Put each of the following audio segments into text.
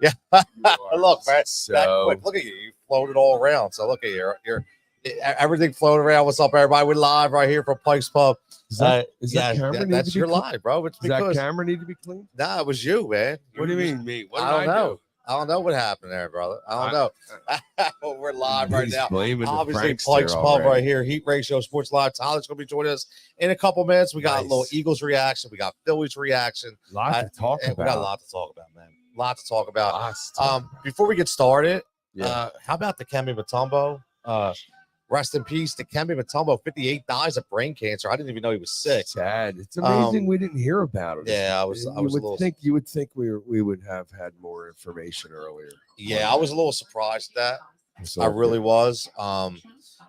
Yeah. Look, man, So that quick. Look at you. You floated all around. So look at you. You're everything floating around. What's up, everybody? We're live right here from Pike's Pub. is that camera need That's to be your clean? live, bro. It's Does that because camera need to be clean? nah, it was you, man. What do you mean, me? What I did don't know. do? I don't know what happened there, brother. I don't know. We're live right He's now. blaming the Obviously, prankster Pike's Pub already. right here. Heat Ratio Sports Live. Tyler's going to be joining us in a couple minutes. We got a little Nice. Eagles reaction. We got Phillies reaction. Lot to talk We got a about. lot to talk about, man. A lot to talk about. Lots to talk Before we get started, Yeah. how about the Kembe Mutombo? Rest in peace to Kembe Mutombo. 58 dies of brain cancer. I didn't even know he was sick. Sad. It's amazing we didn't hear about it. Yeah, I was a little. You would think we would have had more information earlier. Yeah, I was a little surprised at that. I really was.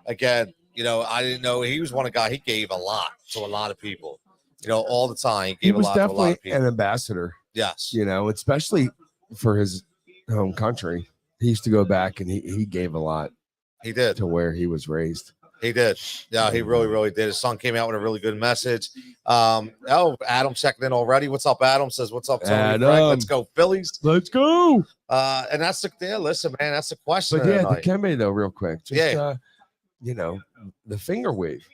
Again, you know, I didn't know he was one of the guys. He gave a lot to a lot of people. You know, all the time. He gave was a lot to a lot definitely of people. an ambassador. Yes. You know, especially for his home country. He used to go back and he gave a lot. He did. To where he was raised. He did. Yeah, he really, really did. His son came out with a really good message. Adam checking in already. What's up, Adam? Says, what's up, Tony? Adam. Frank? Let's go, Phillies. Let's go. And that's listen, man, that's the question. But yeah, the Kembe though, real quick. Just, you know, the finger wave.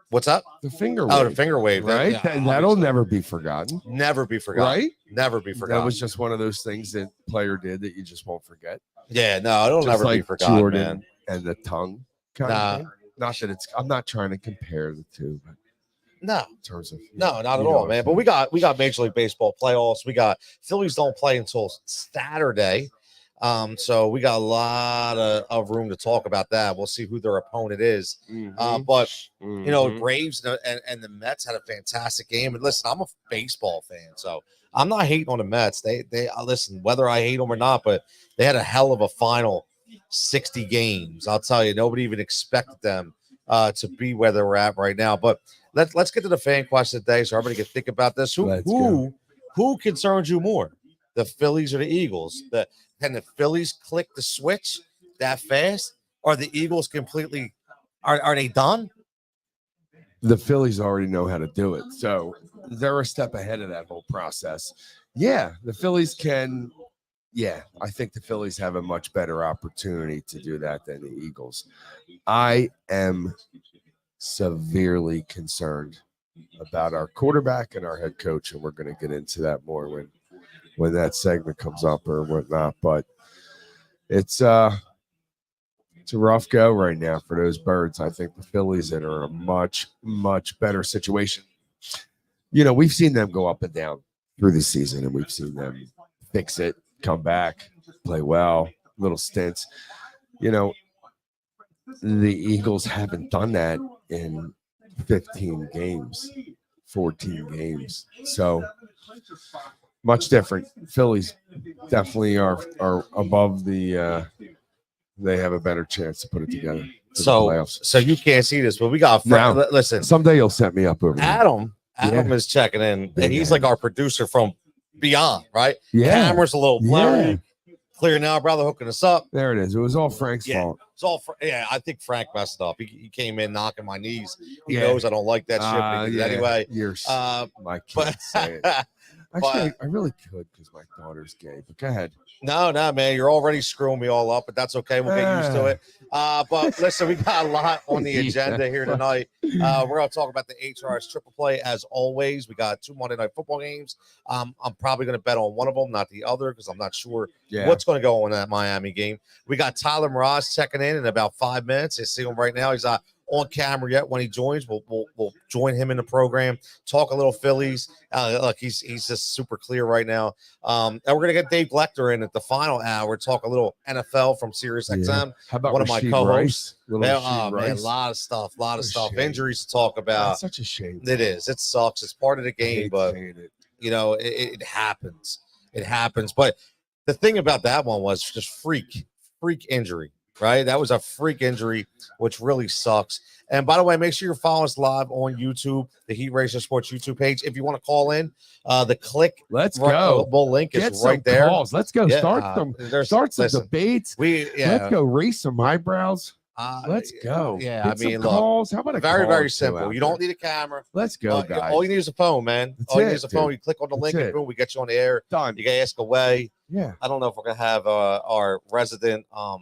What's up? The finger wave. Oh, the finger wave. Right? That'll never be forgotten. Never be forgotten. Right? Never be forgotten. That was just one of those things that player did that you just won't forget. Yeah, no, it'll just never like be forgotten, Jordan man. And the tongue kind of thing. Not that I'm not trying to compare the two, but no, in terms of not at all, man. But we got Major League Baseball playoffs. We got Phillies don't play until Saturday. So we got a lot of room to talk about that. We'll see who their opponent is. But you know, Braves and the Mets had a fantastic game. And listen, I'm a baseball fan, so I'm not hating on the Mets. They listen, whether I hate them or not, but they had a hell of a final 60 games. I'll tell you, nobody even expected them to be where they're at right now. But let's get to the fan question today, so everybody can think about this. Who concerns you more, the Phillies or the Eagles? Can the Phillies click the switch that fast? Or the Eagles completely are they done? The Phillies already know how to do it, so they're a step ahead of that whole process. Yeah, the Phillies can. Yeah, I think the Phillies have a much better opportunity to do that than the Eagles. I am severely concerned about our quarterback and our head coach, and we're going to get into that more when that segment comes up or whatnot. But it's a rough go right now for those birds. I think the Phillies are in a much, much better situation. You know, we've seen them go up and down through the season, and we've seen them fix it, come back, play well, little stints. You know, the Eagles haven't done that in 15 games, 14 games. So much different. Phillies definitely are above the they have a better chance to put it together. So you can't see this, but we got listen. Someday you'll set me up over there. Adam is checking in, and he's like our producer from beyond, right? Yeah. Camera's a little blurry. Clear now, brother, hooking us up. There it is. It was all Frank's fault. It's all I think Frank messed up. He came in knocking my knees. He knows I don't like that shit. Anyway, I can't say it. Actually, I really could because my daughter's gay. But go ahead. No, man, you're already screwing me all up, but that's okay. We'll get used to it. But listen, we got a lot on the agenda here tonight. We're going to talk about the HRS Triple Play as always. We got 2 Monday Night Football games. I'm probably going to bet on one of them, not the other, because I'm not sure what's going to go on that Miami game. We got Tyler Mroz checking in about 5 minutes. I see him right now. He's not on camera yet. When he joins, we'll join him in the program, talk a little Phillies. Look, he's just super clear right now. And we're gonna get Dave Gloeckner in at the final hour, talk a little NFL from Sirius XM. How about one of my co-hosts? Man, a lot of stuff, injuries to talk about. That's such a shame. It is. It sucks. It's part of the game, but you know, it happens. It happens. But the thing about that one was just freak injury. Right, that was a freak injury, which really sucks. And by the way, make sure you're following us live on YouTube, the Heat Ratio Sports YouTube page. If you want to call in, the Let's go. Link is right there. Calls. Let's go. Yeah, start some debates. Let's go raise some eyebrows. Let's go. Yeah, Get some calls. How about a very, call very or two simple. out You there? don't need a camera. Let's go, guys. All you need is a phone, man. That's all you it, need is a phone. dude. You click on the That's link and it. boom, we get you on the air. Done. You can ask away. Yeah. I don't know if we're gonna have our resident I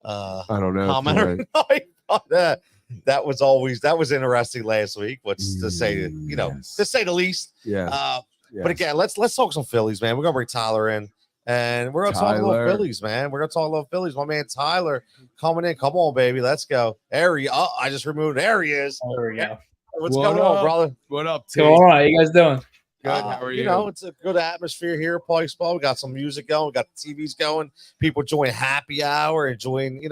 don't know. commenter. That was interesting last week. What's to say, to say the least. Yeah. But again, let's talk some Phillies, man. We're gonna bring Tyler in, and we're gonna talk a little Phillies, man. We're gonna talk a little Phillies. My man Tyler coming in. Come on, baby, let's go. There he. Oh, I just removed. There he is. There we go. What's going on, brother? What up, T? All right, you guys doing? Good. How are you? You know, it's a good atmosphere here at Pike's Ball. We got some music going. We got the TVs going. People enjoying happy hour, enjoying,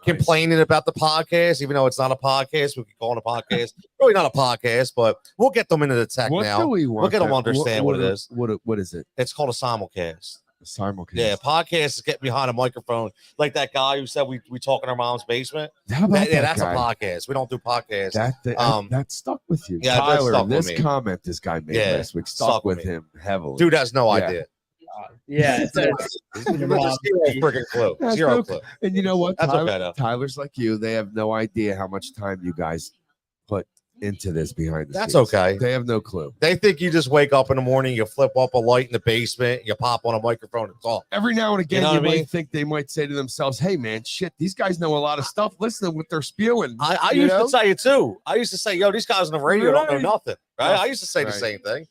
complaining about the podcast, even though it's not a podcast. We can call it a podcast. Really not a podcast, but we'll get them into the tech now. We'll get them to understand what it is. What is it? It's called a simulcast. A simulcast. Yeah, podcast is getting behind a microphone. Like that guy who said we talk in our mom's basement. That's guy? a podcast. We don't do podcasts. That stuck with you. Yeah, Tyler, this comment this guy made last week stuck with him heavily. Dude has no idea. Yeah, zero freaking clue. Zero clue. And you know what? That's okay, though. Tyler's like you. They have no idea how much time you guys put into this behind the scenes. That's okay. They have no clue. They think you just wake up in the morning, you flip up a light in the basement, you pop on a microphone, and talk. Every now and again, you might think they might say to themselves, "Hey, man, shit, these guys know a lot of stuff. Listen to what they're spewing." I used to say it too. I used to say, "Yo, these guys on the radio don't know nothing." Right? I used to say the same thing.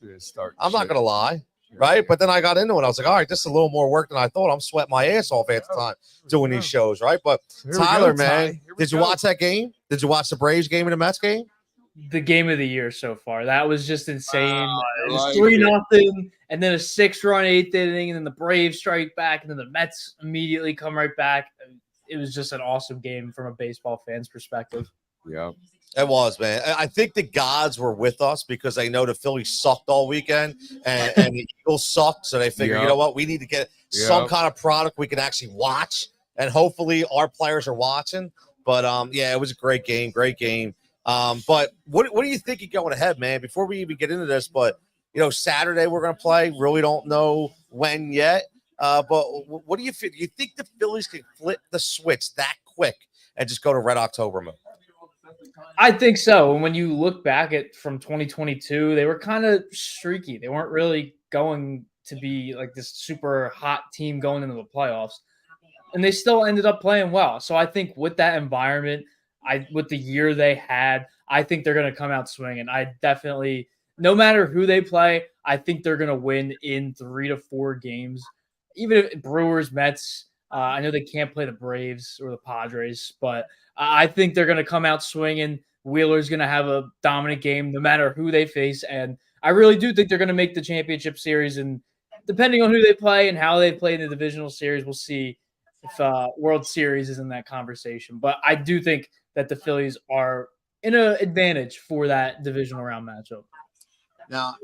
I'm not gonna lie. Right. But then I got into it. I was like, all right, this is a little more work than I thought. I'm sweating my ass off at the time doing these shows. Right. But Tyler, man, did you watch that game? Did you watch the Braves game and the Mets game? The game of the year so far. That was just insane. It was like 3-0, and then a 6-run 8th inning, and then the Braves strike back, and then the Mets immediately come right back. It was just an awesome game from a baseball fan's perspective. Yeah. It was, man. I think the gods were with us because they know the Phillies sucked all weekend and the Eagles sucked. So they figured, you know what? We need to get some kind of product we can actually watch. And hopefully our players are watching. But, it was a great game. But what do you think going ahead, man? Before we even get into this, but, Saturday we're going to play. Really don't know when yet. But what do you think? Do you think the Phillies can flip the switch that quick and just go to Red October mode? I think so. And when you look back at from 2022, they were kind of streaky. They weren't really going to be like this super hot team going into the playoffs. And they still ended up playing well. So I think with that environment, with the year they had, I think they're going to come out swinging. I definitely, no matter who they play, I think they're going to win in 3 to 4 games. Even if Brewers, Mets, I know they can't play the Braves or the Padres, but I think they're going to come out swinging. Wheeler's going to have a dominant game no matter who they face. And I really do think they're going to make the championship series. And depending on who they play and how they play in the divisional series, we'll see if World Series is in that conversation. But I do think that the Phillies are in an advantage for that divisional round matchup. Now,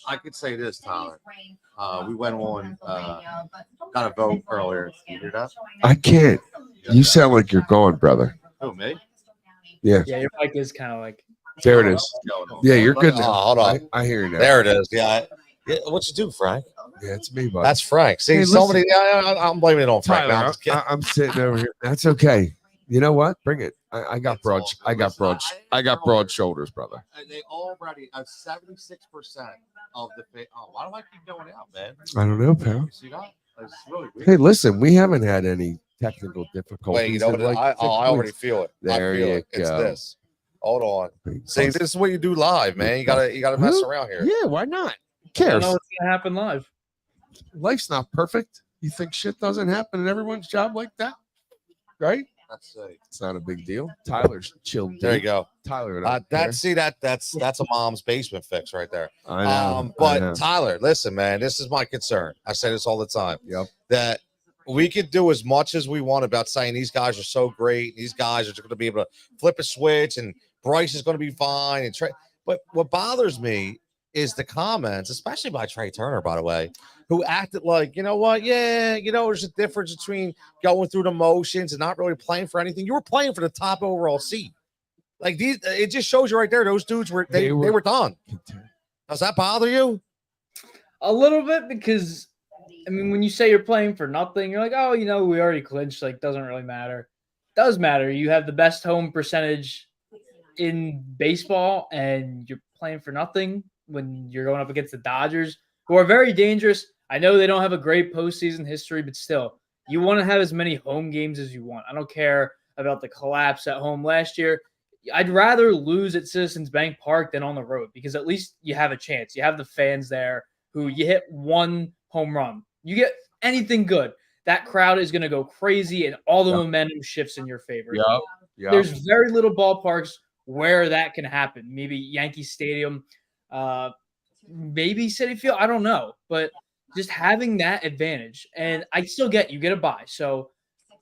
I could say this, Tyler. We went on, got a vote earlier. You hear that? I can't. You sound like you're going, brother. Oh, me? Yeah. Yeah, your mic is kind of like. There it is. Yeah, you're good now. Hold on. I hear you now. There it is. Yeah. What you do, Frank? Yeah, it's me, buddy. That's Frank. See, somebody. I'm blaming it on Frank. Tyler, I'm sitting over here. That's okay. You know what? Bring it. I got broad shoulders, brother. They already have 76% of the. Oh, why do I keep going out, man? I don't know, pal. You see that? It's really weird. Hey, listen, we haven't had any technical difficulties. Wait, you know what? I already feel it. There I feel you it. It's go. this. Hold on. See, this is what you do live, man. You gotta mess around here. Yeah, why not? Who I cares? don't know what's going to happen live. Life's not perfect. You think shit doesn't happen in everyone's job like that, right? Let's see. It's not a big deal. Tyler's chilled. There you go. Tyler. That's a mom's basement fix right there. I know. But I know. Tyler, listen, man, this is my concern. I say this all the time. Yep. That we could do as much as we want about saying these guys are so great. These guys are just going to be able to flip a switch, and Bryce is going to be fine. And but what bothers me is the comments, especially by Trey Turner, by the way, who acted like, you know what? Yeah, there's a difference between going through the motions and not really playing for anything. You were playing for the top overall seed. Like these, it just shows you right there. Those dudes were they were done. Does that bother you? A little bit, because I mean, when you say you're playing for nothing, you're like, oh, we already clinched. Like, doesn't really matter. does matter. You have the best home percentage in baseball, and you're playing for nothing when you're going up against the Dodgers, who are very dangerous. I know they don't have a great postseason history, but still, you want to have as many home games as you want. I don't care about the collapse at home last year. I'd rather lose at Citizens Bank Park than on the road because at least you have a chance. You have the fans there who you hit one home run. You get anything good, that crowd is going to go crazy and all the momentum shifts in your favor. There's very little ballparks where that can happen. Maybe Yankee Stadium, maybe Citi Field. I don't know. But just having that advantage, and I still get you get a bye. So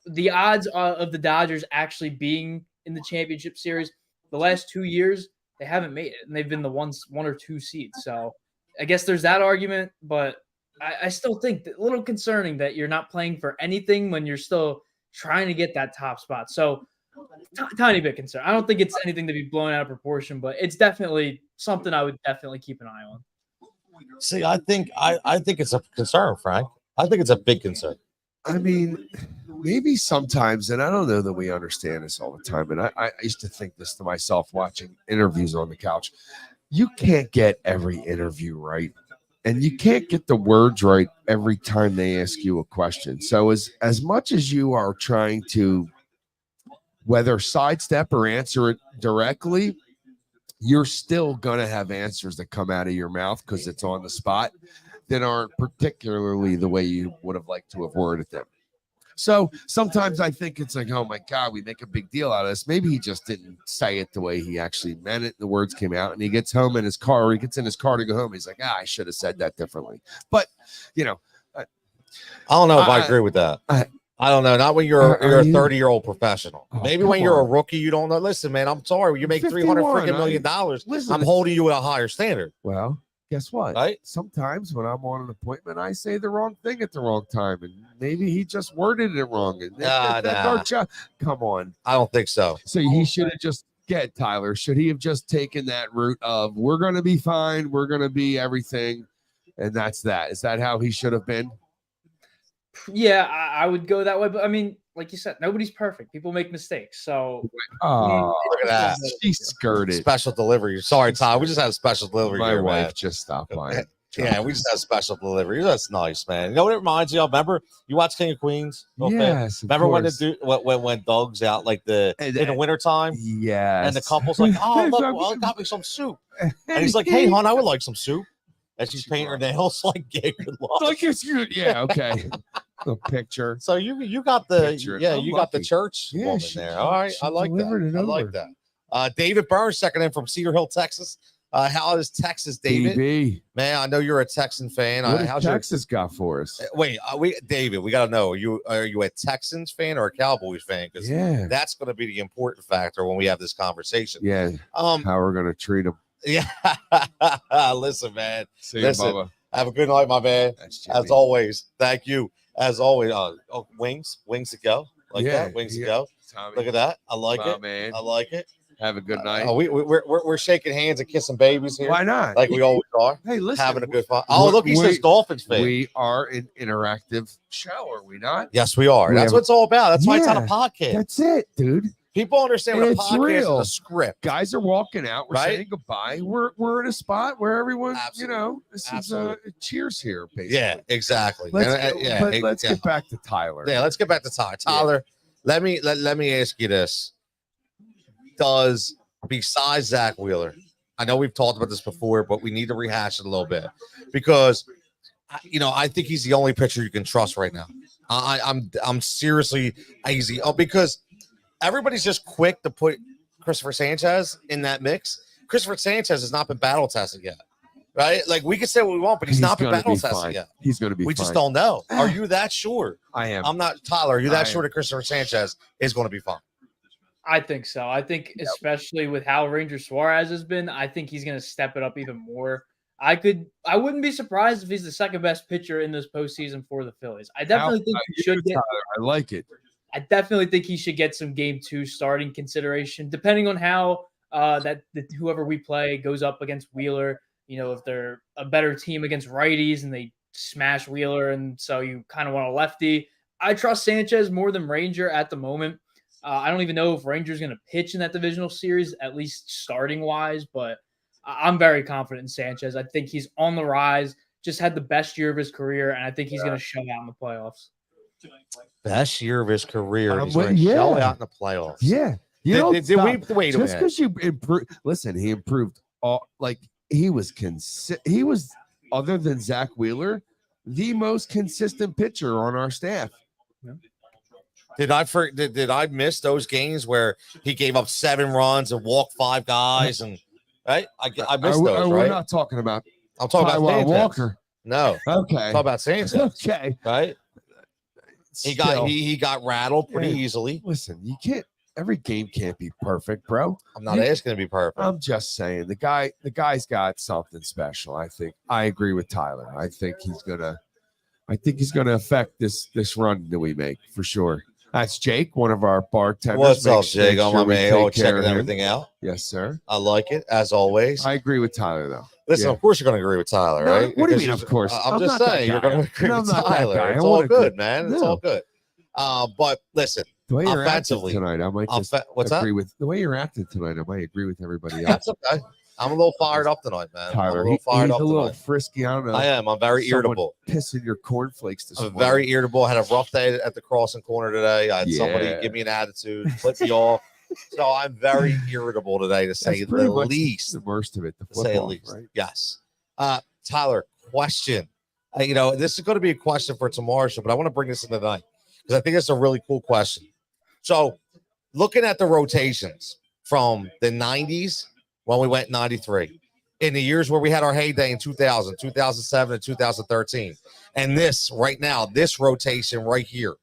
the odds of the Dodgers actually being in the championship series the last 2 years, they haven't made it, and they've been the one or two seeds. So I guess there's that argument, but I still think that a little concerning that you're not playing for anything when you're still trying to get that top spot. So tiny bit concerned. I don't think it's anything to be blown out of proportion, but it's definitely something I would definitely keep an eye on. See, I think it's a concern, Frank. I think it's a big concern. I mean, maybe sometimes, and I don't know that we understand this all the time, and I used to think this to myself watching interviews on the couch. You can't get every interview right, and you can't get the words right every time they ask you a question. So as much as you are trying to whether sidestep or answer it directly, you're still going to have answers that come out of your mouth because it's on the spot that aren't particularly the way you would have liked to have worded them. So sometimes I think it's like, oh my God, we make a big deal out of this. Maybe he just didn't say it the way he actually meant it. The words came out, and he gets home in his car, or he gets in his car to go home. He's like, I should have said that differently. But, I don't know if I agree with that. I don't know. Not when you're a 30-year-old professional. Maybe when you're a rookie, you don't know. Listen, man, I'm sorry. You make $300 million. I'm holding you at a higher standard. Well, guess what? Right? Sometimes when I'm on an appointment, I say the wrong thing at the wrong time, and maybe he just worded it wrong. And that's our job. Come on. I don't think so. So he should have just Tyler. Should he have just taken that route of we're going to be fine, we're going to be everything, and that's that? Is that how he should have been? Yeah, I would go that way. But I mean, like you said, nobody's perfect. People make mistakes. So, look at that. She skirted. Special delivery. Sorry, Todd. We just had a special delivery. My wife man. just stopped by. Yeah, we just had a special delivery. That's nice, man. You know what it reminds you of? Remember, you watch King of Queens? Yes. Remember when Doug's out like in the wintertime? Yes. And the couple's like, oh, look, well, got me some soup. And he's like, hey, hon, I would like some soup. And she's painting her nails like gay good luck. Yeah, okay. The picture. So you got the got the church woman there. All right, I like that. I like that. David Burns checking in from Cedar Hill, Texas. How is Texas, David? DB. Man, I know you're a Texan fan. What has Texas got for us? Wait, David, we got to know. Are you a Texans fan or a Cowboys fan? Because that's going to be the important factor when we have this conversation. Yeah. How we're going to treat them. Yeah. Listen, man. See you, Bubba. Have a good night, my man. As always. Thank you. As always. Wings to go. That. Wings to go. Tommy. Look at that. I like it. Man. I like it. Have a good night. We're shaking hands and kissing babies here. Why not? Like we always are. Hey, listen. Having a good fun. Oh, look, he says Dolphins fan. We are an interactive show, are we not? Yes, we are. That's what it's all about. That's why it's on a podcast. That's it, dude. People understand what a podcast is, a script. Guys are walking out. We're saying goodbye. We're in a spot where everyone, this is cheers here, basically. Yeah, exactly. Let's get back to Tyler. Yeah, let's get back to Tyler. Tyler, let me ask you this. Besides Zach Wheeler, I know we've talked about this before, but we need to rehash it a little bit because I think he's the only pitcher you can trust right now. I'm seriously easy because everybody's just quick to put Christopher Sanchez in that mix. Christopher Sanchez has not been battle tested yet, right? Like we can say what we want, but he's not been battle tested yet. He's going to be. We just don't know. Are you that sure? I am. I'm not. Tyler, are you that sure that Christopher Sanchez is going to be fine? I think so. I think especially with how Ranger Suarez has been, I think he's going to step it up even more. I wouldn't be surprised if he's the second best pitcher in this postseason for the Phillies. I definitely think he should get. I like it. I definitely think he should get some Game 2 starting consideration, depending on how whoever we play goes up against Wheeler. If they're a better team against righties and they smash Wheeler, and so you kind of want a lefty. I trust Sanchez more than Ranger at the moment. I don't even know if Rangers going to pitch in that divisional series, at least starting wise, but I'm very confident in Sanchez. I think he's on the rise, just had the best year of his career, and I think he's going to show out in the playoffs. Best year of his career. He's well, going to yeah. show out in the playoffs. Yeah. You Did we wait a just minute? because you improve. Listen, he improved all. Like he was he was, other than Zach Wheeler, the most consistent pitcher on our staff. Did I miss those games where he gave up 7 runs and walked 5 guys and right? I missed those. We're Right? not talking about. I'm talking about Taijuan Sanchez. Walker. No. Okay. I'm talking about Sanchez. Okay. Right? He got rattled pretty easily. Listen, you can't. Every game can't be perfect, bro. I'm not asking to be perfect. I'm just saying the guy's got something special. I think I agree with Tyler. I think he's gonna affect this run that we make for sure. That's Jake, one of our bartenders. What's up, Jake? On my mail, checking him. everything out. Yes, sir. I like it as always. I agree with Tyler though. Listen, Yeah. of course you're going to agree with Tyler, No, right? what do you Because mean, of course? I'm just not that saying you're guy. going to agree No, with I'm not that Tyler. guy. It's I all wanna good, agree. man. It's No. all good. But listen, The way you're offensively acting tonight, I might just what's agree that? with the way you're acting tonight. I might agree with everybody else. That's okay. I'm a little fired up tonight, man. Tyler, I'm a little fired he's up a little tonight. frisky. I don't know. I am. I'm very Someone irritable. Pissing your cornflakes this I'm morning. very irritable. I had a rough day at the crossing corner today. I had somebody Yeah. give me an attitude, flip me off. So I'm very irritable today, to say That's the pretty much least. the worst of it. The To say the flip-off, least. right? Yes. Tyler, question. This is going to be a question for tomorrow's show, but I want to bring this in tonight because I think it's a really cool question. So, looking at the rotations from the 90s when we went 93, in the years where we had our heyday in 2000, 2007, and 2013, and this right now, this rotation right here,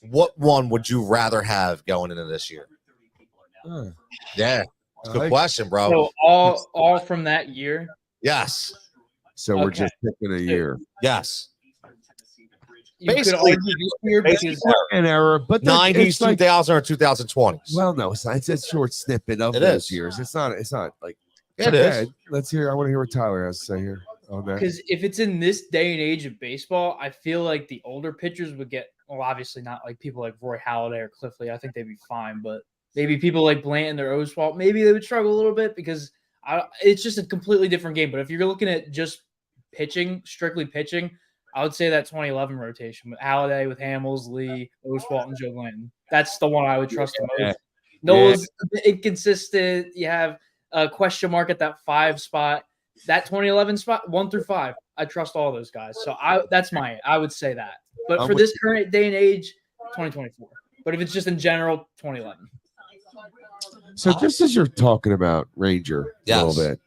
what one would you rather have going into this year? Yeah, it's a good question, bro. So all from that year. Yes. So we're Okay. just picking a year. Yes. You could Basically- argue this year because An error, but 90s, it's like, 2000, or 2020s. well, no, it's a short snippet of It those is. years. It's not like It is. okay, let's hear. I want to hear what Tyler has to say here on that. Because if it's in this day and age of baseball, I feel like the older pitchers would get, well, obviously not like people like Roy Halladay or Cliff Lee. I think they'd be fine, but maybe people like Blanton or Oswalt, maybe they would struggle a little bit because it's just a completely different game. But if you're looking at just pitching, strictly pitching, I would say that 2011 rotation with Halladay, with Hamels, Lee, Oswalt, and Joe Blanton. That's the one I would trust the most. Noah's a bit inconsistent. You have a question mark at that 5 spot. That 2011 spot, 1 through 5, I trust all those guys. So I would say that. But I'm for with this current day and age, 2024. But if it's just in general, 2011. So just as you're talking about Ranger Yes. a little bit,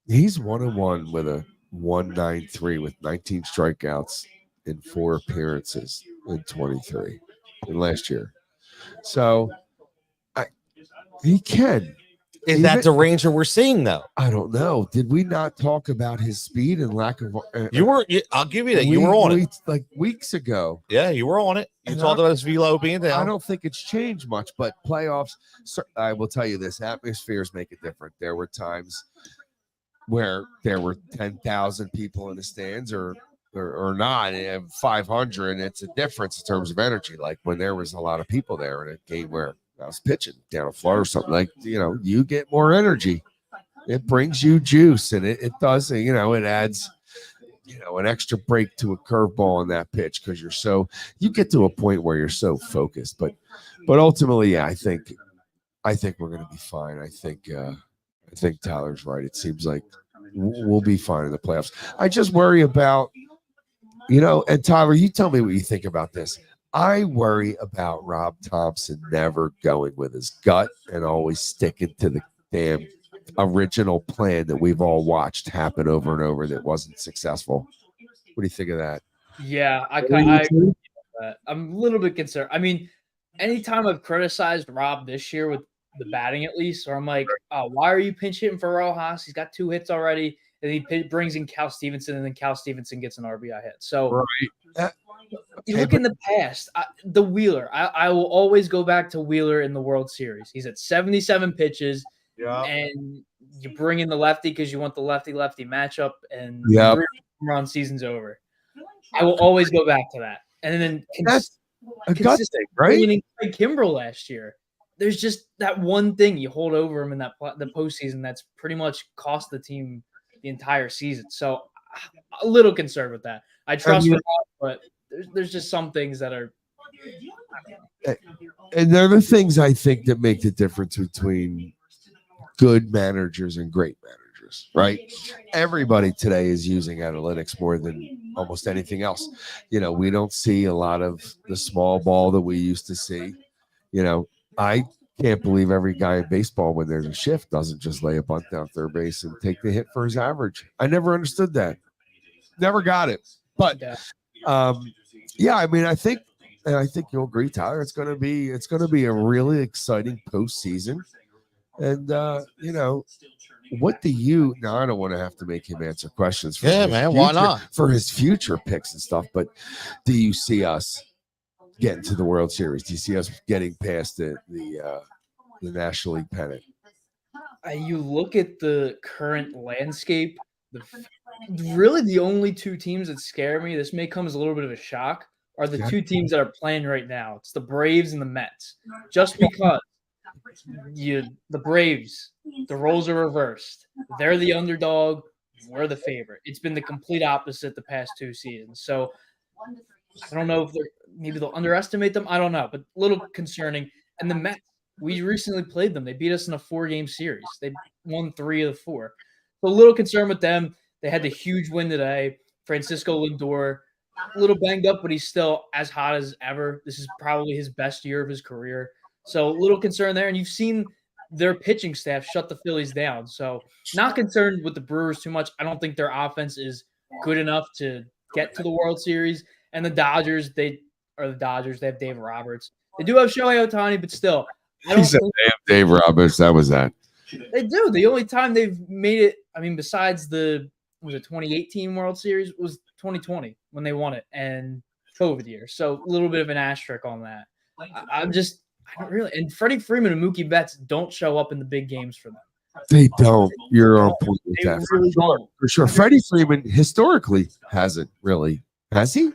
he's 1-1 with a 1.93 with 19 strikeouts in 4 appearances in 23 in last year. So he can. Is that the Ranger we're seeing, though? I don't know. Did we not talk about his speed and lack of? I'll give you that. You were on it. Like weeks ago. Yeah, you were on it. You And talked about his velo being down. I don't think it's changed much, but playoffs. I will tell you this: atmospheres make it different. There were times where there were 10,000 people in the stands, or not, and 500. And it's a difference in terms of energy. Like when there was a lot of people there in a game where I was pitching down a floor or something, like, you get more energy. It brings you juice, and it does, it adds, an extra break to a curveball on that pitch because you get to a point where you're so focused. But ultimately, yeah, I think we're going to be fine. I think Tyler's right. It seems like we'll be fine in the playoffs. I just worry about, and Tyler, you tell me what you think about this. I worry about Rob Thompson never going with his gut and always sticking to the damn original plan that we've all watched happen over and over that wasn't successful. What do you think of that? Yeah, I agree with that. I'm a little bit concerned. I mean, anytime I've criticized Rob this year with the batting, at least, or I'm like, oh, why are you pinch hitting for Rojas? He's got 2 hits already, and he brings in Cal Stevenson, and then Cal Stevenson gets an RBI hit. So you look in the past, the Wheeler. I will always go back to Wheeler in the World Series. He's at 77 pitches, and you bring in the lefty because you want the lefty-lefty matchup, and 3 home run season's over. I will always go back to that. And then a gut consistent thing, right? winning Kimbrel last year. There's just that one thing you hold over him in the postseason that's pretty much cost the team the entire season. So a little concerned with that. I trust him, but there's just some things that are. And they're the things I think that make the difference between good managers and great managers, right? Everybody today is using analytics more than almost anything else. We don't see a lot of the small ball that we used to see. I can't believe every guy in baseball, when there's a shift, doesn't just lay a bunt down third base and take the hit for his average. I never understood that. Never got it. But I think you'll agree, Tyler. It's gonna be a really exciting postseason. And what do you now? I don't want to have to make him answer questions for why not? For his future picks and stuff, but do you see us getting to the World Series? Do you see us getting past the National League pennant? You look at the current landscape, really the only two teams that scare me, this may come as a little bit of a shock, are the two teams that are playing right now. It's the Braves and the Mets. Just because the Braves, the roles are reversed. They're the underdog. We're the favorite. It's been the complete opposite the past two seasons. So I don't know if maybe they'll underestimate them. I don't know, but a little concerning. And the Mets, we recently played them. They beat us in a 4-game series. They won 3 of the 4. So a little concerned with them. They had the huge win today. Francisco Lindor, a little banged up, but he's still as hot as ever. This is probably his best year of his career. So a little concern there. And you've seen their pitching staff shut the Phillies down. So not concerned with the Brewers too much. I don't think their offense is good enough to get to the World Series. And the Dodgers, they have Dave Roberts. They do have Shohei Ohtani, but still. He said they have Dave Roberts. That was that. They do. The only time they've made it, besides the 2018 World Series, was 2020 when they won it and COVID year. So a little bit of an asterisk on that. I don't really. And Freddie Freeman and Mookie Betts don't show up in the big games for them. They don't. You're on point with They that. really don't. For sure. Freddie Freeman historically hasn't really. Has he?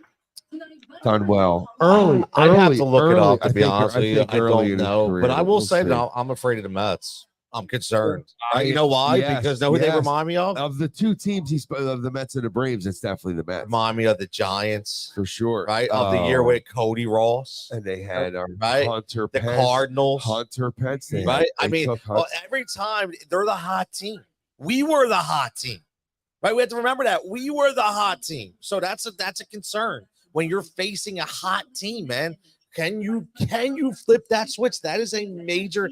Done well. I'd have to look it up, to be I honest with you. I don't know. But I will say that that I'm afraid of the Mets. I'm concerned. You know why? Yes, because know who they remind me of? Of the two teams of the Mets and the Braves, it's definitely the Mets. Remind me of the Giants. For sure. Right? Of the year with Cody Ross. And they had Hunter Pence. The Cardinals. Hunter Pence. Right? Every time they're the hot team. We were the hot team. Right? We have to remember that. We were the hot team. So that's a concern. When you're facing a hot team, man, can you flip that switch? That is a major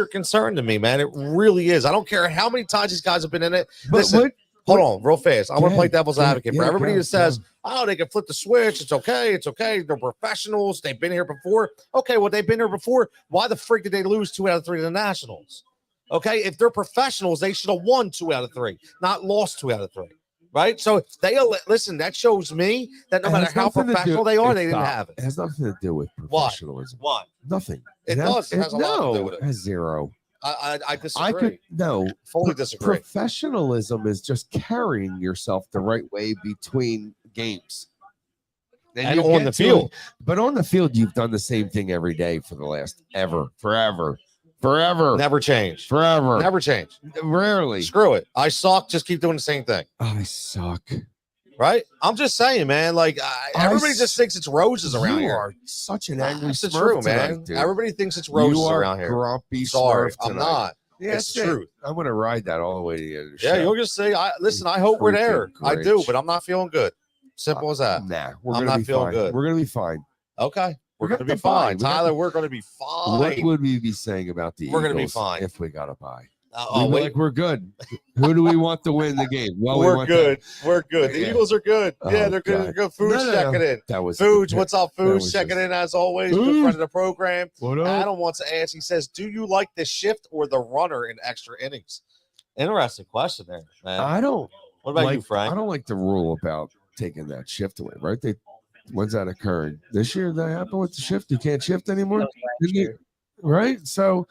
concern to me, man. It really is. I don't care how many times these guys have been in it. Listen, hold on, real fast. I'm gonna play devil's advocate for everybody that says, "Oh, they can flip the switch. It's okay. It's okay. They're professionals. They've been here before." Okay, well, they've been here before. Why the freak did they lose 2 out of 3 to the Nationals? Okay, if they're professionals, they should have won 2 out of 3, not lost 2 out of 3. Right, so listen. That shows me that no matter how professional they are, they didn't have it. It has nothing to do with professionalism. What? Nothing. It does. It has a lot to do with it. It has zero. I disagree. Fully disagree. Professionalism is just carrying yourself the right way between games. And on the field. But on the field, you've done the same thing every day for the last forever. Never change. Forever. Never change. Rarely. Screw it. I suck. Just keep doing the same thing. I suck. Right? I'm just saying, man. Like everybody just thinks it's roses around here. You are such an angry That's Smurf true, tonight, man. Dude. Everybody thinks it's roses around here. Grumpy Sorry, Smurf I'm tonight. not. Yeah, it's the truth. I'm gonna ride that all the way to the end of the show. Yeah, you'll just say, listen, I hope we're there. I do, but I'm not feeling good. Simple as that. Nah, I'm not feeling fine. good. We're gonna be fine. Okay. We're going to be fine. Tyler, we're going to be fine. What would we be saying about the Eagles? We're going to be fine if we got a bye. We're good. Who do we want to win the game? Well, we're good. We're good. The Eagles are good. Yeah, they're good. Food's checking in. That was Foods. What's up, Foods? Checking in as always. Good friend of the program. What up? Adam wants to ask. He says, "Do you like the shift or the runner in extra innings?" Interesting question there, man. I don't. What about you, Frank? I don't like the rule about taking that shift away. Right? When's that occurred? This year that happened with the shift? You can't shift anymore? Right? So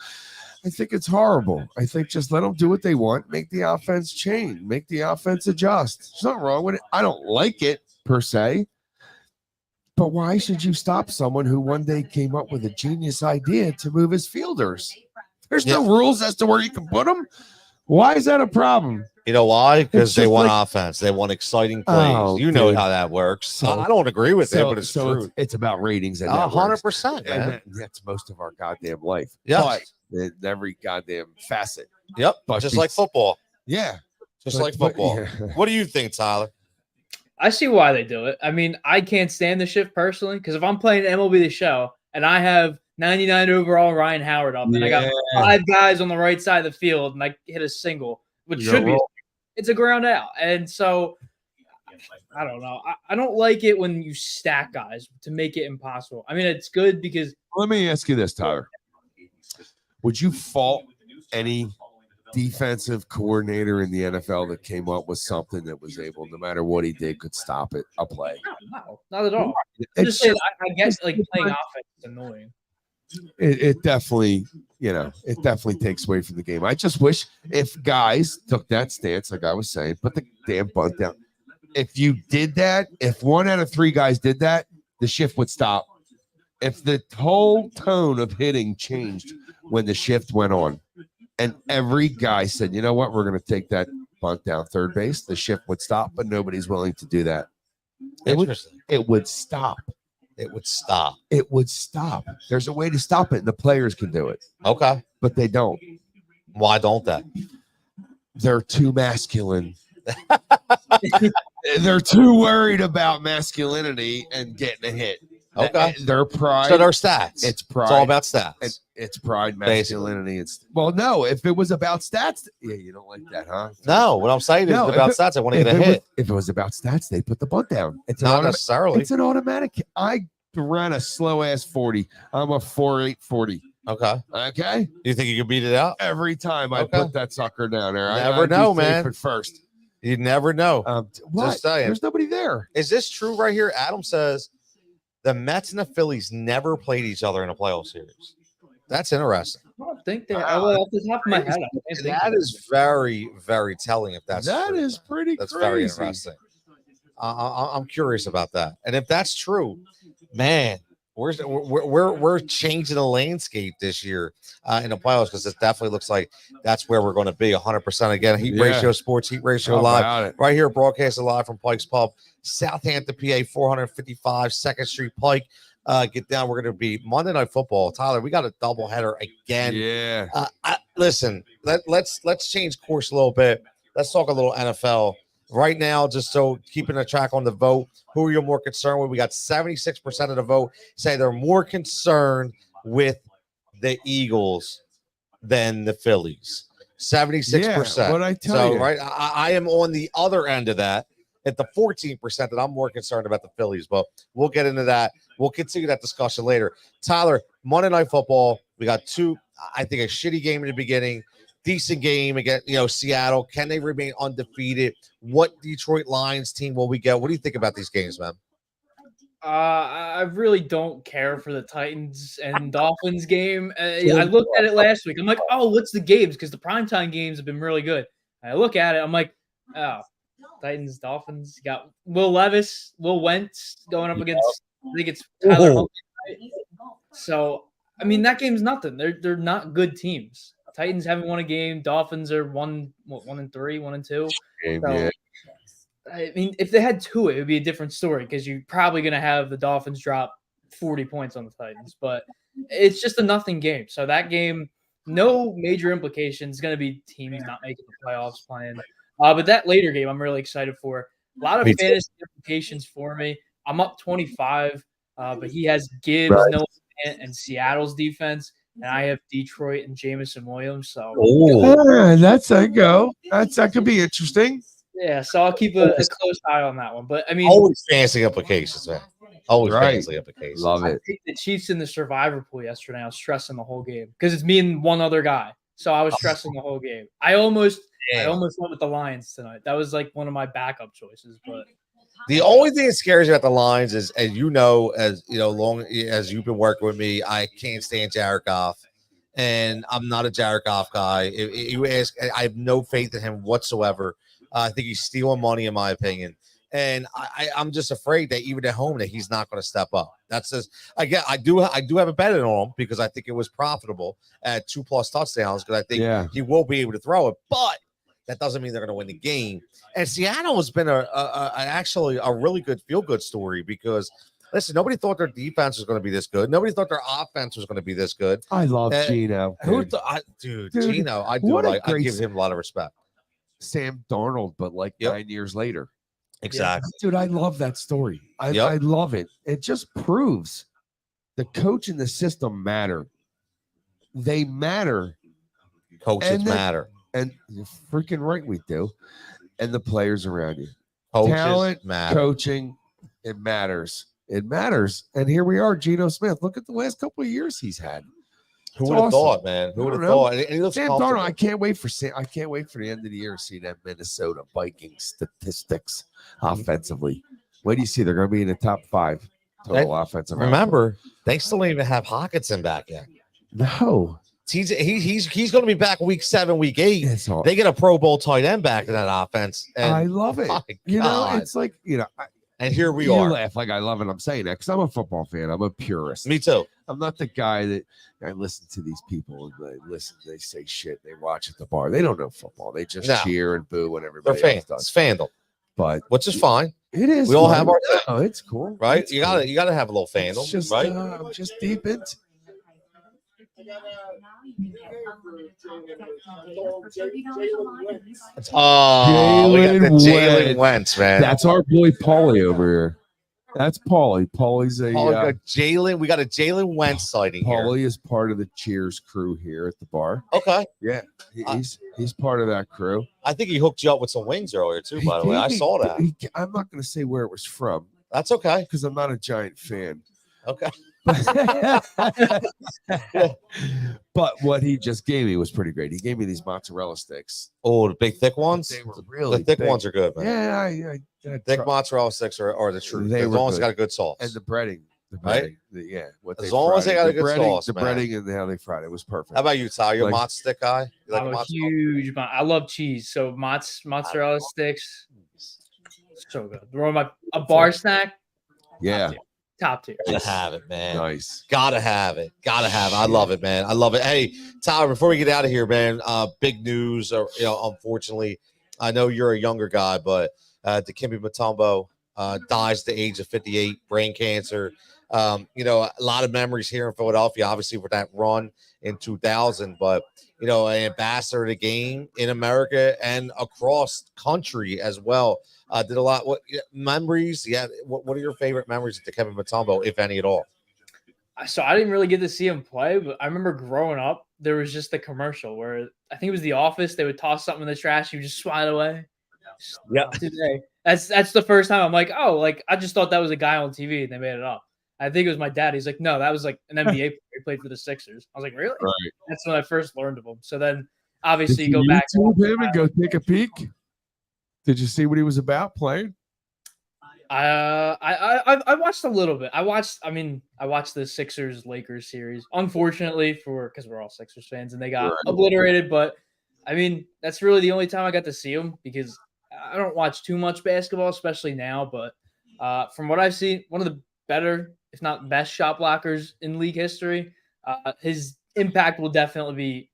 I think it's horrible. I think just let them do what they want. Make the offense change. Make the offense adjust. There's nothing wrong with it. I don't like it per se. But why should you stop someone who one day came up with a genius idea to move his fielders? There's no rules as to where you can put them. Why is that a problem? You know why? Because they want like, offense. They want exciting plays. You know how that works. So, I don't agree with it, but it's true. It's about ratings. 100%, man. That's most of our goddamn life. Yeah. In every goddamn facet. Yep. But just like football. Yeah. Just like football. What do you think, Tyler? I see why they do it. I mean, I can't stand the shift personally because if I'm playing MLB The Show and I have 99 overall Ryan Howard up and I got 5 guys on the right side of the field and I hit a single, which should be it's a ground out. And so I don't know. I don't like it when you stack guys to make it impossible. I mean, it's good because let me ask you this, Tyler. Would you fault any defensive coordinator in the NFL that came up with something that was able, no matter what he did, could stop a play? No, not at all. I guess like playing offense is annoying. It definitely, it definitely takes away from the game. I just wish if guys took that stance, like I was saying, put the damn bunt down. If you did that, if 1 out of 3 guys did that, the shift would stop. If the whole tone of hitting changed when the shift went on, and every guy said, you know what, we're going to take that bunt down third base, the shift would stop, but nobody's willing to do that. It would stop. It would stop. It would stop. There's a way to stop it, and the players can do it. Okay. But they don't. Why don't they? They're too masculine. They're too worried about masculinity and getting a hit. Okay. Their pride. So their stats. It's pride. It's all about stats. It's pride, masculinity. No, if it was about stats, you don't like that, huh? No, what I'm saying is about stats. I want to get a hit. If it was about stats, they put the bunt down. It's not necessarily. It's an automatic. I ran a slow ass 40. I'm a 4.8 40. Okay. You think you can beat it out? Every time I put that sucker down there. I never know, man. At first. You never know. Just saying. There's nobody there. Is this true right here? Adam says the Mets and the Phillies never played each other in a playoff series. That's interesting. I don't think they. Off the top of my head, that is very, very telling. If that's that true. Is pretty. That's crazy. Very interesting. I'm curious about that. And if that's true, man, we're changing the landscape this year in the playoffs because it definitely looks like that's where we're going to be 100% again. Heat Ratio Sports, Heat Ratio Live, right here, broadcasted live from Pike's Pub, Southampton, PA, 455 2nd Street, Pike. Get down. We're going to be Monday Night Football. Tyler, we got a doubleheader again. Yeah. Listen, let's change course a little bit. Let's talk a little NFL right now, just so keeping a track on the vote. Who are you more concerned with? We got 76% of the vote say they're more concerned with the Eagles than the Phillies. 76%. Yeah, what I tell you. Right, I am on the other end of that. At the 14% that I'm more concerned about the Phillies, but we'll get into that. We'll continue that discussion later. Tyler, Monday Night Football. We got two, I think, a shitty game in the beginning, decent game against, Seattle. Can they remain undefeated? What Detroit Lions team will we get? What do you think about these games, man? I really don't care for the Titans and Dolphins game. I looked at it last week. I'm like, oh, what's the games? Because the primetime games have been really good. I look at it. I'm like, oh, Titans, Dolphins. You got Will Wentz going up against, I think it's Tyler Huntley, right? So, I mean, that game's nothing. They're not good teams. Titans haven't won a game. Dolphins are 1-3, 1-2. So, yeah. I mean, if they had 2, it would be a different story because you're probably going to have the Dolphins drop 40 points on the Titans. But it's just a nothing game. So that game, no major implications. It's going to be teams not making the playoffs playing. But that later game, I'm really excited for. A lot of fantasy implications for me. I'm up 25, but he has Gibbs, Noah, and Seattle's defense. And I have Detroit and Jameson Williams. So that's a go. That could be interesting. Yeah, so I'll keep a close eye on that one. But I mean, always fancy implications, man. Always fancy implications. Love it. I think the Chiefs in the survivor pool yesterday. I was stressing the whole game because it's me and one other guy. So I was stressing the whole game. I almost went with the Lions tonight. That was like one of my backup choices. But the only thing that scares me about the Lions is, as long as you've been working with me, I can't stand Jared Goff, and I'm not a Jared Goff guy. If you ask, I have no faith in him whatsoever. I think he's stealing money, in my opinion. And I'm just afraid that even at home that he's not going to step up. That's just I do have a bet on him because I think it was profitable at 2+ touchdowns because I think he will be able to throw it, but that doesn't mean they're going to win the game. And Seattle has been actually a really good feel-good story because listen, nobody thought their defense was going to be this good. Nobody thought their offense was going to be this good. I love Geno. Dude, Geno, I give him a lot of respect. Sam Darnold, but like 9 years later. Exactly. Dude, I love that story. I love it. It just proves the coach and the system matter. They matter. Coaches matter. And you're freaking right, we do. And the players around you. Coaches Talent, matter. coaching, it matters. It matters. And here we are, Geno Smith. Look at the last couple of years he's had. Who would have thought, man? Who would have thought? And he looks Sam Darnold, I can't wait for the end of the year to see that Minnesota Vikings statistics offensively. What do you see? They're going to be in the top 5 total offensive. Remember, they still don't even have Hawkinson back yet. No. He's going to be back week 7, week 8. They get a Pro Bowl tight end back in that offense. And I love it. You know, it's like, you know. And here we you are. Laugh like I love it. I'm saying that because I'm a football fan. I'm a purist. Me too. I'm not the guy that I listen to these people and they say shit. They watch at the bar. They don't know football. They just cheer and boo when everybody else does. It's fandom. But which is fine. It is. We all have our thing. Oh, it's cool. Right? It's you gotta have a little fandom, just, right? I'm just deep into. Oh, we got the Jalen Wentz, man. That's our boy Paulie over here. That's Paulie. Paulie's a Jalen. We got a Jalen Wentz sighting here. Paulie is part of the Cheers crew here at the bar. Okay. Yeah, he's part of that crew. I think he hooked you up with some wings earlier too. By the way, I saw that. I'm not going to say where it was from. That's okay because I'm not a giant fan. Okay. But what he just gave me was pretty great. He gave me these mozzarella sticks. Oh, the big thick ones. They were really the thick big. ones are good, man. Yeah, thick mozzarella sticks are the truth. As long as it's got a good sauce and the breading. Right? As long as they got a good sauce, the breading and how they fried it was perfect. How about you, Ty? You're a mozz stick guy. I'm a huge. I love cheese, so mozzarella sticks, so good. Throw a bar snack. Yeah. Top tier. Gotta have it, man. Nice. Gotta have it. I love it, man. I love it. Hey, Tyler, before we get out of here, man, big news. Unfortunately, I know you're a younger guy, but Dikembe Mutombo dies at the age of 58, brain cancer. A lot of memories here in Philadelphia, obviously, with that run in 2000, but an ambassador of the game in America and across country as well. Did a lot. What memories? Yeah. What are your favorite memories of Dikembe Mutombo, if any at all? So I didn't really get to see him play, but I remember growing up, there was just a commercial where I think it was The Office. They would toss something in the trash, you just swat it away. Yeah. Today. That's the first time I'm like, oh, like I just thought that was a guy on TV and they made it up. I think it was my dad. He's like, no, that was like an NBA player. He played for the Sixers. I was like, really? Right. That's when I first learned of him. So then obviously you go back to him and go take a peek. Did you see what he was about playing? I watched a little bit. I watched the Sixers Lakers series. Unfortunately, because we're all Sixers fans and they got obliterated. But I mean, that's really the only time I got to see him because I don't watch too much basketball, especially now. But from what I've seen, one of the better, if not best, shot blockers in league history. His impact will definitely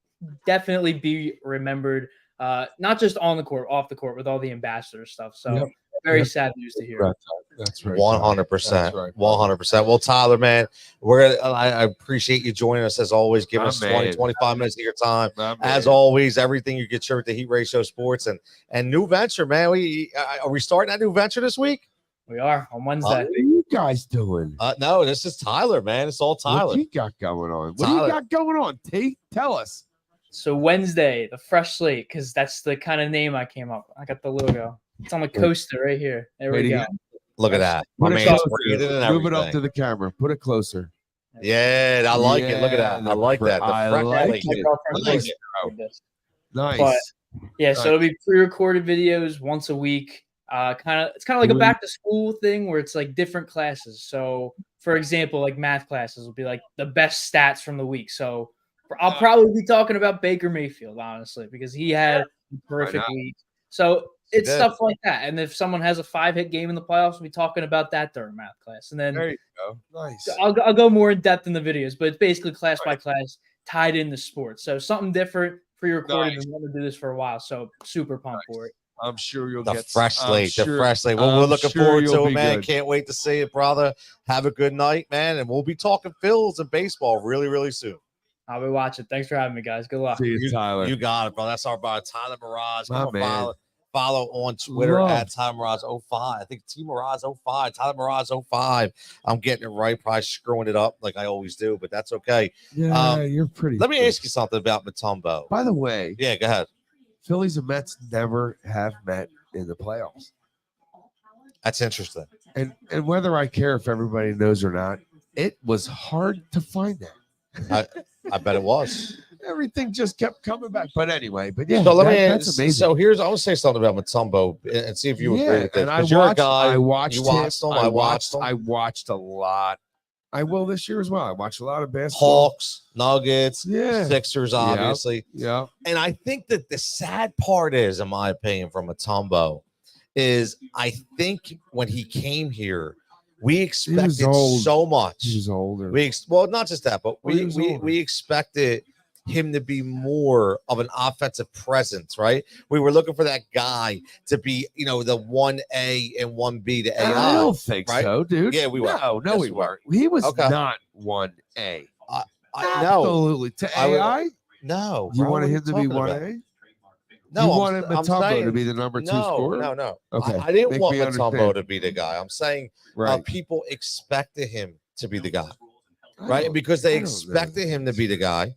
be remembered. Not just on the court, off the court with all the ambassador stuff. So very sad news to hear. That's right. 100%. 100%. Well, Tyler, man, I appreciate you joining us as always, giving us 25 minutes of your time. As always, everything you get with the Heat Ratio Sports and new venture, man. Are we starting that new venture this week? We are on Wednesday. What are you guys doing? No, this is Tyler, man. It's all Tyler. What you got going on? What do you got going on? Tell us. So Wednesday, the fresh slate, because that's the kind of name I came up with. I got the logo. It's on the coaster right here. There we go. Look at that. Move it up to the camera. Put it closer. Yeah, I like it. Look at that. I like that. I like it. Nice. But yeah, so it'll be pre-recorded videos once a week. It's kind of like a back to school thing where it's like different classes. So for example, like math classes will be like the best stats from the week. So I'll probably be talking about Baker Mayfield, honestly, because he had a terrific week. So it's did. stuff like that. And if someone has a 5-hit game in the playoffs, we'll be talking about that during math class. And then There you go. Nice. I'll go more in depth in the videos, but it's basically class by class tied into sports. So something different pre-recorded. Nice. Been wanting to do this for a while, so super pumped for it. I'm sure you'll The get fresh slate. I'm The sure- fresh slate. Well, we're I'm looking sure forward you'll to it, be man. good. Can't wait to see it, brother. Have a good night, man. And we'll be talking Phils and baseball really, really soon. I'll be watching. Thanks for having me, guys. Good luck. See you, Tyler. You got it, bro. That's our brother, Tyler Mroz. My Come on, man. follow on Twitter Love. at Tyler Mroz05. I think T Mroz05, Tyler Mroz05. I'm getting it right, probably screwing it up like I always do, but that's okay. Yeah, you're pretty. Let me good. ask you something about Mutombo. By the way, Yeah, go ahead. Phillies and Mets never have met in the playoffs. That's interesting. And whether I care if everybody knows or not, it was hard to find that. I bet it was. Everything just kept coming back. But anyway, but yeah, So let me. that's amazing. So here's. I want to say something about Mutombo and see if you agree with this. and I Because you're a watched, guy. I watched, you watched him. them. I watched them. I watched a lot. I will this year as well. I watched a lot of basketball. Hawks, Nuggets, Yeah. Sixers, obviously. Yeah. And I think that the sad part is, in my opinion, from Mutombo, is I think when he came here, we expected old. so much. He was older. Well, not just that, but Well, he was older. we expected him to be more of an offensive presence, right? We were looking for that guy to be, the 1A and 1B to AI. I don't think right? so, dude. Yeah, we were. No, Yes, we we were. weren't. He was Okay. not 1A. No, Absolutely. To I would- AI? no. You bro, wanted what are him you to be talking 1A? about? You No, wanted I'm Mutombo saying, to be the number 2 scorer? No. Okay. I didn't Make want me Mutombo understand. to be the guy. I'm saying Right. people expected him to be the guy, I right? don't- Because they I don't know. expected him to be the guy.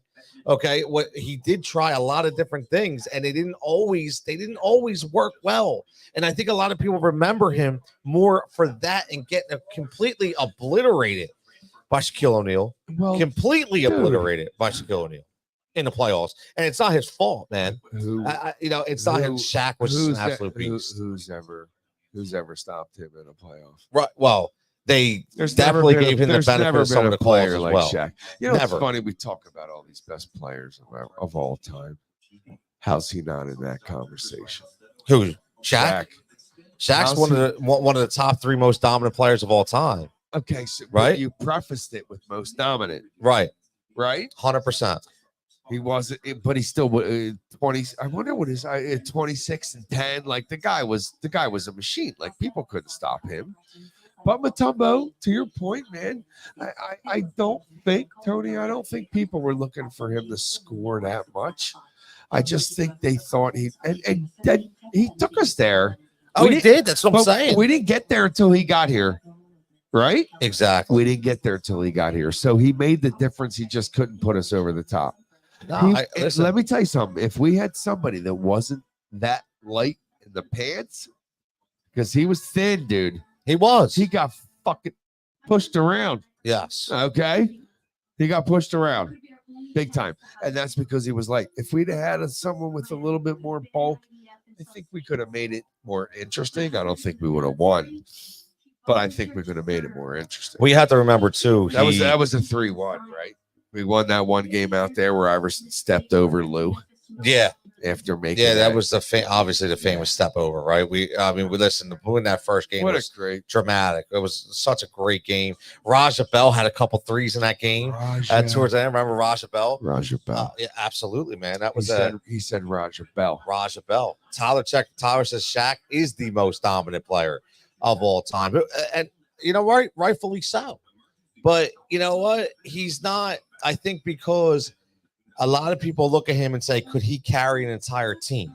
Okay, what he did try a lot of different things, and they didn't always work well. And I think a lot of people remember him more for that and getting completely obliterated by Shaquille O'Neal, Well, completely dude. obliterated by Shaquille O'Neal in the playoffs. And it's not his fault, man. It's not him. Who- Shaq was just an that- absolute beast. who's ever stopped him in a playoff? Right. Well, they There's never definitely been a- gave him the there's benefit never of some been of a the calls player as like well. Shaq. You know, Never. it's funny we talk about all these best players of all time. How's he not in that conversation? Who? Shaq? Shaq's How's one of the top 3 most dominant players of all time. Okay, so Right? you prefaced it with most dominant, Right. right? 100%. He wasn't, but he still 20. I wonder what his 26 and 10. Like the guy was a machine. Like people couldn't stop him. But Mutombo, to your point, man, I don't think, Tony, I don't think people were looking for him to score that much. I just think they thought he took us there. Oh, We he did. That's what I'm But saying. we didn't get there until he got here, right? Exactly. We didn't get there until he got here. So he made the difference. He just couldn't put us over the top. No, Listen, let me tell you something. If we had somebody that wasn't that light in the pants, because he was thin, dude, he was. he got fucking pushed around. Yes. Okay, he got pushed around big time, and that's because he was light. If we'd have had someone with a little bit more bulk, I think we could have made it more interesting. I don't think we would have won, but I think we could have made it more interesting. We have to remember too. That was a 3-1, right? We won that one game out there where Iverson stepped over Lou Yeah. after making. Yeah, that was obviously the famous step over, right? We listened to win that first game. what was a great dramatic. It was such a great game. Raja Bell had a couple threes in that game. Towards the end, remember Raja Bell? Raja Bell. Yeah, absolutely, man. That He was said Raja Bell. Raja Bell. Tyler says Shaq is the most dominant player of all time, and rightfully so. But you know what? He's not. I think because a lot of people look at him and say, could he carry an entire team?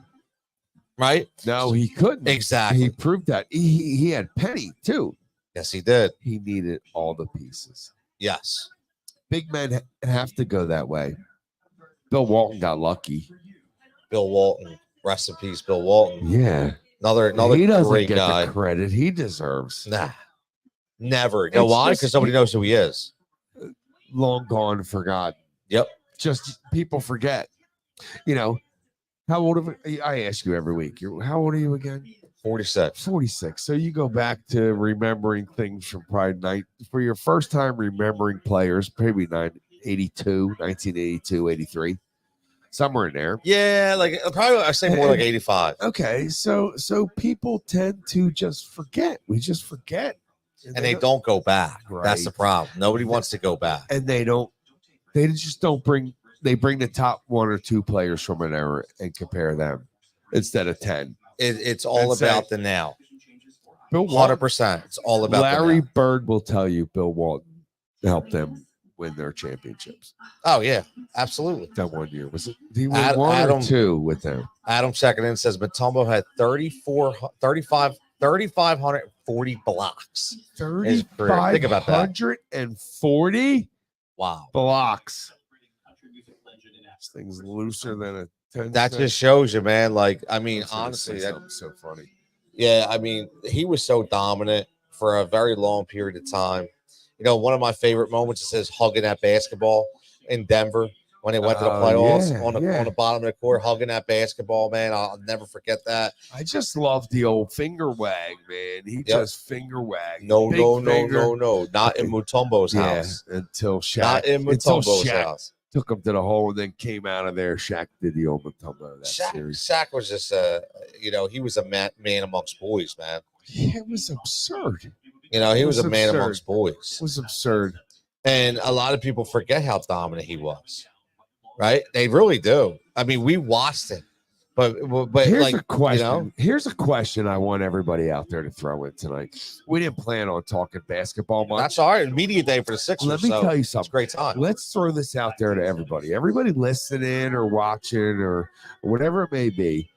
Right? No, he couldn't. Exactly. He proved that. He had Penny too. Yes, he did. He needed all the pieces. Yes. Big men have to go that way. Bill Walton got lucky. Bill Walton. Rest in peace, Bill Walton. Yeah. Another He doesn't great get guy. the credit he deserves. Nah. Never. You know It's why? just- Because nobody knows who he is. Long gone, forgotten. Yep. Just people forget. How old I ask you every week. How old are you again? 46. 46. So you go back to remembering things from probably for your first time remembering players, maybe 1982, 83. somewhere in there. Yeah, like probably I say more like 85. Okay, so people tend to just forget. We just forget, And they don't go back. That's the Right. problem. Nobody wants to go back. and they don't. They just don't bring. They bring the top 1 or 2 players from an era and compare them instead of 10. It's all And about say- the now. Bill Walton, 100%. It's all about Larry the now. Bird will tell you Bill Walton helped them win their championships. Oh, yeah, absolutely. That 1 year was it? Did he win Ad- 1 Adam- or 2 with them? Adam checking in says Mutombo had 3,540 blocks. His career. Think about that. 3,540 Wow. blocks. This thing's looser than a 10. That just shows you, man. Like, I mean, I was gonna honestly, say that, something so funny. yeah, I mean, he was so dominant for a very long period of time. You know, one of my favorite moments is his hugging that basketball in Denver when they went to the playoffs on the bottom of the court, hugging that basketball, man. I'll never forget that. I just love the old finger wag, man. He just finger wag. No, Big no, finger. no. Not in Mutombo's house. Until Shaq. Not in until Mutombo's Shaq house. took him to the hole and then came out of there. Shaq did the old Mutombo that series. Shaq was just, he was a man amongst boys, man. Yeah, it was absurd. You know, he It was a was man absurd. amongst boys. It was absurd. And a lot of people forget how dominant he was, right? They really do. I mean, we watched it, but Here's like, a question. you know, Here's a question I want everybody out there to throw in tonight. We didn't plan on talking basketball much. that's all right. Media day for the Sixers. Let me so tell you it's a something. great time. Let's throw this out there to everybody. Everybody listening or watching or whatever it may be.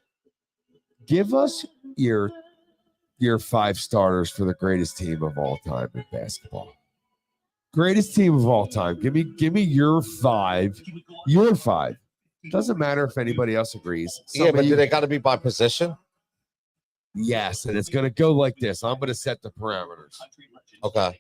Give us your 5 starters for the greatest team of all time in basketball. Greatest team of all time. Give me your 5. Your 5. Doesn't matter if anybody else agrees. Yeah, but do they got to be by position? Yes, and it's going to go like this. I'm going to set the parameters. Okay.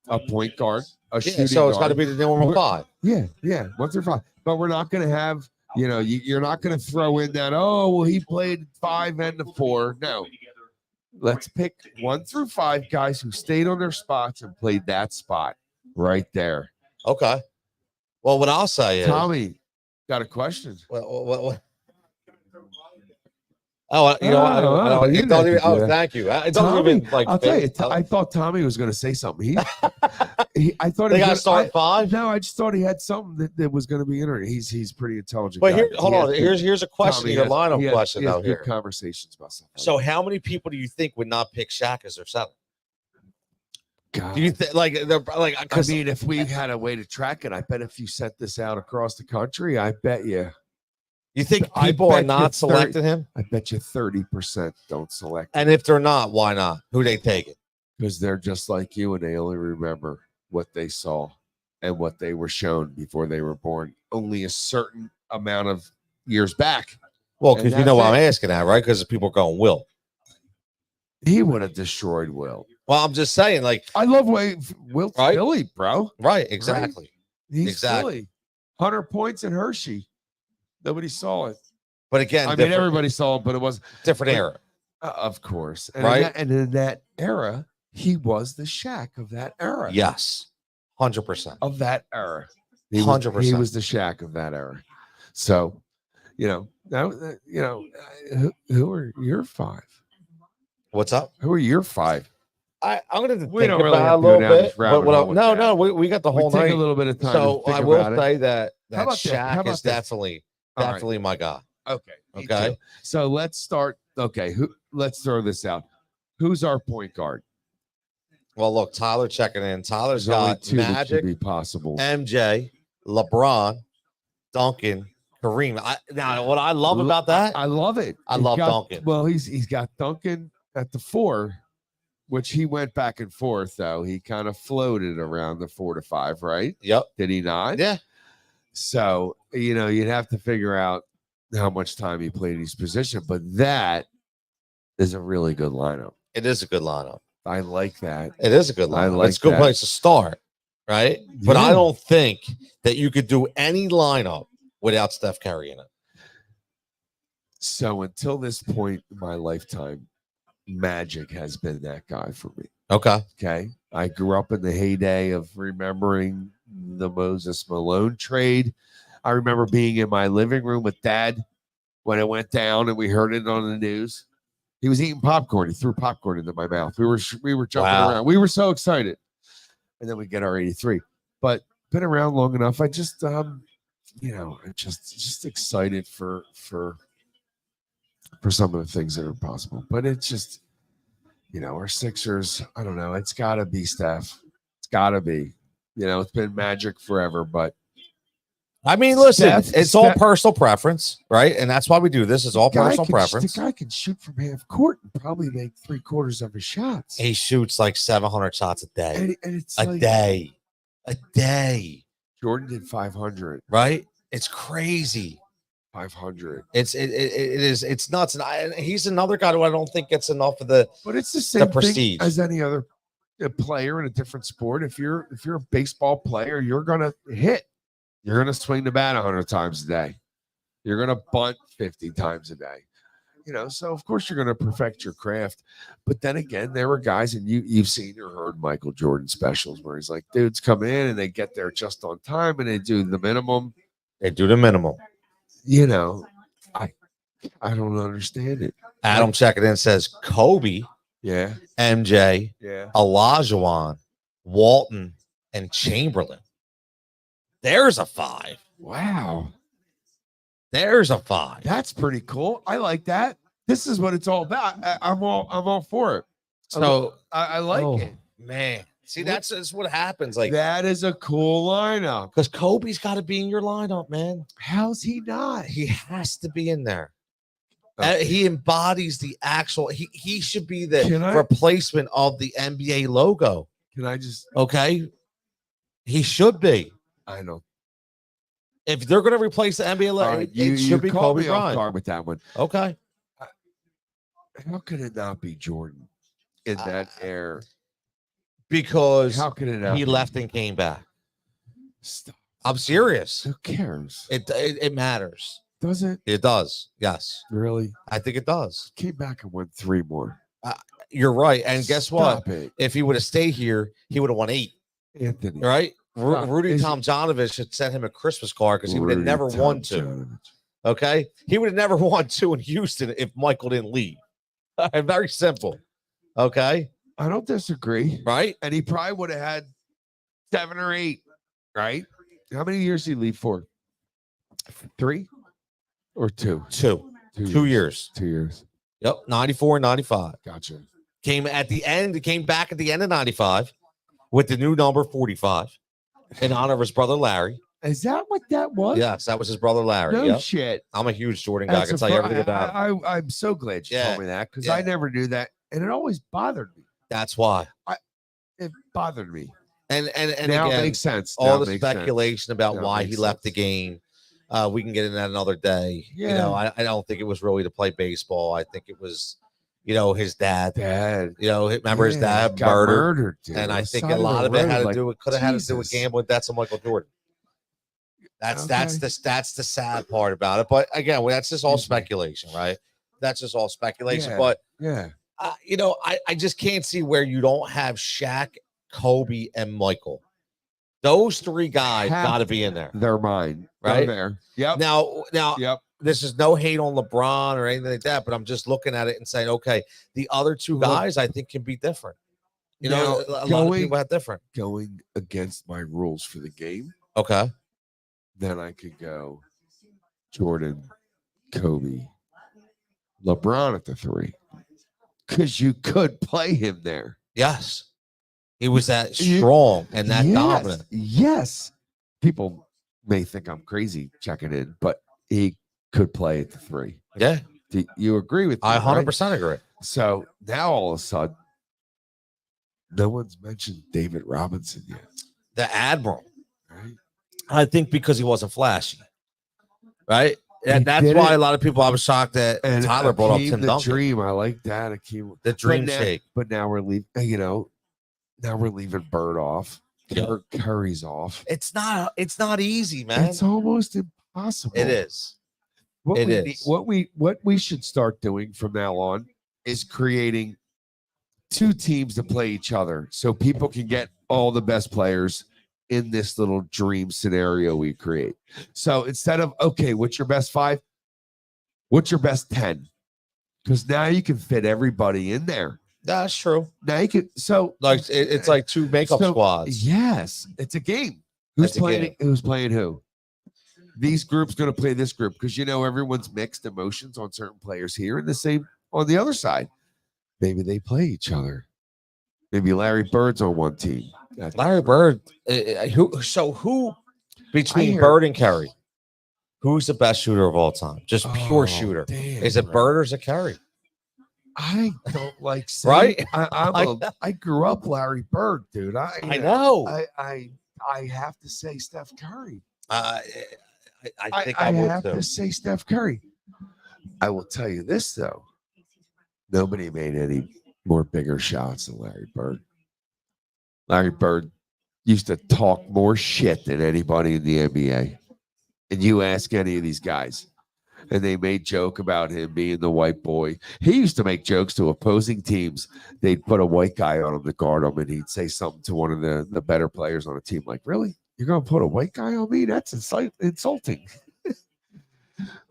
A point guard, a shooting Yeah, so it's got guard. to be the normal 5. Yeah, 1 through 5. But we're not going to have, you're not going to throw in that, oh, well, he played 5 and the 4. No. Let's pick 1 through 5 guys who stayed on their spots and played that spot right there. Okay. Well, what I'll say is, Tommy, got a question. what? Oh, you know what? you It doesn't even, know. thank you. It doesn't Tommy, even like. I'll tell you, fit. I thought Tommy was going to say something. I thought They he got to was start 5. No, I just thought he had something that was going to be interesting. He's pretty intelligent. But guy. here, hold He on. has Here's a question. Tommy Your has- lineup he has- question he has out good here. conversations about stuff. So, how many people do you think would not pick Shaq as their 7? God. Do you think I because mean, if we had a way to track it, I bet if you sent this out across the country, I bet you you think I people are bet not you selecting him? 30% don't select And if they're not, why not? Who they taking? because they're just like you and they only remember what they saw and what they were shown before they were born. Only a certain amount of years back. Well, And because you know that's why I'm it. asking that, right? Because people are going Will. He would have destroyed Will. Well, I'm just saying, like, I love Will Right? Philly, bro. right? Exactly. He's Exactly. Philly. 100 points in Hershey. Nobody saw it. But again, I mean, different, everybody saw it, but it was different but- era. of course. And Right? and in that era, he was the Shaq of that era. Yes, 100%. Of that era. He 100%. was the Shaq of that era. So, who are your 5? What's up? Who are your 5? I'm gonna have to We think don't really about have it to a go little down bit. this rabbit But hole with that. we got the We whole take night. a little bit of time. So to think I will about it. say that How about this? How Shaq about is this? definitely All right. definitely my guy. Okay. me Okay. too. So let's start. Okay. Let's throw this out. Who's our point guard? Well, look, Tyler checking in. Tyler's There's only got 2 that Magic, could be possible. MJ, LeBron, Duncan, Kareem. Now, what I love about that, I love it. I He's love got- Duncan. Well, he's got Duncan at the 4, which he went back and forth though. He kind of floated around the 4 to 5, right? yep, Did he not? yeah, So you'd have to figure out how much time he played each position, but that is a really good lineup. it is a good lineup. I like that. It is a good I lineup. like It's a good that. place to start, right? But I Yeah. don't think that you could do any lineup without Steph Curry in it. So until this point in my lifetime, Magic has been that guy for me. Okay, Okay. I grew up in the heyday of remembering the Moses Malone trade. I remember being in my living room with Dad when it went down and we heard it on the news. He was eating popcorn. He threw popcorn into my mouth. We were jumping around. We were so excited. And then we get our 83. But been around long enough. I just I'm just excited for some of the things that are possible. But it's just, our Sixers, I don't know. It's got to be Steph. It's got to be. It's been magic forever, but I mean, listen, it's all personal preference, right? And that's why we do this. It's all personal preference. The guy can shoot from half court and probably make 3/4 of his shots. He shoots like 700 shots a day. And it's a day. Jordan did 500. Right? It's crazy. 500. It's nuts. And he's another guy who I don't think gets enough of the. But it's the same prestige thing as any other player in a different sport. If you're a baseball player, you're gonna hit. You're going to swing the bat 100 times a day. You're going to bunt 50 times a day. So of course you're going to perfect your craft. But then again, there were guys, and you've seen or heard Michael Jordan specials where he's like, dudes come in and they get there just on time and they do the minimum. They do the minimum. I don't understand it. Adam checking in says Kobe, yeah, MJ, yeah, Olajuwon, Walton, and Chamberlain. There's a 5. Wow. There's a 5. That's pretty cool. I like that. This is what it's all about. I'm all for it. So I like it. Man. See, that's what happens. Like, that is a cool lineup. Because Kobe's got to be in your lineup, man. How's he not? He has to be in there. Okay. He embodies the actual. He should be the replacement of the NBA logo. Can I just? Okay. He should be. I know. If they're going to replace the NBA logo, it should be Kobe Bryant. With that one. Okay. How could it not be Jordan in that air? Because how could it not he be? Left and came back. Stop. I'm serious. Who cares? It matters. Does it? It does. Yes. Really? I think it does. Came back and won 3 more. You're right. And guess what? Stop it. If he would have stayed here, he would have won 8. Anthony. Right? Rudy Tomjanovich should send him a Christmas card because he would have never won 2. Okay? He would have never won 2 in Houston if Michael didn't leave. Very simple. Okay? I don't disagree. Right? And he probably would have had 7 or 8. Right? How many years did he leave for? 3 or 2? 2. 2 years. 2 years. Yep. 94 and 95. Gotcha. Came back at the end of 95 with the new number 45 in honor of his brother Larry. Is that what that was? Yes, that was his brother Larry. No shit. I'm a huge Jordan guy. I can tell you everything about it. I'm so glad you told me that because I never knew that. And it always bothered me. That's why. It bothered me. And now again, it makes sense. All the speculation about why he left the game. We can get into that another day. Yeah. I don't think it was really to play baseball. I think it was, his dad. Remember his dad got murdered dude. And I think a lot of it had to do with gambling. That's a Michael Jordan. That's the sad part about it. But again, that's just all speculation, right? That's just all speculation. Yeah. But yeah, I just can't see where you don't have Shaq, Kobe, and Michael. Those 3 guys got to be in there. They're mine, right there. Yep. Now, yep. This is no hate on LeBron or anything like that, but I'm just looking at it and saying, okay, the other 2 guys I think can be different. A lot of people have different. Going against my rules for the game. Okay. Then I could go Jordan, Kobe, LeBron at the 3. Because you could play him there. Yes. He was that strong and that dominant. Yes. People may think I'm crazy checking in, but he could play at the 3. Yeah. Do you agree with me? I 100% agree. So now all of a sudden, no one's mentioned David Robinson yet. The Admiral. Right. I think because he wasn't flashy. Right? And that's why a lot of people, I was shocked that Tyler brought up Tim Duncan. Dream. I like that. The dream shake. But now we're leaving, now we're leaving Bird off. Yep. Curry's off. It's not easy, man. It's almost impossible. It is. What we should start doing from now on is creating 2 teams to play each other so people can get all the best players in this little dream scenario we create. So instead of, okay, what's your best 5? What's your best 10? Because now you can fit everybody in there. That's true. Now you can, so Like it's like 2 makeup squads. Yes, it's a game. Who's It's a playing? game. Who's playing who? These groups going to play this group because everyone's mixed emotions on certain players here, and the same on the other side. Maybe they play each other. Maybe Larry Bird's on one team. Larry Bird. Who between Bird and Curry? Who's the best shooter of all time? Just pure shooter. Damn, is it Bird or is it Curry? I don't like saying, right. I grew up Larry Bird, dude. I know. I have to say Steph Curry. I think I would have too. to say Steph Curry. I will tell you this though. Nobody made any more bigger shots than Larry Bird. Larry Bird used to talk more shit than anybody in the NBA. And you ask any of these guys, and they made joke about him being the white boy. He used to make jokes to opposing teams. They'd put a white guy on him to guard him, and he'd say something to one of the better players on the team, like, really? You're going to put a white guy on me? That's insulting.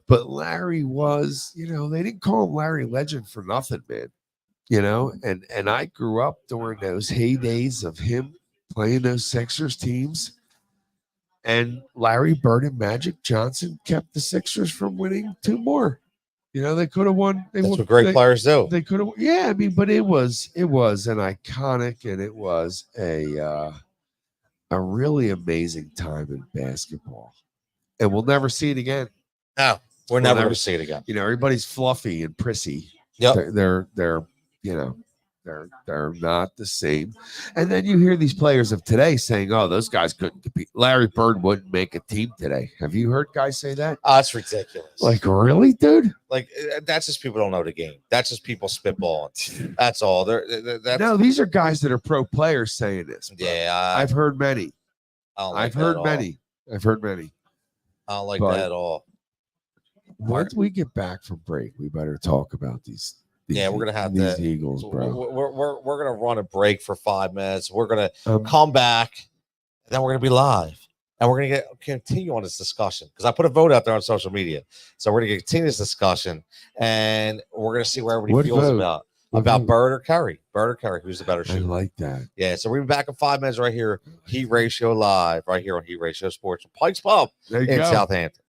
But Larry was, they didn't call him Larry Legend for nothing, man. And I grew up during those heydays of him playing those Sixers teams. And Larry Bird and Magic Johnson kept the Sixers from winning 2 more. They could have won. That's what great players do. They could have, yeah. I mean, but it was an iconic, and it was a really amazing time in basketball. And we'll never see it again. No, we're never going to see it again. Everybody's fluffy and prissy. Yep. They're they're not the same. And then you hear these players of today saying, "Oh, those guys couldn't compete. Larry Bird wouldn't make a team today." Have you heard guys say that? Oh, it's ridiculous. Like, really, dude? Like, that's just people don't know the game. That's just people spitballing. That's all. No, these are guys that are pro players saying this. Bro. Yeah, I've heard many. I've heard many. I've heard many. I don't like that at all. Once we get back from break, we better talk about these. Yeah, we're gonna have these Eagles, bro. We're gonna run a break for 5 minutes. We're gonna come back, and then we're gonna be live, and we're gonna continue on this discussion because I put a vote out there on social media. So we're gonna continue this discussion, and we're gonna see where everybody feels about Bird or Curry. Bird or Curry, who's the better shooter? I like that. Yeah, so we'll be back in 5 minutes right here. Heat Ratio Live, right here on Heat Ratio Sports, Pike's Pub in Southampton.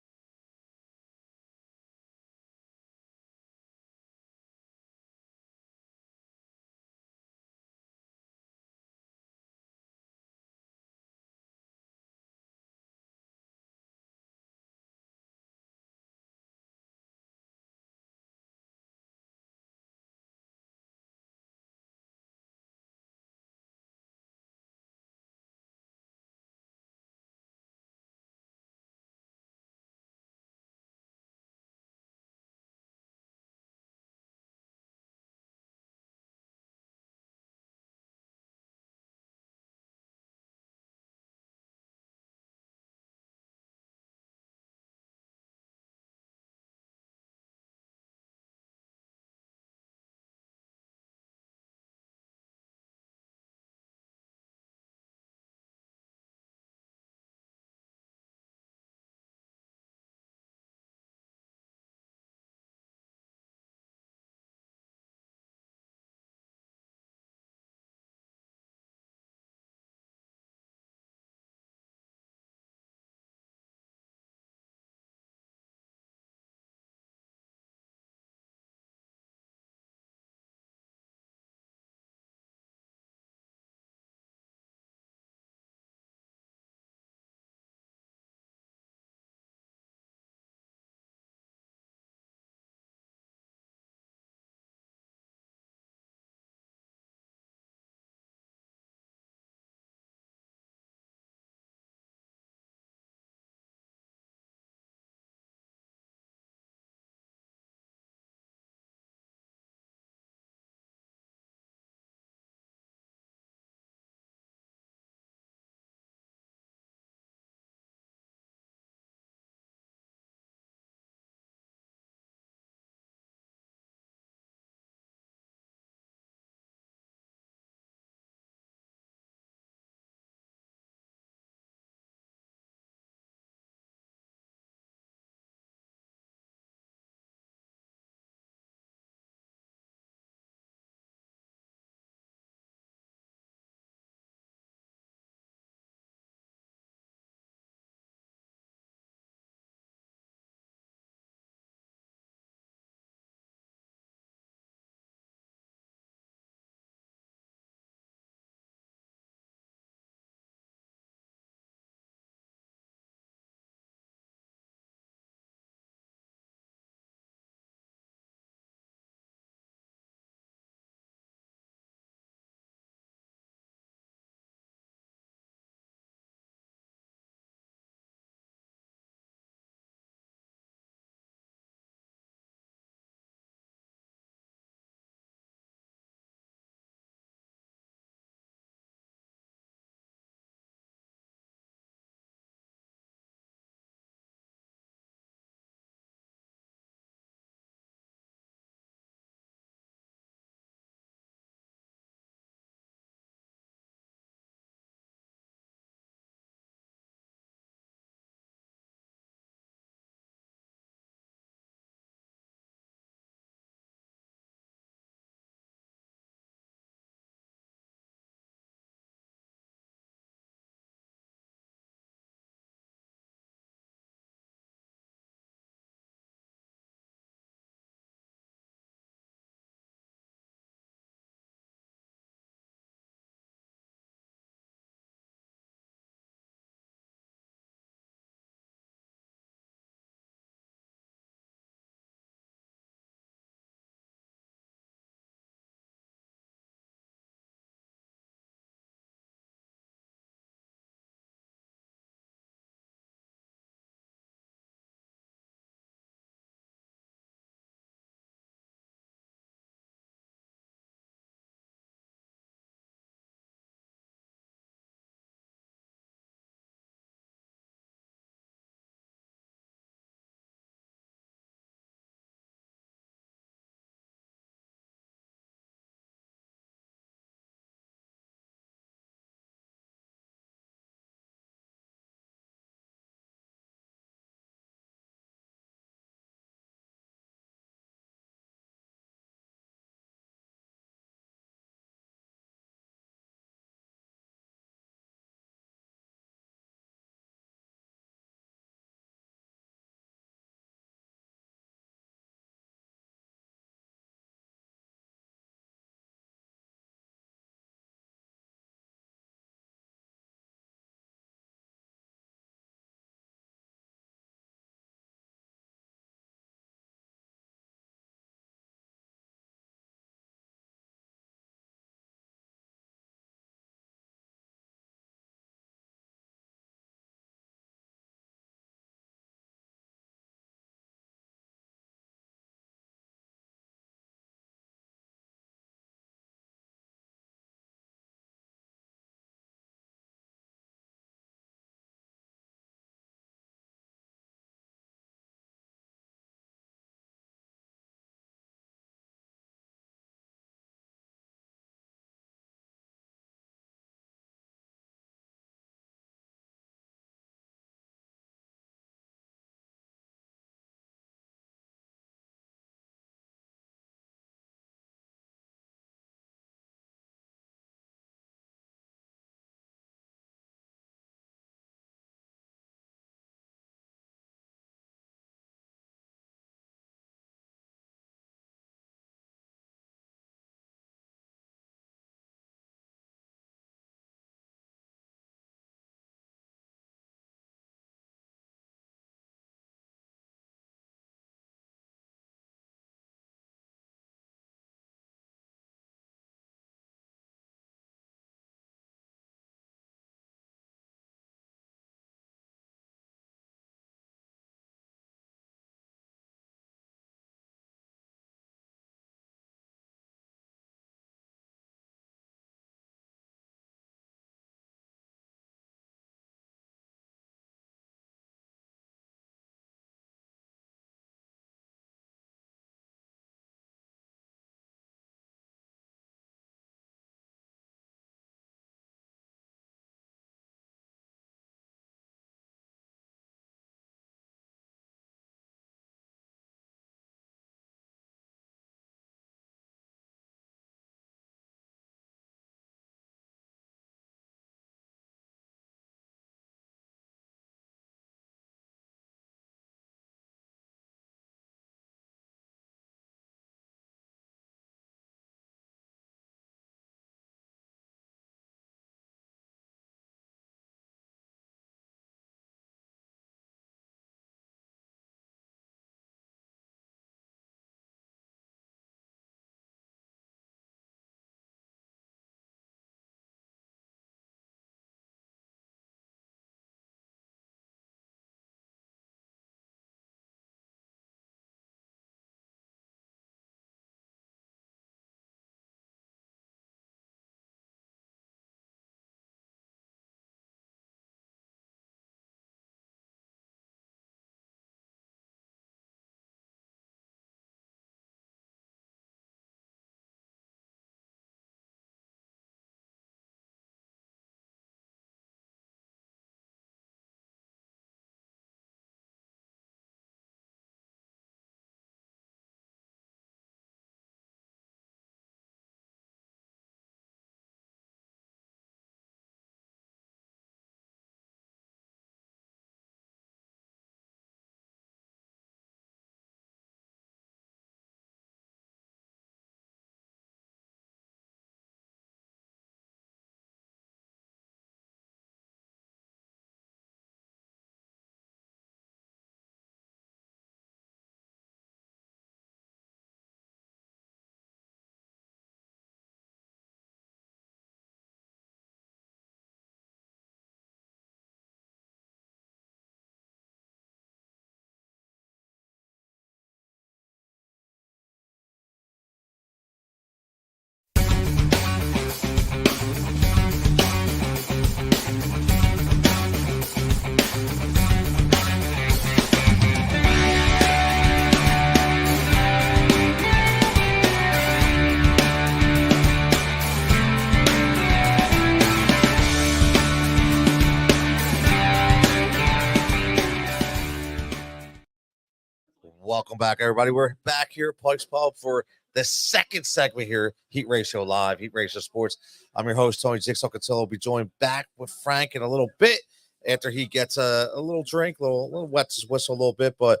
back, everybody. We're back here at Pike's Pub for the second segment here, Heat Ratio Live, Heat Ratio Sports. I'm your host, Tony Cutillo. Will be joined back with Frank in a little bit after he gets a little drink, a little wets his whistle a little bit. But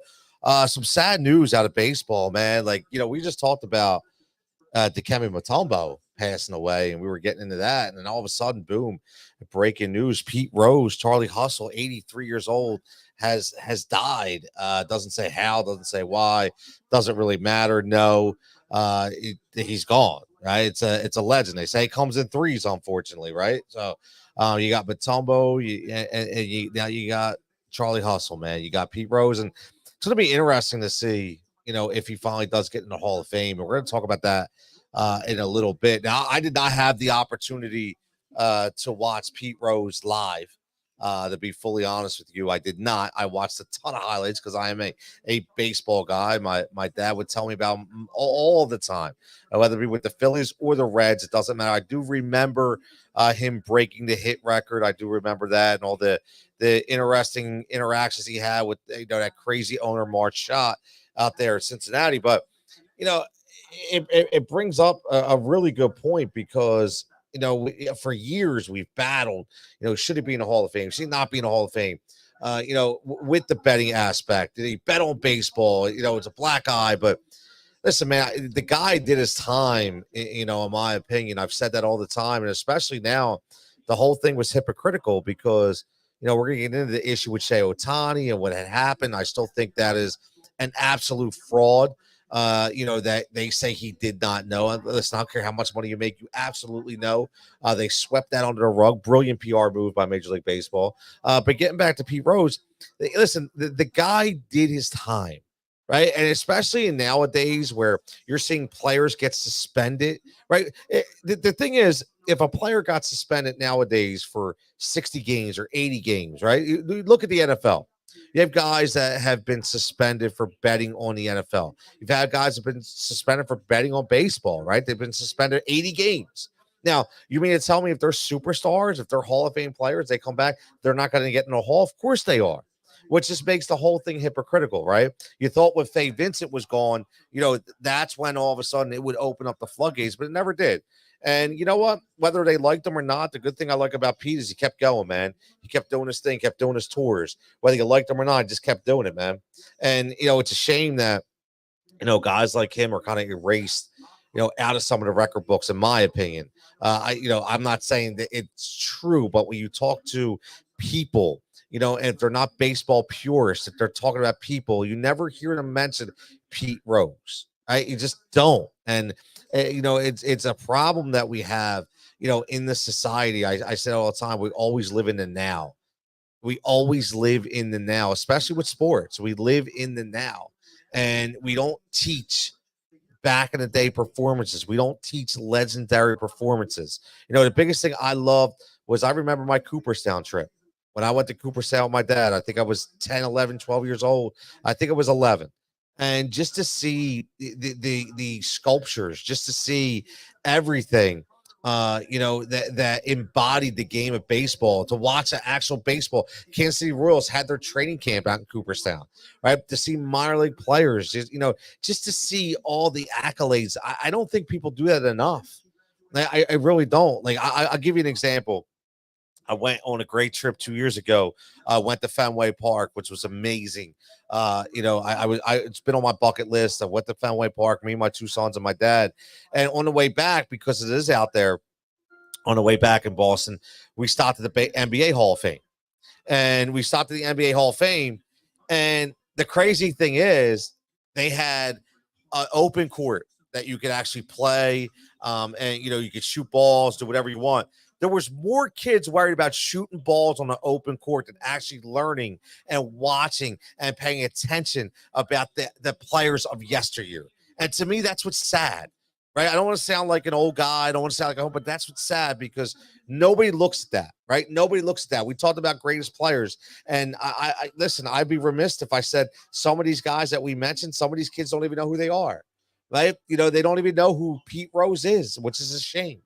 some sad news out of baseball, man. Like, we just talked about Dikembe Mutombo passing away, and we were getting into that. And then all of a sudden, boom, breaking news. Pete Rose, Charlie Hustle, 83 years old, has died. Doesn't say how, doesn't say why, doesn't really matter. No, he's gone, right? It's a legend. They say it comes in threes, unfortunately, right? So you got Mutombo, now you got Charlie Hustle, man. You got Pete Rose, and it's going to be interesting to see, if he finally does get in the Hall of Fame. And we're going to talk about that in a little bit. Now, I did not have the opportunity to watch Pete Rose live. To be fully honest with you, I did not. I watched a ton of highlights because I am a baseball guy. My dad would tell me about him all the time, whether it be with the Phillies or the Reds. It doesn't matter. I do remember him breaking the hit record. I do remember that and all the interesting interactions he had with that crazy owner March Schott out there in Cincinnati. But it brings up a really good point because for years we've battled, should he be in the Hall of Fame? Should he not be in the Hall of Fame? With the betting aspect, did he bet on baseball? It's a black eye, but listen, man, the guy did his time, in my opinion. I've said that all the time. And especially now, the whole thing was hypocritical because, we're going to get into the issue with Shohei Ohtani and what had happened. I still think that is an absolute fraud. That they say he did not know. Listen, I don't care how much money you make, you absolutely know. They swept that under the rug. Brilliant PR move by Major League Baseball. But getting back to Pete Rose, listen, the guy did his time, right? And especially nowadays where you're seeing players get suspended, right? The thing is, if a player got suspended nowadays for 60 games or 80 games, right? You look at the NFL. You have guys that have been suspended for betting on the NFL. You've had guys that have been suspended for betting on baseball, right? They've been suspended 80 games. Now, you mean to tell me if they're superstars, if they're Hall of Fame players, they come back, they're not going to get in the Hall? Of course they are, which just makes the whole thing hypocritical, right? You thought when Faye Vincent was gone, that's when all of a sudden it would open up the floodgates, but it never did. And you know what? Whether they liked him or not, the good thing I like about Pete is he kept going, man. He kept doing his thing, kept doing his tours. Whether you liked him or not, he just kept doing it, man. And, it's a shame that, guys like him are kind of erased, out of some of the record books, in my opinion. I'm not saying that it's true, but when you talk to people, and if they're not baseball purists, if they're talking about people, you never hear them mention Pete Rose. Right? You just don't. And it's a problem that we have, in the society. I say all the time, we always live in the now. We always live in the now, especially with sports. We live in the now, and we don't teach back in the day performances. We don't teach legendary performances. The biggest thing I loved was I remember my Cooperstown trip. When I went to Cooperstown with my dad, I think I was 10, 11, 12 years old. I think it was 11. And just to see the sculptures, just to see everything, that embodied the game of baseball, to watch an actual baseball. Kansas City Royals had their training camp out in Cooperstown, right? To see minor league players, just to see all the accolades. I don't think people do that enough. I really don't. Like, I'll give you an example. I went on a great trip 2 years ago. I went to Fenway Park, which was amazing. It's been on my bucket list. I went to Fenway Park, me, my two sons, and my dad. And on the way back, because it is out there, on the way back in Boston, we stopped at the NBA Hall of Fame. And we stopped at the NBA Hall of Fame. And the crazy thing is, they had an open court that you could actually play. And you could shoot balls, do whatever you want. There was more kids worried about shooting balls on an open court than actually learning and watching and paying attention about the players of yesteryear. And to me, that's what's sad, right? I don't want to sound like an old guy. I don't want to sound like but that's what's sad because nobody looks at that, right? Nobody looks at that. We talked about greatest players. And I listen, I'd be remiss if I said some of these guys that we mentioned, some of these kids don't even know who they are, right? They don't even know who Pete Rose is, which is a shame.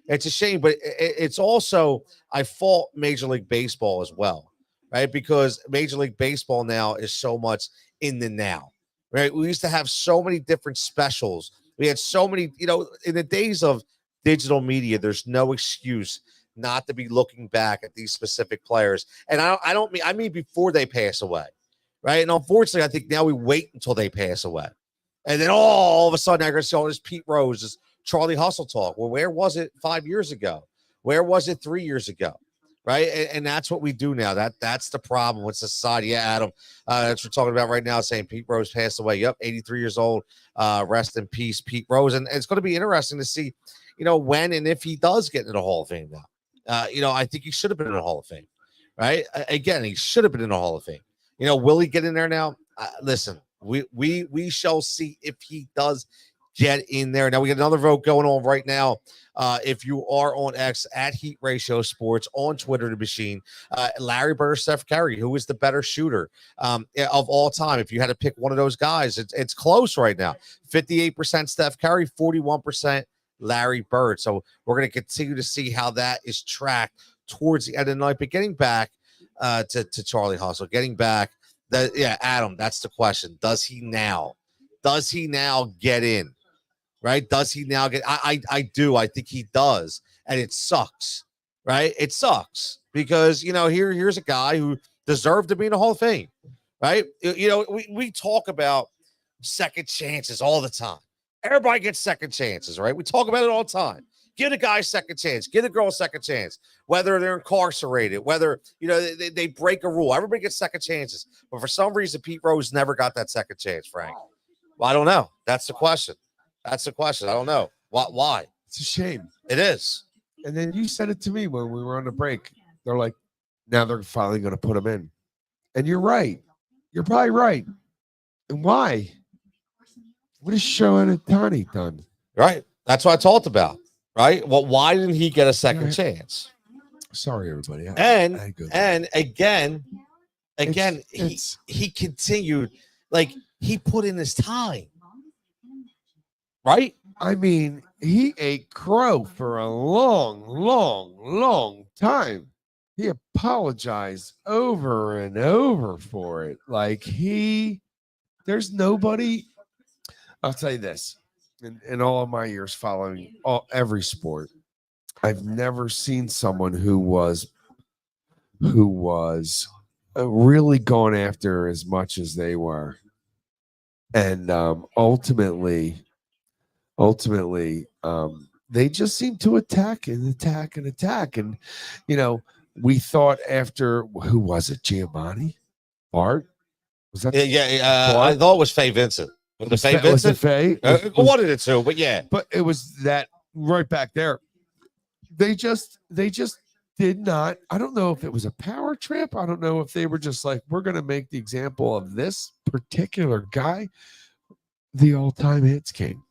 It's a shame, but it's also, I fault Major League Baseball as well, right? Because Major League Baseball now is so much in the now. right? We used to have so many different specials. We had so many, in the days of digital media, there's no excuse not to be looking back at these specific players. And I mean before they pass away, right? And unfortunately, I think now we wait until they pass away. And then all of a sudden, I see all this Pete Rose, this Charlie Hustle talk. Well, where was it 5 years ago? Where was it 3 years ago? Right. And that's what we do now. That's the problem with society. Yeah, Adam. That's what we're talking about right now, saying Pete Rose passed away. Yep, 83 years old. Rest in peace, Pete Rose. And it's going to be interesting to see, when and if he does get into the Hall of Fame now. I think he should have been in the Hall of Fame. Right. Again, he should have been in the Hall of Fame. Will he get in there now? Listen, we shall see if he does get in there. Now we got another vote going on right now. If you are on X at Heat Ratio Sports, on Twitter, the machine, Larry Bird or Steph Curry, who is the better shooter of all time? If you had to pick one of those guys, it's close right now. 58% Steph Curry, 41% Larry Bird. So we're going to continue to see how that is tracked towards the end of the night. But getting back to Charlie Hustle, getting back, Adam, that's the question. Does he now get in? Right? Does he now get? I do. I think he does, and it sucks. Right? It sucks because here's a guy who deserved to be in the Hall of Fame. Right? We talk about second chances all the time. Everybody gets second chances, right? We talk about it all the time. Give the guy a second chance. Give the girl a second chance. Whether they're incarcerated, whether they break a rule, everybody gets second chances. But for some reason, Pete Rose never got that second chance. Frank, well, I don't know. That's the question. I don't know. Why? It's a shame. It is. And then you said it to me when we were on the break. They're like, now they're finally going to put him in. And you're right. You're probably right. And why? What is Shohei Ohtani done? Right. That's what I talked about. Right. Well, why didn't he get a second chance? Sorry, everybody. And again, he continued, like he put in his time. Right? I mean, he ate crow for a long, long, long time. He apologized over and over for it. Like there's nobody. I'll tell you this. In all of my years following every sport, I've never seen someone who was really going after as much as they were. And ultimately, they just seem to attack. And, we thought after, who was it? Giamatti? Bart? Was that? Yeah. I thought it was Faye Vincent. Was it Faye Vincent? Was it Faye? One of the two, but yeah. But it was that right back there. They just did not. I don't know if it was a power trip. I don't know if they were just like, we're going to make the example of this particular guy, the all-time hits king.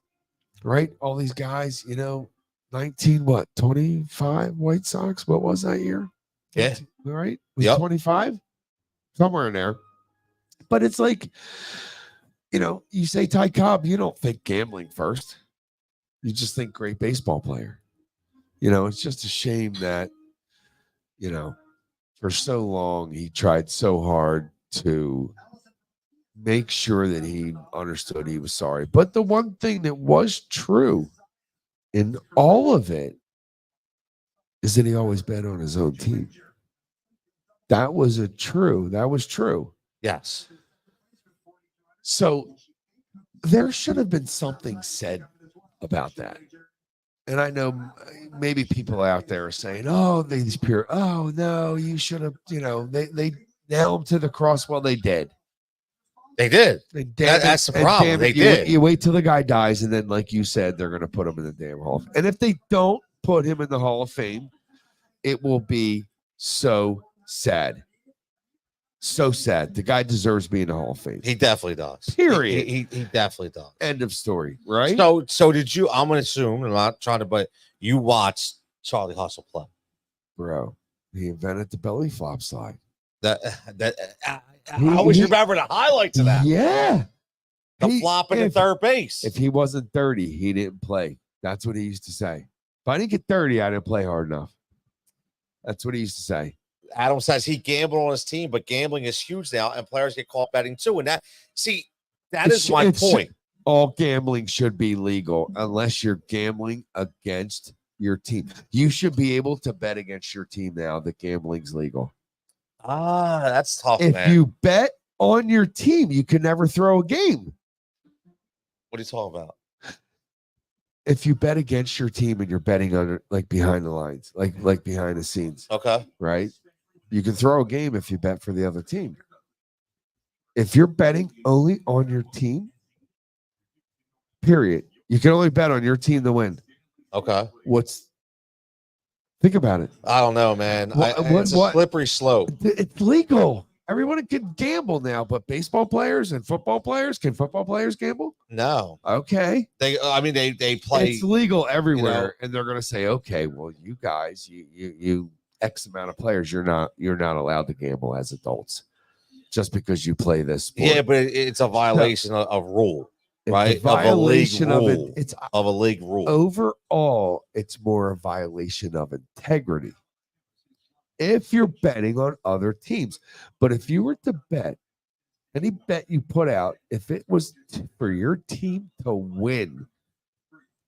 Right? All these guys, 25 White Sox. What was that year? Yeah. Right? Was 25? Somewhere in there. But it's like, you say Ty Cobb, you don't think gambling first. You just think great baseball player. It's just a shame that, for so long he tried so hard to make sure that he understood he was sorry. But the one thing that was true in all of it is that he always bet on his own team. That was true. Yes. So there should have been something said about that. And I know maybe people out there are saying, oh, no, you should have, they nailed him to the cross. Well, they did. They did. That's the problem. They did. You wait till the guy dies, and then, like you said, they're going to put him in the damn Hall of Fame. And if they don't put him in the Hall of Fame, it will be so sad. So sad. The guy deserves being in the Hall of Fame. He definitely does. Period. He definitely does. End of story. Right? So did you? I'm gonna assume, I'm not trying to, but you watched Charlie Hustle play, bro. He invented the belly flop slide. I always remember the highlights of that. Yeah. The flopping at third base. If he wasn't 30, he didn't play. That's what he used to say. If I didn't get 30, I didn't play hard enough. That's what he used to say. Adam says he gambled on his team, but gambling is huge now, and players get caught betting too. And That is my point. All gambling should be legal unless you're gambling against your team. You should be able to bet against your team now that gambling's legal. That's tough, If man. you bet on your team, you can never throw a game. What are you talking about? If you bet against your team and you're betting on like behind the lines, like behind the scenes, Okay. right? You can throw a game if you bet for the other team. If you're betting only on your team, period, you can only bet on your team to win. Okay. Think about it. I don't know, man. It's a slippery slope. It's legal. Everyone can gamble now, but baseball players and football players, can football players gamble? No. Okay. They play. It's legal everywhere, and they're going to say, okay, well, you guys, you X amount of players, you're not allowed to gamble as adults, just because you play this sport. Yeah, but it's a violation of rule, right? It's a violation of a league of rule. It's of a league rule. Overall, it's more a violation of integrity. If you're betting on other teams, but if you were to bet, any bet you put out, if it was for your team to win,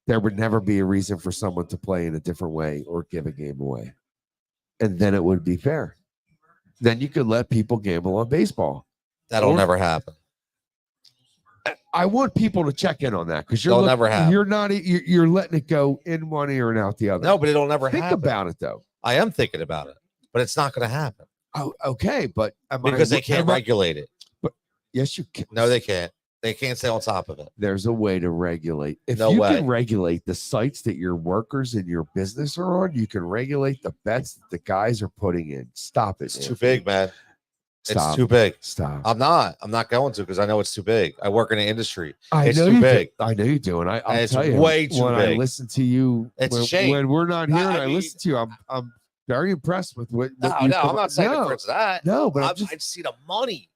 there would never be a reason for someone to play in a different way or give a game away. And then it would be fair. Then you could let people gamble on baseball. That'll never happen. I want people to check in on that because never happen. You're letting it go in one ear and out the other. No, but it'll never happen. Think about it though. I am thinking about it, but it's not going to happen. Oh, okay, but because they can't regulate it. But yes, you can. No, they can't. They can't stay on top of it. There's a way to regulate. If No you way. can regulate the sites that your workers in your business are on, you can regulate the bets that the guys are putting in. Stop it. It's too big, man. Stop. It's too big. Stop. I'm not going to because I know it's too big. I work in an industry. It's too big. I know you do, and I'll it's tell you, way too when big. I listen to you, It's a shame. when we're not here, and I mean, listen to you, I'm very impressed with what. No, I'm not saying for that. No, but I just see the money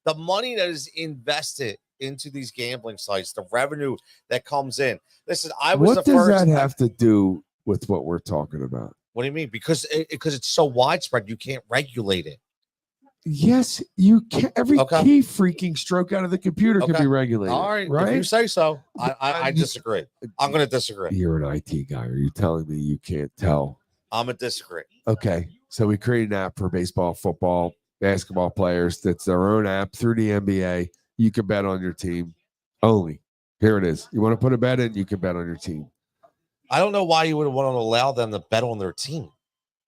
that is invested into these gambling sites, the revenue that comes in. Listen, I was what the does first. that have to do with what we're talking about? What do you mean? Because it's so widespread, you can't regulate it. Yes, you can. Every Okay. key freaking stroke out of the computer can Okay. be regulated. All right, right? if you say so. I disagree. I'm going to disagree. You're an IT guy. Are you telling me you can't tell? I'm going to disagree. Okay, so we create an app for baseball, football, basketball players. That's their own app through the NBA. You can bet on your team only. Here it is. You want to put a bet in, you can bet on your team. I don't know why you would want to allow them to bet on their team.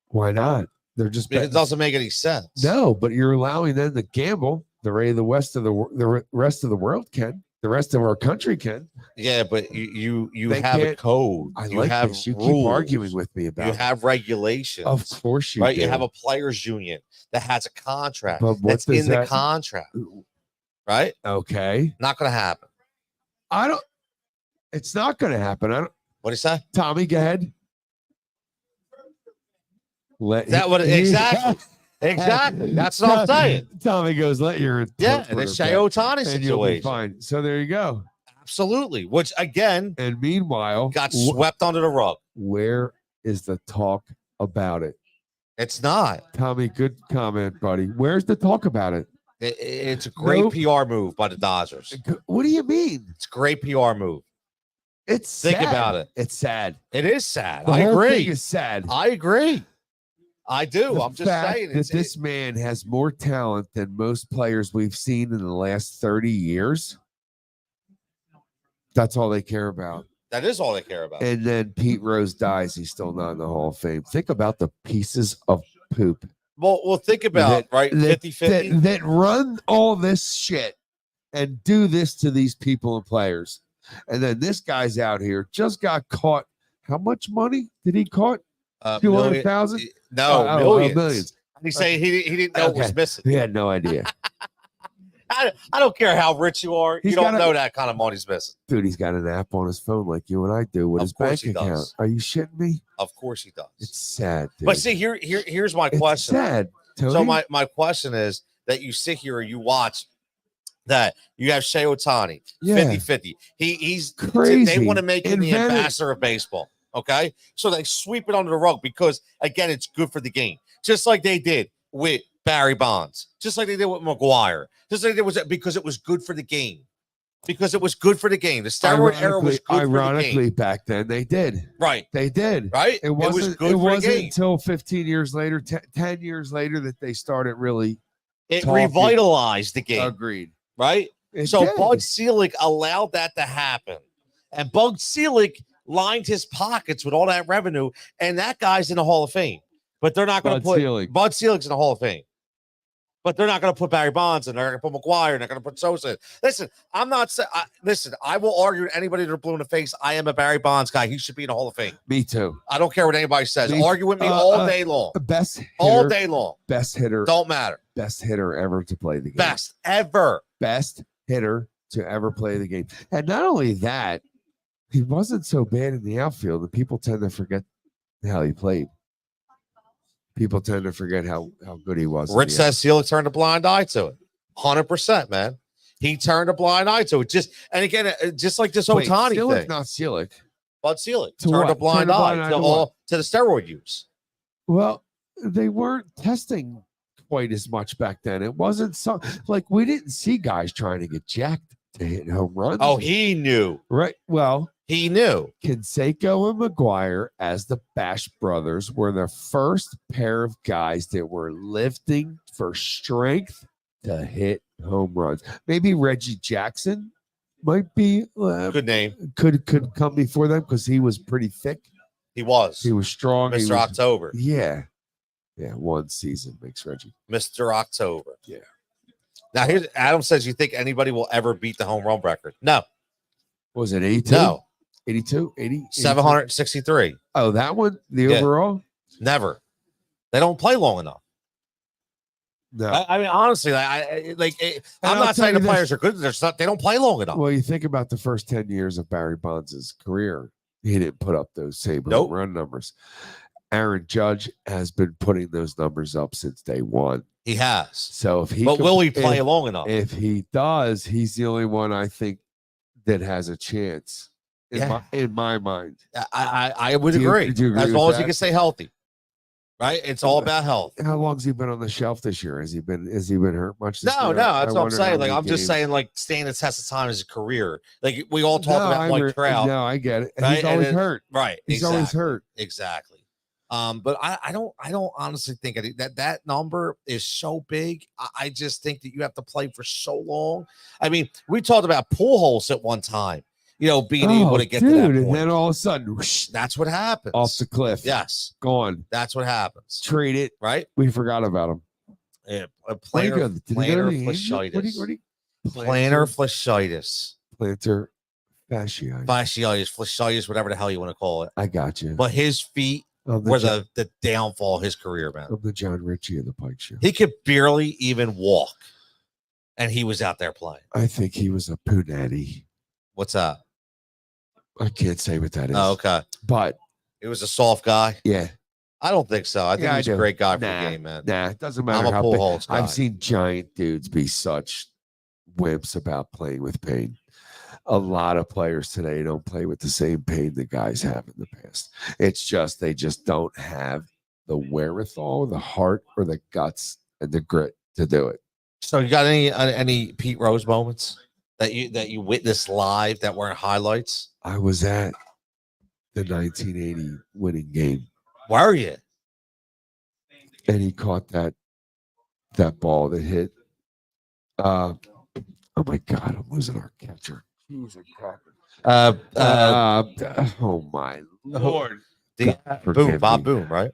Why not? They're just It doesn't make any sense. No, but you're allowing them to gamble the way the rest of the rest of the world can. The rest of our country can. Yeah, but you They have a can't- code. I You like have this. You rules. keep arguing with me about You it. have regulations. Of course you right? do. You have a players union that has a contract But what that's does in the that- contract. Right? Okay. Not going to happen. It's not going to happen. What do you say? Tommy, go ahead. Exactly. Exactly. That's what I'm saying. Tommy goes, let your Yeah, and it's Shohei Ohtani and you'll be situation. fine. So there you go. Absolutely. Which again And meanwhile, got swept under the rug. where is the talk about it? It's not. Tommy, good comment, buddy. Where's the talk about it? It's a great Nope. PR move by the Dodgers. What do you mean? It's a great PR move. It's Think sad. about it. It's sad. It is sad. The I whole agree. thing is sad. I agree. I do. The I'm just fact saying that this man has more talent than most players we've seen in the last 30 years. That's all they care about. that is all they care about. And then Pete Rose dies. He's still not in the Hall of Fame. Think about the pieces of poop Well, think about right 50-50. that run all this shit and do this to these people and players. And then this guy's out here just got caught. How much money did he caught? 200,000? No, millions. Millions. He say he didn't know it was Okay. missing. He had no idea. I don't care how rich you are. He's You don't got a- know that kind of money's missing. Dude, he's got an app on his phone like you and I do with Of his course bank he account. does. Are you shitting me? Of course he does. It's sad, dude. But see, here's my It's question. sad, Tony. So my question is that you sit here and you watch that you have Shohei Ohtani, Yeah. 50-50. He's Crazy. They want to make him the Invented. ambassador of baseball. Okay. So they sweep it under the rug because again, it's good for the game. Just like they did with Barry Bonds, just like they did with McGuire, just like there was because it was good for the game. because it was good for the game. The steroid era was good for the ironically game. back then they did. Right. They did. Right. It wasn't, was good it for wasn't the game. until 15 years later, 10 years later that they started really It talking. revitalized the game. Agreed. Right. It So did. Bud Selig allowed that to happen. And Bud Selig lined his pockets with all that revenue. And that guy's in the Hall of Fame. But they're not going to put Bud Selig's in the Hall of Fame. But they're not going to put Barry Bonds in. They're going to put McGuire. They're going to put Sosa in. Listen, I'm not saying. Listen, I will argue with anybody that are blue in the face. I am a Barry Bonds guy. He should be in the Hall of Fame. Me too. I don't care what anybody says. Argue with me all day long. Best hitter, all day long. Best hitter. Don't matter. Best hitter ever to play the game. Best ever. Best hitter to ever play the game. And not only that, he wasn't so bad in the outfield. And people tend to forget how he played. People tend to forget how good he was. Rich says Selig turned a blind eye to it. 100%, man. He turned a blind eye to it. And again, just like this Ohtani thing. Not Selig. Bud Selig turned a blind eye to the steroid use. Well, they weren't testing quite as much back then. It wasn't so like we didn't see guys trying to get jacked to hit home runs. Oh, he knew. Right. Well, he knew. Canseco and McGuire, as the Bash brothers, were the first pair of guys that were lifting for strength to hit home runs. Maybe Reggie Jackson might be good name. Could come before them because he was pretty thick. He was. He was strong. Mr. October. Yeah. Yeah. One season makes Reggie. Mr. October. Yeah. Now here's Adam says, you think anybody will ever beat the home run record? No. Was it 82? No. 82, 80, 763. Oh, that one, the overall? Never. They don't play long enough. No. I mean, honestly, I'm not saying the players are good. They don't play long enough. Well, you think about the first 10 years of Barry Bonds' career. He didn't put up those same home run numbers. Aaron Judge has been putting those numbers up since day one. He has. So if he will he play long enough? If he does, he's the only one I think that has a chance. In my mind, I would agree. As long as he can stay healthy, right? It's all about health. How long's he been on the shelf this year? Has he been hurt much? No, that's what I'm saying. Like I'm just saying, like staying the test of time as a career. Like we all talk about Mike Trout. No, I get it. Right? He's always hurt. Right. He's always hurt. Exactly. But I don't honestly think that number is so big. I just think that you have to play for so long. I mean, we talked about Pujols at one time. Being able to get to that point. And then all of a sudden, whoosh, that's what happens. Off the cliff. Yes. Gone. That's what happens. Trade it. Right? We forgot about him. Yeah. Plantar fasciitis. Plantar fasciitis. Plantar fasciitis. Fasciitis, whatever the hell you want to call it. I got you. But his feet were the downfall of his career, man. Of the John Ritchie of the Pike show. He could barely even walk. And he was out there playing. I think he was a punati. What's that? I can't say what that is. Oh, okay. But it was a soft guy. Yeah. I don't think so. I think he's a great guy for the game, man. Nah, it doesn't matter. I'm a Pujols guy. I've seen giant dudes be such wimps about playing with pain. A lot of players today don't play with the same pain the guys have in the past. It's just they just don't have the wherewithal, the heart, or the guts and the grit to do it. So you got any Pete Rose moments that you witnessed live that weren't highlights? I was at the 1980 winning game. Were you? And he caught that ball that hit. Oh my God, I'm losing our catcher. Jesus, oh my Lord. Bob Boone, right?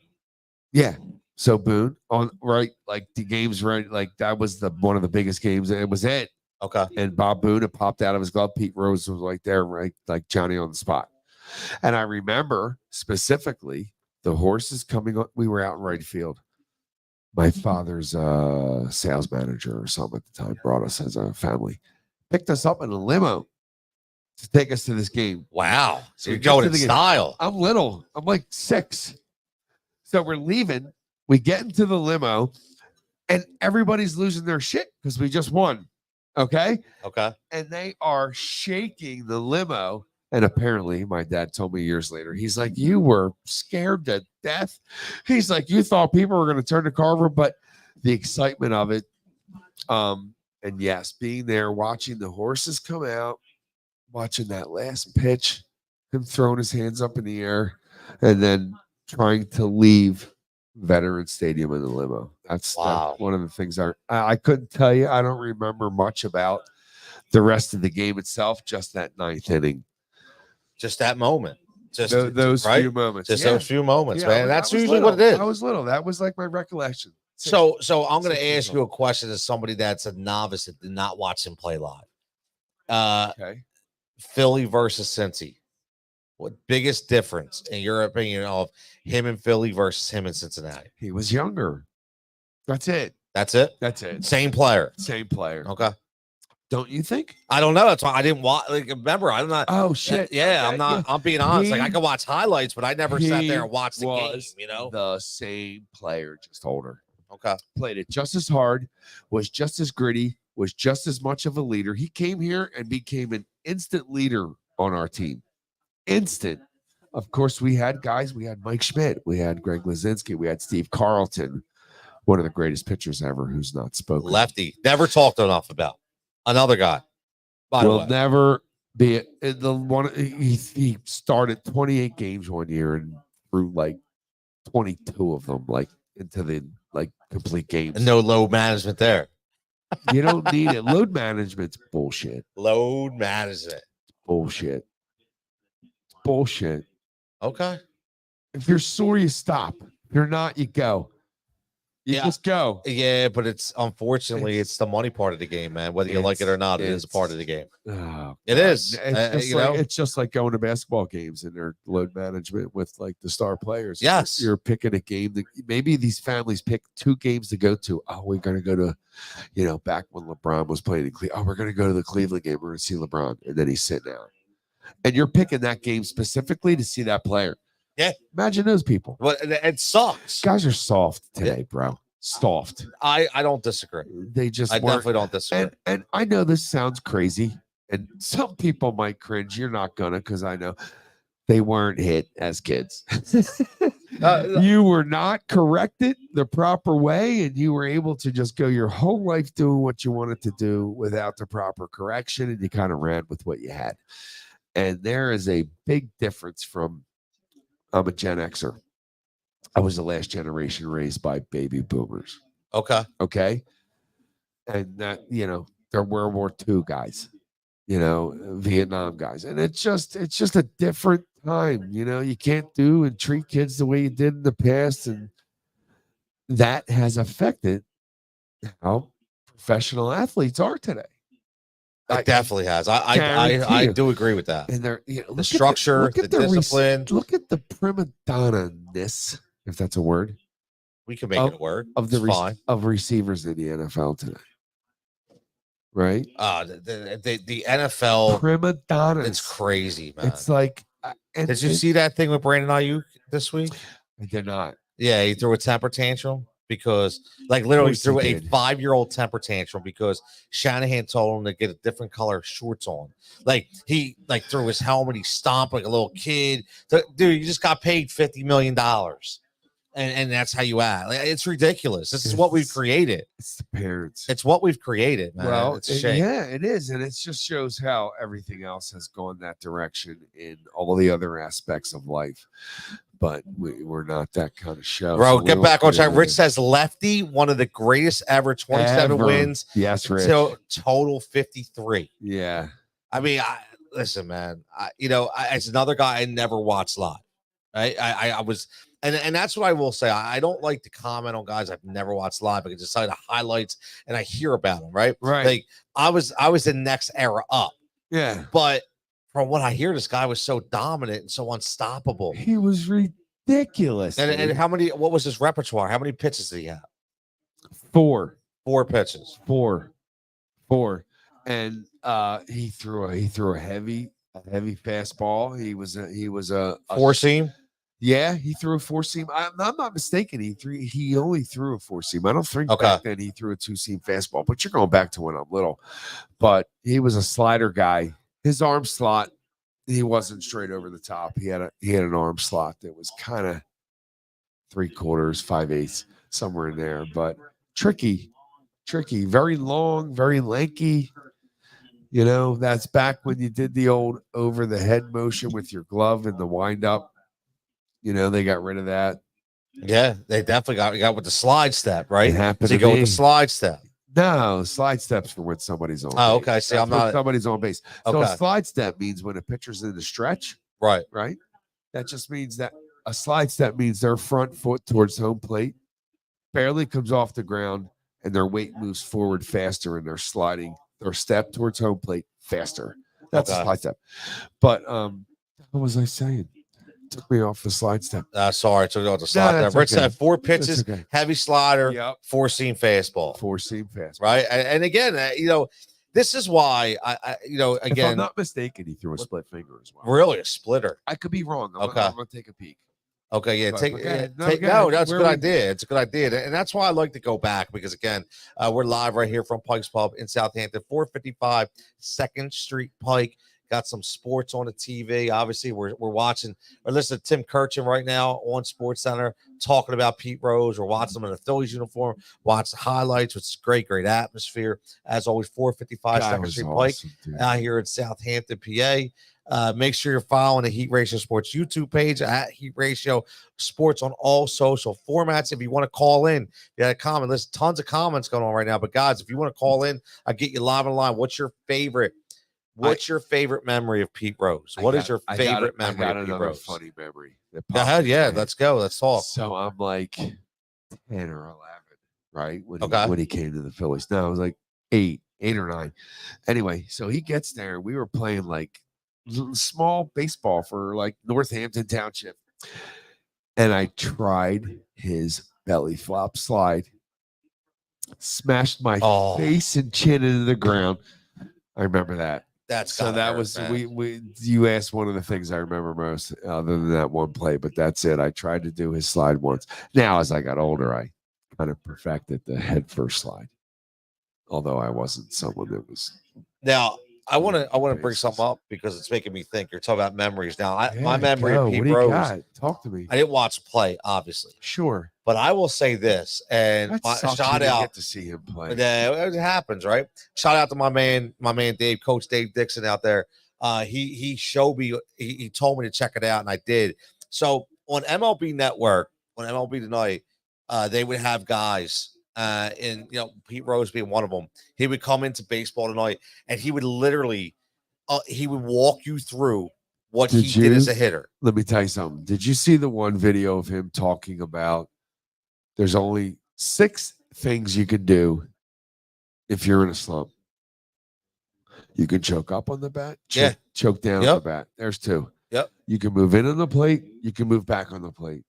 Yeah. So Boone like the game's right, like that was one of the biggest games. It was it. Okay. And Bob Boone, it popped out of his glove. Pete Rose was right there, right, like Johnny on the spot. And I remember specifically the horses coming up. We were out in right field. My father's sales manager or something at the time brought us as a family, picked us up in a limo to take us to this game. Wow. So you're going in style. I'm little. I'm like 6. So we're leaving. We get into the limo and everybody's losing their shit because we just won. Okay. And they are shaking the limo. And apparently, my dad told me years later, he's like, you were scared to death. He's like, you thought people were going to turn the car over, but the excitement of it, And yes, being there, watching the horses come out, watching that last pitch, him throwing his hands up in the air, and then trying to leave Veterans Stadium in the limo. That's one of the things I couldn't tell you. I don't remember much about the rest of the game itself, just that ninth inning. Just that moment. Just those right? few moments. Just those few moments, man. That's usually little. what it is. I was little. That was like my recollection. So I'm going to ask you a question as somebody that's a novice that did not watch him play live. Okay. Philly versus Cincy. What biggest difference, in your opinion, of him in Philly versus him in Cincinnati? He was younger. That's it. That's it? That's it. Same player. Same player. Okay. Don't you think? I don't know. That's why I didn't watch. Like, remember, I'm not. Oh shit! Yeah, I'm not. I'm being honest. Like I He- can watch highlights, but I never sat there and watched the game. was You know. The same player, just older. Okay. Played it just as hard, was just as gritty, was just as much of a leader. He came here and became an instant leader on our team. Instant. Of course, we had guys. We had Mike Schmidt. We had Greg Lazinski. We had Steve Carlton, one of the greatest pitchers ever, who's not spoken. Lefty. Never talked enough about. Another guy. By the Will way. never be the one. He started 28 games one year and threw like 22 of them, like into the complete games. No load management there. You don't need it. Load management's bullshit. Load management. Bullshit. Bullshit. Okay. If you're sore, you stop. If you're not, you go. You just go. Yeah, but it's unfortunately it's the money part of the game, man. Whether you like it or not, it is a part of the game. Oh, it is. It's just like going to basketball games and their load management with like the star players. Yes. You're picking a game that maybe these families pick 2 games to go to. Oh, we're going to go to, back when LeBron was playing in Cleveland. Oh, we're going to go to the Cleveland game. We're going to see LeBron. And then he's sitting out. And you're picking that game specifically to see that player. Yeah. Imagine those people. Well, it sucks. Guys are soft today, bro. Soft. I don't disagree. They just definitely don't disagree. And I know this sounds crazy, and some people might cringe. You're not gonna, because I know they weren't hit as kids. You were not corrected the proper way, and you were able to just go your whole life doing what you wanted to do without the proper correction, and you kind of ran with what you had. And there is a big difference from I'm a Gen Xer. I was the last generation raised by baby boomers. Okay. Okay. And that, they're World War II guys, Vietnam guys. And it's just a different time. You can't do and treat kids the way you did in the past. And that has affected how professional athletes are today. It definitely has. I do agree with that. And they're the structure, the discipline. Look at the prima donna-ness, if that's a word. We can make it a word. Of of receivers in the NFL today. Right? The NFL prima donnas. It's crazy, man. It's like did you see that thing with Brandon Ayuk this week? I did not. Yeah, he threw a temper tantrum because literally threw a 5-year-old temper tantrum because Shanahan told him to get a different color shorts on. He threw his helmet, he stomped like a little kid. Dude, you just got paid $50 million. And that's how you act. It's ridiculous. This is what we've created. It's the parents. It's what we've created, man. Well, it's a shame. Yeah, it is. And it just shows how everything else has gone that direction in all the other aspects of life. But we're not that kind of show. Bro, so get back on track. Rich says lefty, one of the greatest ever, 27 wins. Yes, Rich. So total 53. Yeah. I mean, listen, man. As another guy I never watched live. I was, and that's what I will say. I don't like to comment on guys I've never watched live. I can just say the highlights and I hear about them, right? Right. I was the next era up. Yeah. But from what I hear, this guy was so dominant and so unstoppable. He was ridiculous. And what was his repertoire? How many pitches did he have? 4 pitches. 4. And he threw a heavy fastball. He was a four seam. Yeah, he threw a 4-seam. I'm not mistaken. He only threw a 4-seam. I don't think back then he threw a 2-seam fastball, but you're going back to when I'm little. But he was a slider guy. His arm slot, he wasn't straight over the top. He had an arm slot that was kind of 3/4, 5/8, somewhere in there, but tricky tricky. Very long, very lanky. You know, that's back when you did the old over the head motion with your glove and the wind up. You know, they got rid of that. Yeah, they definitely got with the slide step, It right? happened So you to go with the me. slide step. No, slide steps for when somebody's on. Oh, base. okay. See, That's I'm when not somebody's on base. So a okay. slide step means when a pitcher's in the stretch, Right. right? That just means that a slide step means their front foot towards home plate barely comes off the ground and their weight moves forward faster and they're sliding their step towards home plate faster. That's a Okay. slide step. But what was I saying? Took me off the slide step. Sorry, took it off the slide that's step. Rich okay. said 4 That's pitches, okay. heavy slider, Yep. 4-seam fastball. 4-seam fastball. Right. And again, you know, this is why you know, If I'm again, not mistaken, he threw a split finger as well. really a splitter. I could be wrong. I'm Okay. gonna take a peek. Okay, yeah, But- take, but go ahead. No, take go no, ahead. that's a Where good we- idea. It's a good idea, and that's why I like to go back because again, we're live right here from Pike's Pub in Southampton, 455 2nd Street, Pike. Got some sports on the TV. Obviously, we're watching or listening to Tim Kirchin right now on Sports Center talking about Pete Rose. We're watching him in a Phillies uniform. Watch the highlights, which is great atmosphere as always. 455 Guy 2nd was Street, Pike awesome, dude. out here in Southampton, PA. Make sure you're following the Heat Ratio Sports YouTube page at Heat Ratio Sports on all social formats. If you want to call in, you got a comment. There's tons of comments going on right now. But guys, if you want to call in, I'll get you live on the line. What's your favorite? What's your favorite memory of Pete Rose? What is your favorite memory of Pete another Rose? funny memory. that Go popped ahead. in Yeah, my head. let's go. Let's talk. So I'm like 10 or 11, right? Okay. When he came to the Phillies. No, I was like 8 or 9. Anyway, so he gets there. We were playing like small baseball for like Northampton Township. And I tried his belly flop slide, smashed my face and chin into the ground. I remember that. That's So gotta that hurt, was man. you asked one of the things I remember most, other than that one play, but that's it. I tried to do his slide once. Now, as I got older, I kind of perfected the head first slide. Although I wasn't someone that was. Now I want to bring basis. something up because it's making me think. You're talking about memories. Now, my Yeah, memory go. of Pete What do you Rose. got? Talk to me. I didn't watch play, obviously, Sure. but I will say this and That sucks you shout didn't out. get to see him play. It happens, right? Shout out to my man Dave, Coach Dave Dixon out there. He showed me, he told me to check it out, and I did. So on MLB Network, on MLB Tonight, they would have guys, and Pete Rose being one of them. He would come into Baseball Tonight, and he would literally, he would walk you through what Did he did as you? a hitter. Let me tell you something. Did you see the one video of him talking about there's only 6 things you can do if you're in a slump? You can choke up on the bat, choke down on the bat. There's 2. Yep. You can move in on the plate, you can move back on the plate.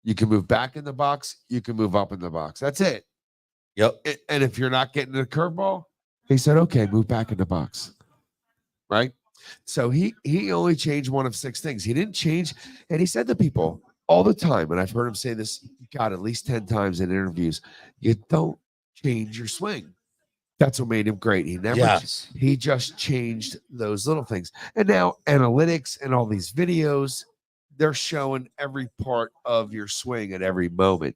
You can move back in the box, you can move up in the box. That's it. Yep. And if you're not getting a curveball, he said, okay, move back in the box. Right? So he only changed one of 6 things. He didn't change, and he said to people all the time, and I've heard him say this, God, at least 10 times in interviews, you don't change your swing. That's what made him great. He just changed those little things. And now analytics and all these videos, they're showing every part of your swing at every moment.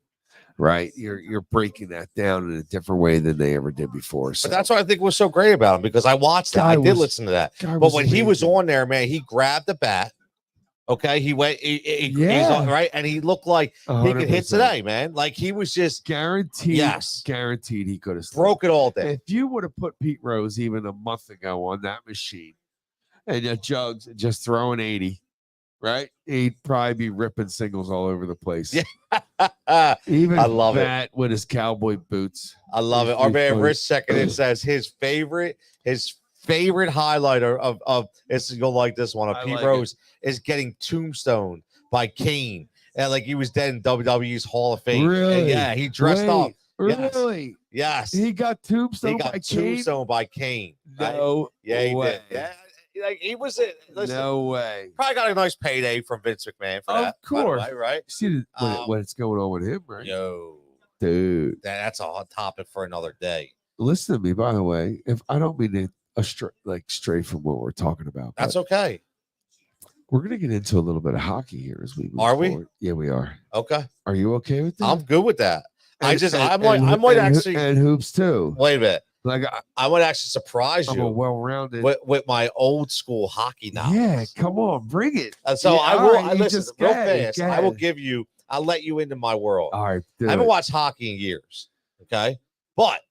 Right, you're breaking that down in a different way than they ever did before. So But that's what I think was so great about him because I watched that. I did listen to that. But when he was on there, man, he grabbed the bat. Okay, he went. He's on, right, and he looked like he could hit 100%. today, man. Like he was just guaranteed. Yes, guaranteed he could have broke it all day. If you would have put Pete Rose even a month ago on that machine and Jugs just throwing 80, right? He'd probably be ripping singles all over the place. Yeah, even I love that with his cowboy boots. I love it. Our man Rich second it says his favorite highlight of this. You'll like this one. Of Pete Rose is getting tombstoned by Kane, and like he was dead in WWE's Hall of Fame. Really? And yeah, he dressed up. Really? Yes. He got tombstoned by Kane. No Yeah, he way. did. Yeah. Like he was no way. Probably got a nice payday from Vince McMahon for that. Of course, by the way, right? See what's going on with him, right? Yo, dude, that's a hot topic for another day. Listen to me, by the way. If I don't mean to stray from what we're talking about, that's okay. We're gonna get into a little bit of hockey here as we move forward. We? Yeah, we are. Okay. Are you okay with that? I'm good with that. I and might actually and hoops too. wait a minute. Like I might actually surprise I'm a you well-rounded. with my old school hockey knowledge. Yeah, come on, bring it. And so Yeah, I all will. right, I you listen just real go ahead, fast. go I will ahead. give you. I'll let you into my world. All right, I haven't watched hockey in years. Okay, but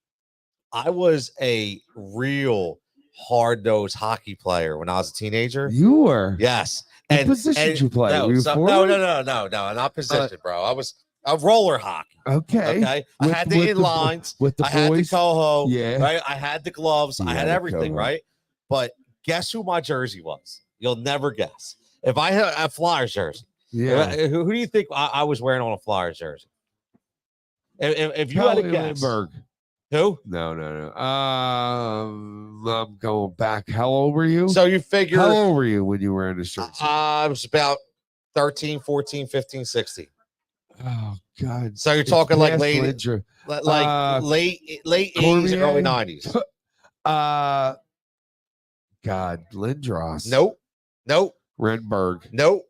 I was a real hard-nosed hockey player when I was a teenager. You were. Yes. What position did you play? No, Were you forward? no, not position, bro. I was a roller hockey. Okay. Okay. I had the inlines. With the I had the boys. coho. Yeah. Right. I had the gloves. You I had had the everything. coho. Right. But guess who my jersey was? You'll never guess. If I had a Flyers jersey, Yeah. who do you think I was wearing on a Flyers jersey? If you Probably had a guess, Lindbergh. who? No. I'm going back. How old were you? So you figure How old were you when you were in the shirt? I was about 13, 14, 15, 16. Oh God. So you're talking like past late, Lindra. late 80s Cormier? and early 90s. God, Lindros. Nope. Renberg. Nope.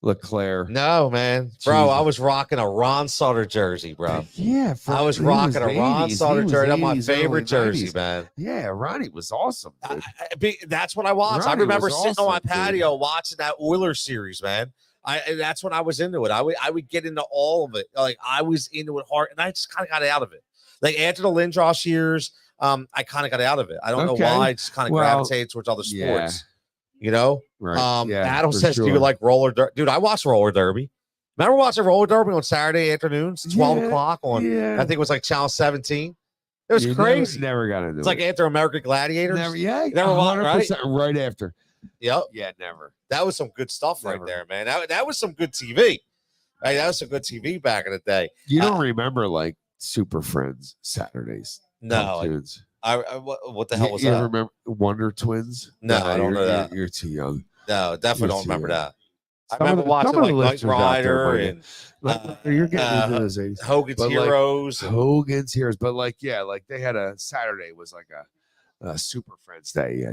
LeClaire. No, man. Bro, Jesus. I was rocking a Ron Sutter jersey, bro. Yeah. I was he rocking a Ron 80s. Sutter He was jersey. That's my 80s, favorite early jersey, 90s. man. Yeah, Ronnie was awesome. Dude. That's what I watched. Ronnie I remember was sitting on my awesome, dude. patio watching that Oilers series, man. That's when I was into it. I would get into all of it. Like I was into it hard, and I just kind of got out of it. Like after the Lindros years, I kind of got out of it. I don't know why. I just kind of gravitated towards other sports. You know, Right. Adam for says, "Do you sure. like roller derby?" Dude, I watched roller derby. Remember watching roller derby on Saturday afternoons, 12 o'clock on. Yeah. I think it was like Channel 17. It was You crazy. Never got into It's it. like after American Gladiators. Never. Yeah. Never watched, right? Right after. Yep. Yeah. Never. That was some good stuff Never. right there, man. That was some good TV. Right? That was some good TV back in the day. You don't remember like Super Friends Saturdays? No. Cartoons. What the hell was you that? ever remember Wonder Twins? No, I don't know that. You're too young. No, definitely don't You're too remember young. that. I Some of remember the- watching some of the like Knight listeners out there Rider might and you're getting into those 80s. Hogan's But, like, Heroes. Hogan's Heroes, but like they had a Saturday was like a Super Friends Day.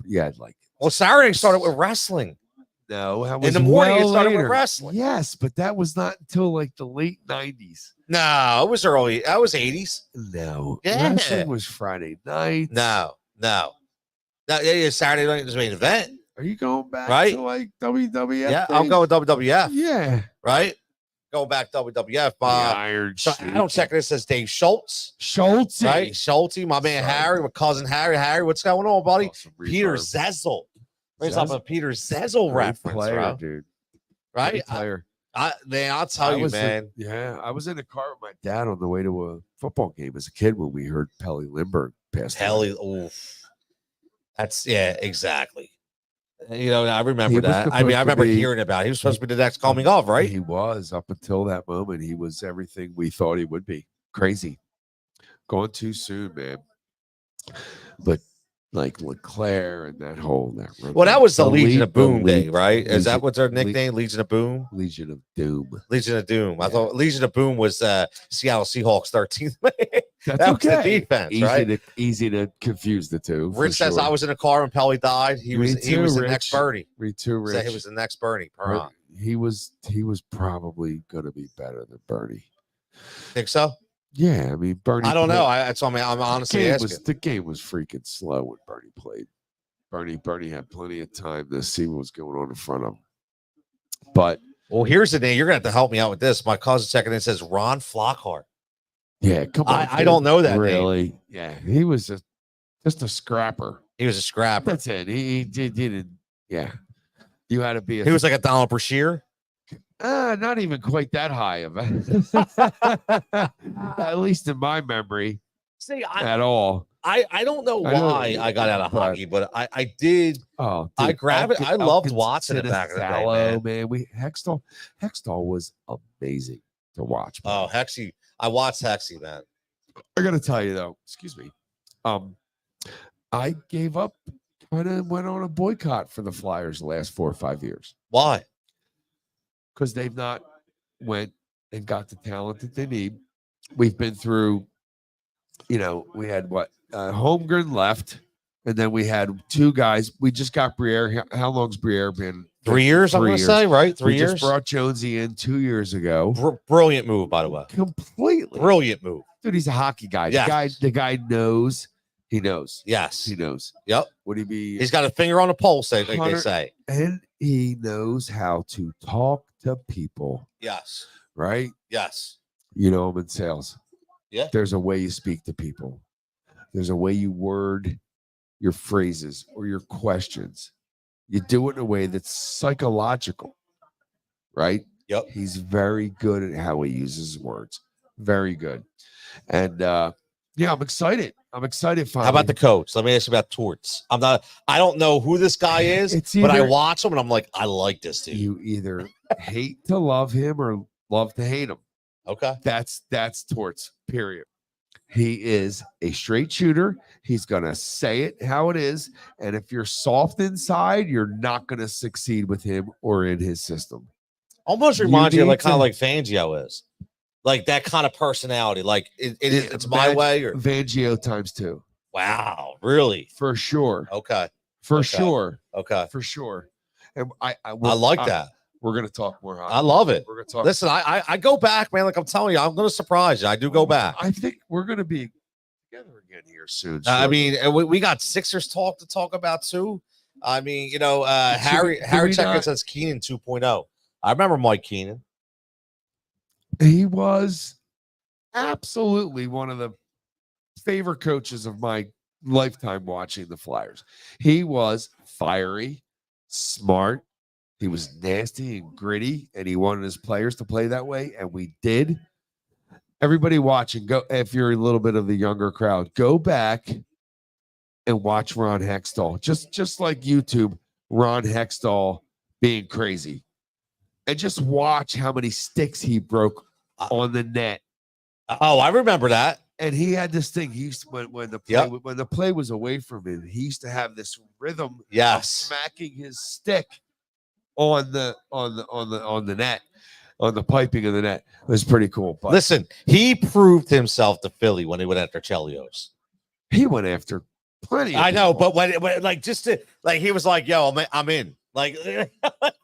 You had like Well, Saturday started with wrestling. no, that In was the morning, well it started later. with wrestling. Yes, but that was not until like the late 90s. No, it was early. That was 80s. No, Yeah. wrestling was Friday night. No. Yeah, Saturday night was the main event. Are you going back Right? to like WWF? Yeah, I'm days? going WWF. Yeah, Right? Going back WWF. the Iron So Sheik. I don't check it. It says Dave Schultz. Schultz, Right? Schulte, my man Sorry. Harry, my cousin Harry. Harry, what's going on, buddy? Awesome Peter reverb. Zezel. Brings up Zezel? a Peter Zezel Great reference, player, bro. dude. Right? Great player. Man, I'll tell you, man. I was in the car with my dad on the way to a football game as a kid when we heard Pelly Lindbergh pass. Pelly, oof. That's exactly. You know, I remember He was that. I supposed mean, I to remember be- hearing about it. He was supposed to be the next coming of, right? He was up until that moment. He was everything we thought he would be. Crazy, gone too soon, man. But like LeClaire and that whole Well, that was the Legion of Boom Legion- day, right? Is that Legion- what's their nickname? Legion of Boom? Legion of Doom. Legion of Doom. I Yeah. thought Legion of Boom was Seattle Seahawks 13th man. That's That was the okay. defense, easy right? easy to confuse the two. for Rich says sure. I was in a car when Pelly died. He Me was too, the Rich. next Bernie. Me too, Said Rich. he was the next Bernie. Perron. He was probably gonna be better than Bernie. Think so? Yeah, I mean Bernie. I don't know. played- That's what I'm honestly asking. the game was freaking slow when Bernie played. Bernie had plenty of time to see what was going on in front of him. But Well, here's the name. You're gonna have to help me out with this. My cousin checking in says Ron Flockhart. yeah, come on. I don't know that name. really. Yeah, he was just a scrapper. He was a scrapper. That's it. He didn't. Yeah, you had to be. He was like a Donald Brashear. Not even quite that high of it. At least in my memory, See, at all. I don't know I know why that- I got out of but- hockey, but I did. Oh, I dude, grab it. I loved Elkins watching it to back in the day, Sallow, man. We Hextall was amazing to watch. man. Oh, Hexy. I watched Hexy, man. I gotta tell you though, excuse me. I gave up, kind of went on a boycott for the Flyers the last 4 or 5 years Why? because they've not went and got the talent that they need. We've been through, we had what Holmgren left, And then we had 2 guys. We just got Briere. How long's Briere been? 3 years, I'm 3 going to years. say, right? 3 We years. just brought Jonesy in 2 years ago. Brilliant move, by the way. Completely. Brilliant move. Dude, he's a hockey guy. Yes. The guy knows. He knows. Yes. He knows. Yep. Would he be? He's got a finger on the pulse, like they say. And he knows how to talk to people. Yes. Right? Yes. You know, I'm in sales. Yeah. There's a way you speak to people. There's a way you word your phrases or your questions. You do it in a way that's psychological. Right? Yep. He's very good at how he uses words. Very good. And yeah, I'm excited. I'm excited. Finally. How about the coach? Let me ask you about Torts. I don't know who this guy is, but I watch him and I'm like, I like this dude. You either hate to love him or love to hate him. Okay. That's Torts, period. He is a straight shooter. He's gonna say it how it is. And if you're soft inside, you're not gonna succeed with him or in his system. Almost reminds you of like kind of like Fangio is. Like that kind of personality. Like it's my way or Fangio times 2. Wow, really? For sure. Okay. For sure. Okay. For sure. And I like that. We're gonna talk more hockey. I love it. We're gonna talk. Listen, I go back, man. Like I'm telling you, I'm gonna surprise you. I do go back. I think we're gonna be together again here soon. I mean, we got Sixers talk to talk about too. I mean, you know, Harry Checker says Keenan 2.0. I remember Mike Keenan. He was absolutely one of the favorite coaches of my lifetime watching the Flyers. He was fiery, smart. He was nasty and gritty, and he wanted his players to play that way, and we did. Everybody watching, go if you're a little bit of the younger crowd, go back and watch Ron Hextall. Just like YouTube, Ron Hextall being crazy. And just watch how many sticks he broke on the net. Oh, I remember that. And he had this thing. He used to, when the play was away from him, he used to have this rhythm of smacking his stick on the net, on the piping of the net. It was pretty cool. But listen, he proved himself to Philly when he went after Chelios. He went after plenty. I know, but when like just to like he was like, "Yo, I'm in." Like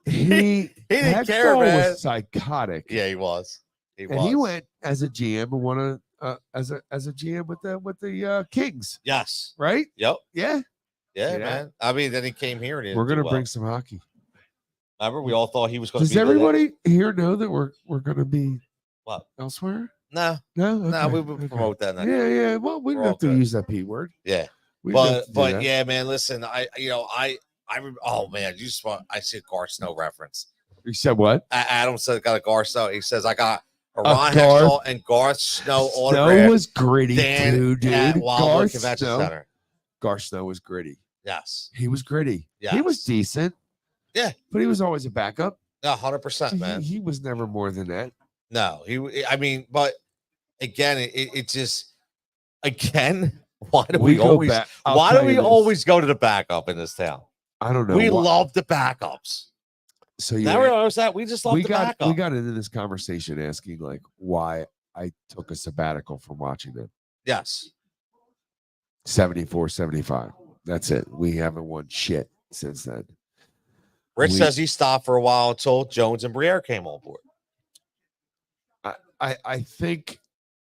he didn't care, man. Was psychotic. Yeah, he was. He went as a GM and won as a GM with the Kings. Yes. Right. Yep. Yeah. Yeah, man. I mean, then he came here and we're gonna bring some hockey. Remember, we all thought he was going to be. Does everybody here know that we're going to be what elsewhere? No. Okay. We would promote that. Yeah. Well, we don't have to use that P word. Yeah, but yeah, man. Listen, oh man, I see a Gar Snow reference. You said what? Adam said got a Gar Snow. He says I got a Ron Hextall and Garth Snow autograph. Snow was gritty too, dude. At Wildwood Convention Center. Gar Snow was gritty. Yes, he was gritty. Yes. He was decent. Yeah, but he was always a backup. 100%, man. He was never more than that. No, I mean, but again, it just why do we always always go to the backup in this town? I don't know. We love the backups. So now we realize that we just love the backup. We got into this conversation asking like why I took a sabbatical from watching them. Yes. 74, 75. That's it. We haven't won shit since then. Rich says he stopped for a while until Jones and Briere came on board. I think,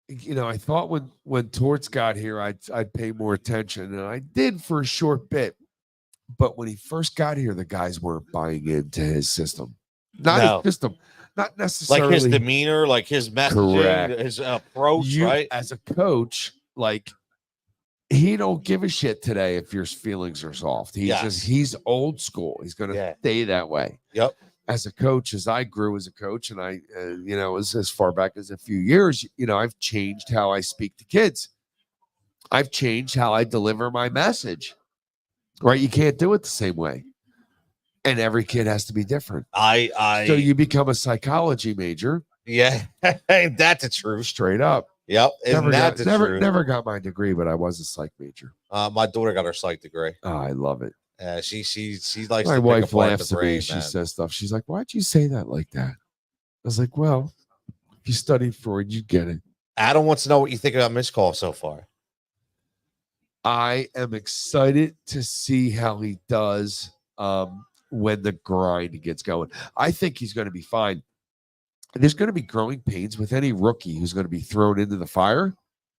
I thought when Torts got here, I'd pay more attention, and I did for a short bit. But when he first got here, the guys weren't buying into his system. His system, not necessarily like his demeanor, like his messaging, his approach. Right, as a coach, like he don't give a shit today if your feelings are soft. He's old school. He's gonna stay that way. Yep. As a coach, as I grew as a coach, and I, as far back as a few years, I've changed how I speak to kids. I've changed how I deliver my message. Right, you can't do it the same way, and every kid has to be different. So you become a psychology major. Yeah, that's the truth. Straight up. Yep. Never got my degree, but I was a psych major. My daughter got her psych degree. Oh, I love it. She likes. My to wife laughs at me. Man. She says stuff. She's like, "Why'd you say that like that?" I was like, "Well, if you studied Freud, you get it." Adam wants to know what you think about Miss Call so far. I am excited to see how he does when the grind gets going. I think he's going to be fine. There's going to be growing pains with any rookie who's going to be thrown into the fire,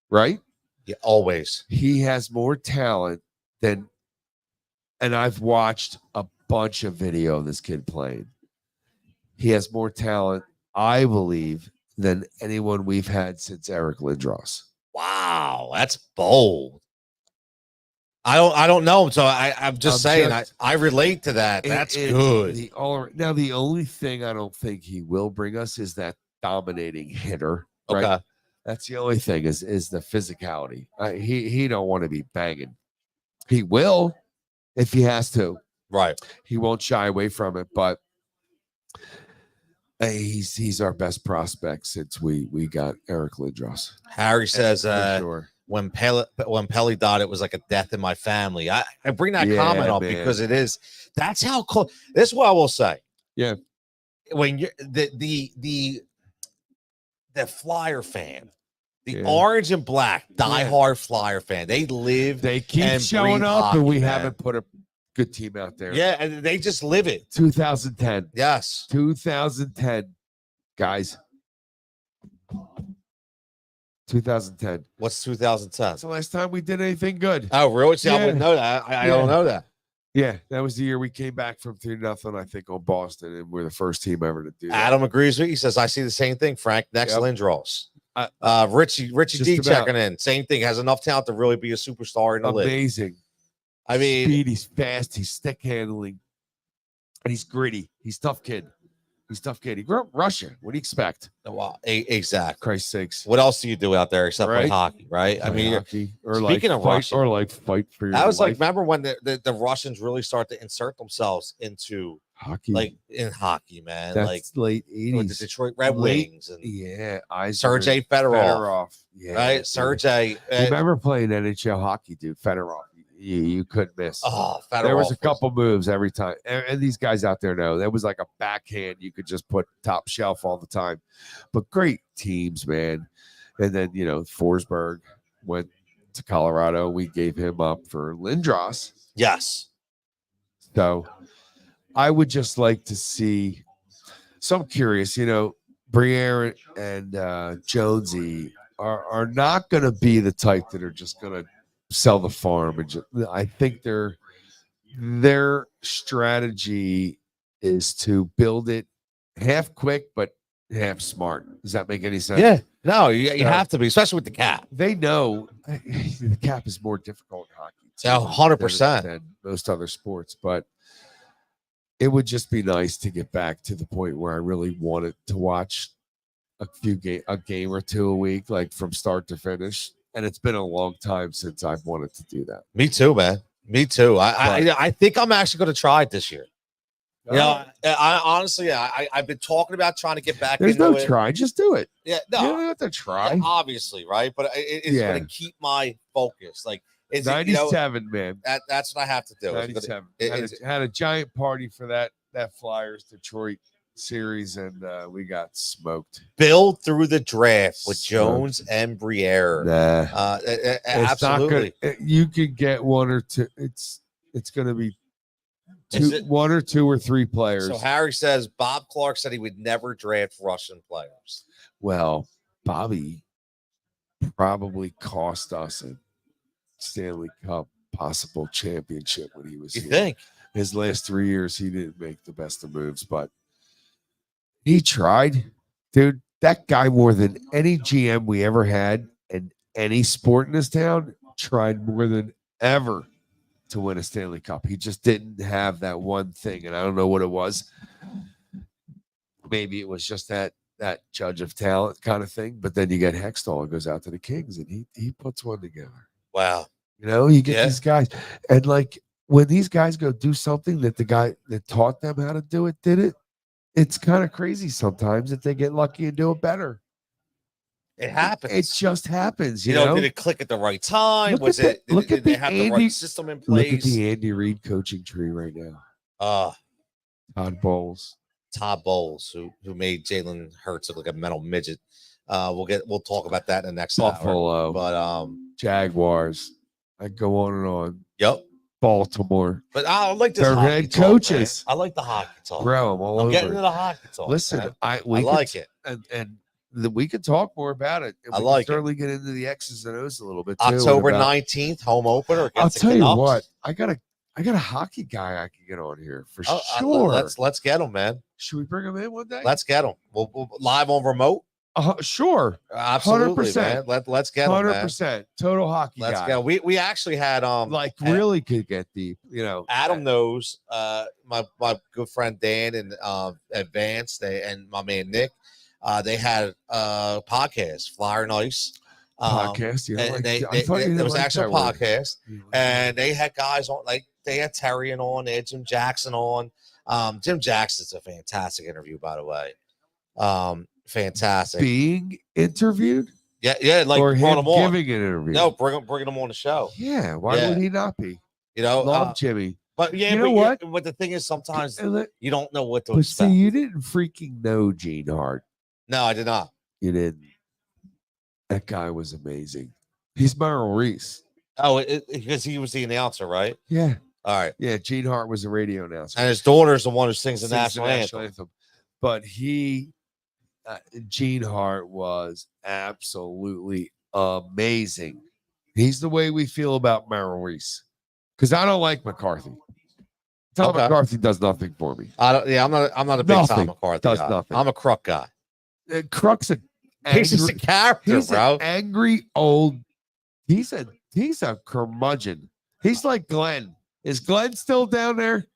right? Yeah, always. He has more talent than, and I've watched a bunch of video of this kid playing. He has more talent, I believe, than anyone we've had since Eric Lindros. Wow, that's bold. I don't know him, so I'm just saying I relate to that. That's good. The only thing I don't think he will bring us is that dominating hitter. Right? Okay. That's the only thing is the physicality. He don't want to be banging. He will if he has to. Right. He won't shy away from it, but he's our best prospect since we got Eric Lindros. Harry says sure. when Pelly died, it was like a death in my family. I bring that comment up because that's how close. This is what I will say. Yeah. When you're the Flyer fan, the orange and black diehard Flyer fan, they keep showing up, hockey, and we haven't put a good team out there. Yeah, and they just live it. 2010. Yes. 2010, guys. 2010. What's 2010? That's the last time we did anything good. Oh, really? See, I wouldn't know that. I don't know that. Yeah, that was the year we came back from 3-0, I think, on Boston, and we're the first team ever to do that. Adam agrees with you. He says, I see the same thing, Frank. Next Lindros. Richie D checking in. Same thing. Has enough talent to really be a superstar in the league. Amazing. I mean, speed, he's fast, he's stick handling, and he's gritty. He's tough kid. He grew up in Russia. What do you expect? Wow, exactly. Christ's sakes. What else do you do out there except play hockey, right? I mean, hockey, or speaking of Russia, fight for your that was life. like, remember when the Russians really start to insert themselves into hockey, like in hockey, man. That's like late the 80s, Detroit Red Wings, and Sergei Fedorov. Yeah, right, Sergei. Remember playing NHL hockey, dude? Fedorov. You couldn't miss. Oh, Fedorov. There was a couple moves every time. And these guys out there know there was like a backhand you could just put top shelf all the time. But great teams, man. And then, Forsberg went to Colorado. We gave him up for Lindros. Yes. So I would just like to see. So I'm curious, Briere and Jonesy are not going to be the type that are just going to sell the farm, and I think their strategy is to build it half quick but half smart. Does that make any sense? Yeah. No, you have to be, especially with the cap. They know the cap is more difficult in hockey. 100% than most other sports, but it would just be nice to get back to the point where I really wanted to watch a game or two a week, like from start to finish. And it's been a long time since I've wanted to do that. Me too, man. Me too. I think I'm actually going to try it this year. I honestly, I've been talking about trying to get back. There's into no it. try. Just do it. Yeah, no, you don't have to try. Yeah, obviously, right? But it's going to keep my focus. Like it's 97, man. That's what I have to do. 97. Had a giant party for that Flyers Detroit series, and we got smoked. Build through the draft with Jones and Briere. Nah. Absolutely. You could get one or two. It's going to be one or two or three players. So Harry says Bob Clark said he would never draft Russian players. Well, Bobby probably cost us a Stanley Cup possible championship when he was here. You think? His last 3 years, he didn't make the best of moves, but he tried. Dude, that guy, more than any GM we ever had in any sport in this town, tried more than ever to win a Stanley Cup. He just didn't have that one thing, and I don't know what it was. Maybe it was just that judge of talent kind of thing. But then you get Hextall, goes out to the Kings, and he puts one together. Wow. You get these guys. And like when these guys go do something that the guy that taught them how to do it did it, it's kind of crazy sometimes that they get lucky and do it better. It happens. It just happens. You know, did it click at the right time? Did they have the right system in place? Look at the Andy Reid coaching tree right now. Todd Bowles, who made Jalen Hurts look like a mental midget. We'll talk about that in the next Buffalo, hour. But Jaguars. I go on and on. Yep. Baltimore. But I like this Their hockey head talk, coaches. man. I like the hockey talk. Bro, I'm all I'm over getting it. into the hockey talk. Listen, man. I I like it. And we could talk more about it. And I we like can it. certainly get into the X's and O's a little bit too. October about- 19th, home opener against I'll the tell you Canucks. what, I got a hockey guy I can get on here for Oh, sure. Let's get him, man. Should we bring him in one day? Let's get him. We'll live on remote. Sure. Absolutely, 100%. man. Let's get him, man. 100%. Total hockey Let's guy. go. We actually had like really could get deep, you know. Adam knows my good friend Dan and Advance and my man Nick. They had a podcast, Flyer and Ice. Podcast. And it was actually a podcast, and they had guys on, like they had Terry on, they had Jim Jackson on. Jim Jackson's a fantastic interview, by the way. Fantastic. Being interviewed? Yeah, like or him him on. giving an interview. No, bring him on the show. Yeah, why would he not be? You know, love Jimmy. But yeah, you know what? But the thing is, sometimes you don't know what to but expect. See, you didn't freaking know Gene Hart. No, I did not. You didn't. That guy was amazing. He's Merrill Reese. Oh, because he was the announcer, right? Yeah. All right. Yeah, Gene Hart was a radio announcer. And his daughter's the one who sings the national anthem. But Gene Hart was absolutely amazing. He's the way we feel about Merrill Reese. Because I don't like McCarthy. Tom McCarthy does nothing for me. I'm not a big Tom McCarthy does guy. nothing. I'm a Kruk guy. Kruk's He's just a character, bro. An angry old. He's a curmudgeon. He's like Glenn. Is Glenn still down there?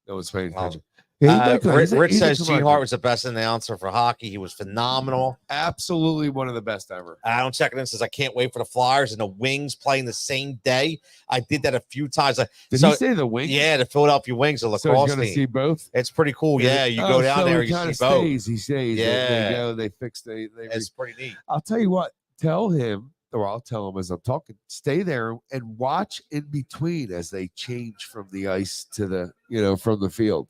No one's paying attention. Rich says Gene Hart was the best announcer for hockey. He was phenomenal. Absolutely one of the best ever. Adam checking in says, I can't wait for the Flyers and the Wings playing the same day. I did that a few times. Did he say the Wings? Yeah, the Philadelphia Wings, the lacrosse so he's gonna team. see both? It's pretty cool. Yeah, you go down there, you see both. He stays. Yeah. They go, they fix, it's pretty neat. I'll tell you what, tell him, or I'll tell him as I'm talking, stay there and watch in between as they change from the ice to the, from the field.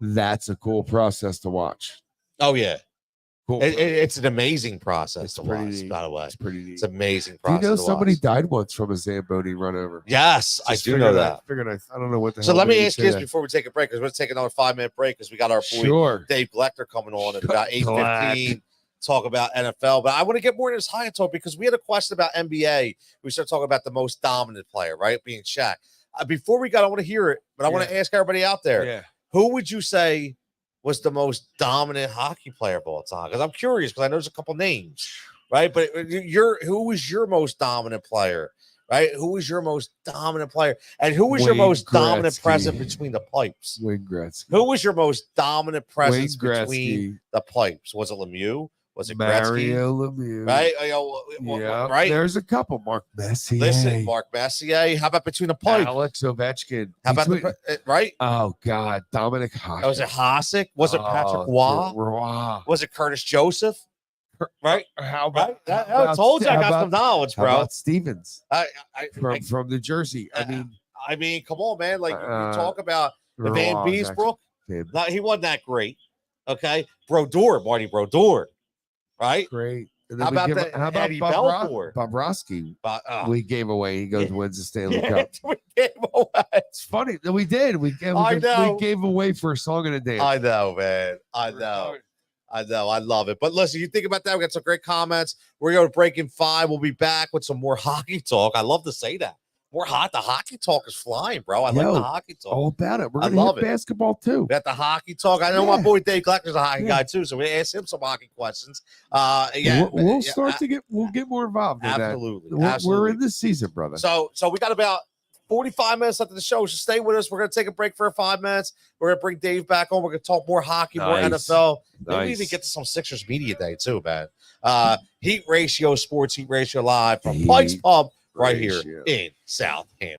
That's a cool process to watch. Oh, yeah. Cool. It's an amazing process to watch, neat. by the way. It's pretty neat. It's an amazing Do process. you know somebody died once from a Zamboni run over? Yes, I do know that. I don't know what the hell. So let me ask you this before we take a break, because we're going to take another 5-minute break because we got our boy Dave Gloeckner coming on at about 8:15. Talk about NFL, but I want to get more into this high talk because we had a question about NBA. We started talking about the most dominant player, right? Being Shaq. Before we got, I want to hear it, but I want to ask everybody out there. Yeah. Who would you say was the most dominant hockey player of all time? Because I'm curious, because I know there's a couple names, right? But who was your most dominant player, right? Who was your most dominant player? And who was your most dominant presence between the pipes? Wayne Gretzky. Who was your most dominant presence between the pipes? Was it Lemieux? Was it Mario Gretzky? Lemieux? Right? Yeah. Right? There's a couple. Mark Messier. Listen, Mark Messier. How about between the pipes? Alex Ovechkin. How about right? Oh, God. Dominic Hasek. Was it Hasek? Was it Patrick Roy? Was it Curtis Joseph? Right? How about? Right? I told you I got some knowledge, bro. How about Stevens? From New Jersey. I mean, come on, man. Like, you talk about the Van Beesbrook. He wasn't that great. Okay. Marty Brodeur. Right? Great. How about Eddie Belfour? Bobrovsky. We gave away. He goes wins the Stanley Cup. We gave away. It's funny that we did. We gave away for a song and a dance. I know, man. I know. I love it. But listen, you think about that. We got some great comments. We're going to break in 5. We'll be back with some more hockey talk. I love to say that. The hockey talk is flying, bro. I like the hockey talk. All about it. We're going to hit basketball too. We got the hockey talk. I know my boy Dave Gloeckner's a hockey guy too, so we asked him some hockey questions. We'll get more involved. Absolutely. We're in this season, brother. So we got about 45 minutes left of the show. So stay with us. We're going to take a break for 5 minutes. We're going to bring Dave back on. We're going to talk more hockey, more NFL. Maybe even get to some Sixers Media Day too, man. Heat Ratio Sports, Heat Ratio Live from Pike's Pub right here in Southampton.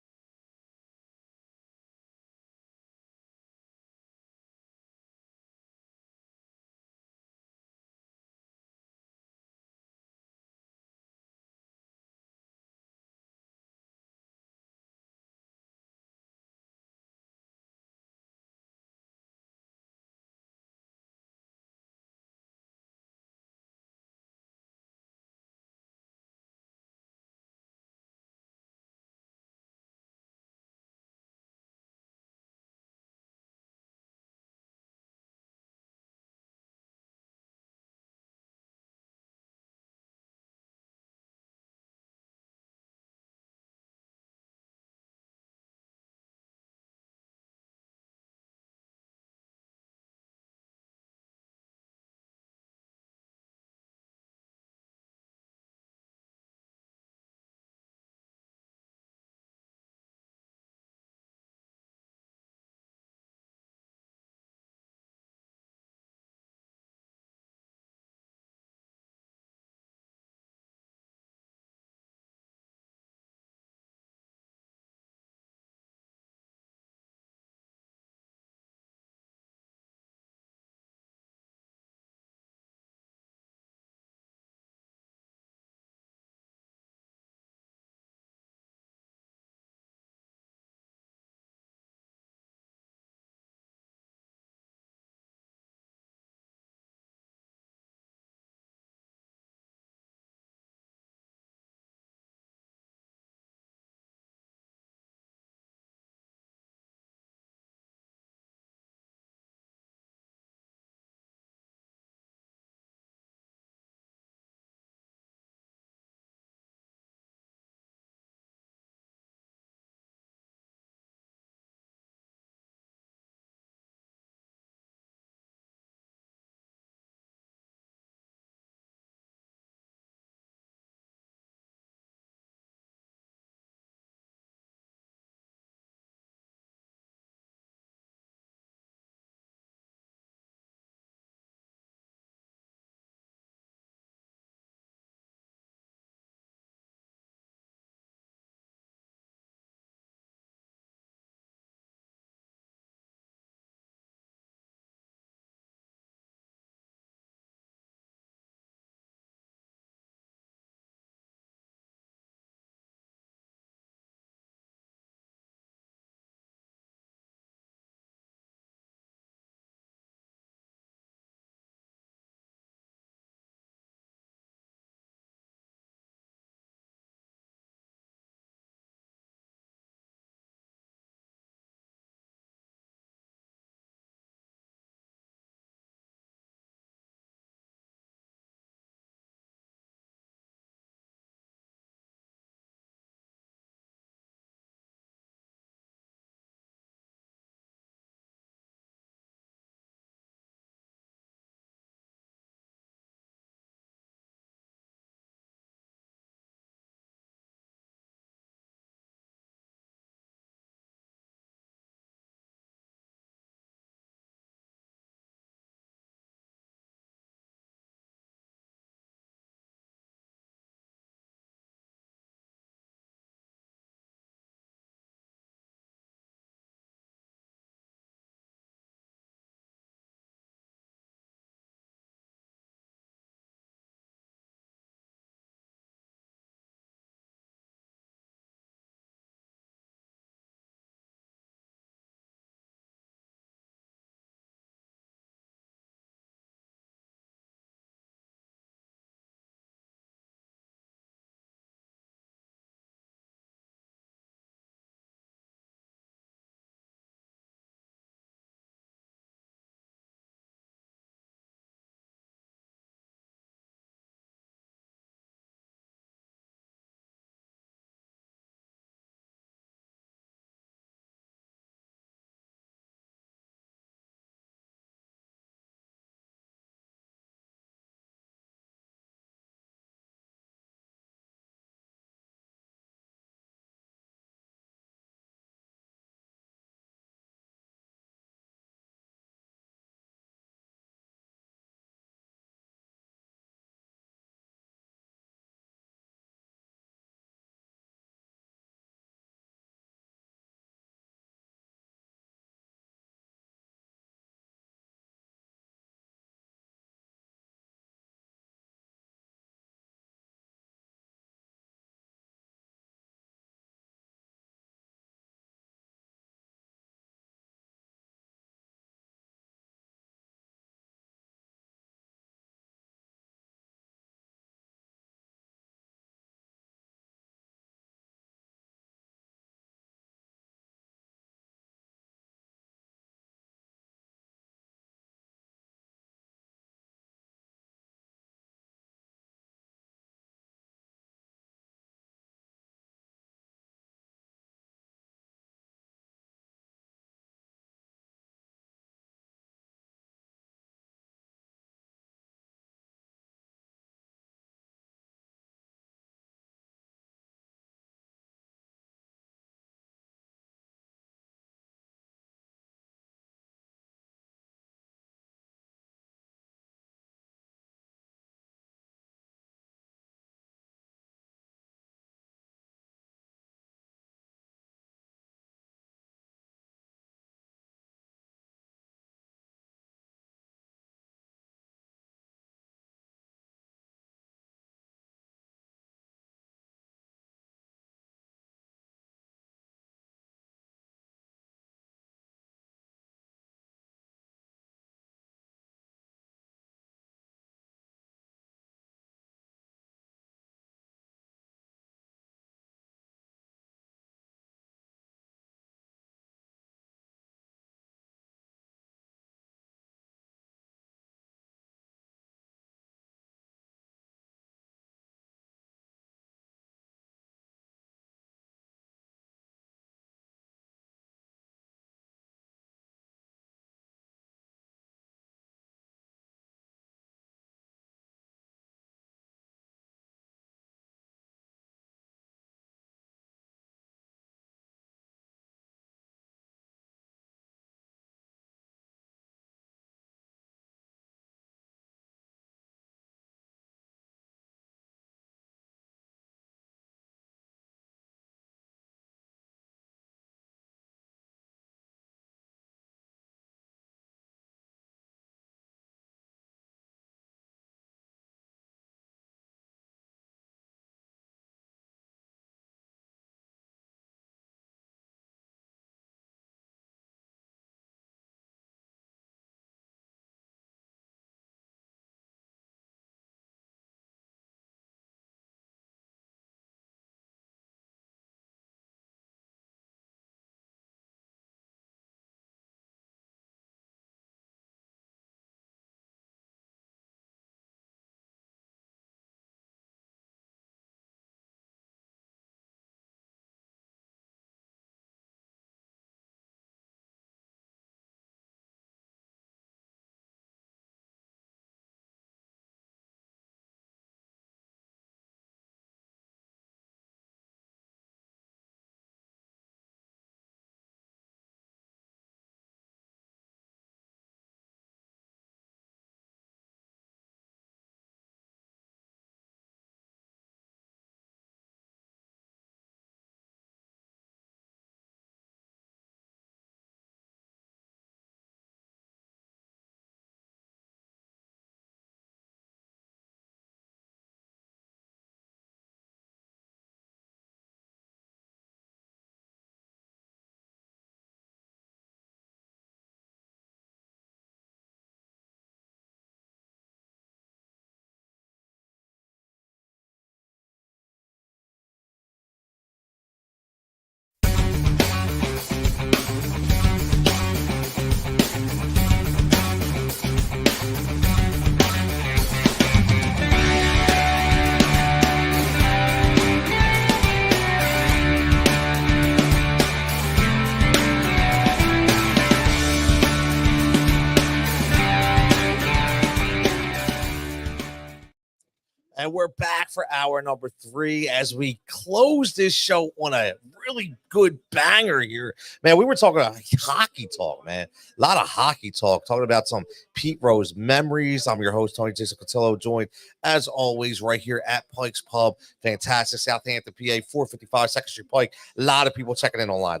And we're back for hour number 3 as we close this show on a really good banger here. Man, we were talking about hockey talk, man. A lot of hockey talk, talking about some Pete Mroz memories. I'm your host, Tony Cutillo, joined as always right here at Pike's Pub. Fantastic. Southampton, PA, 455 2nd Street Pike. A lot of people checking in online.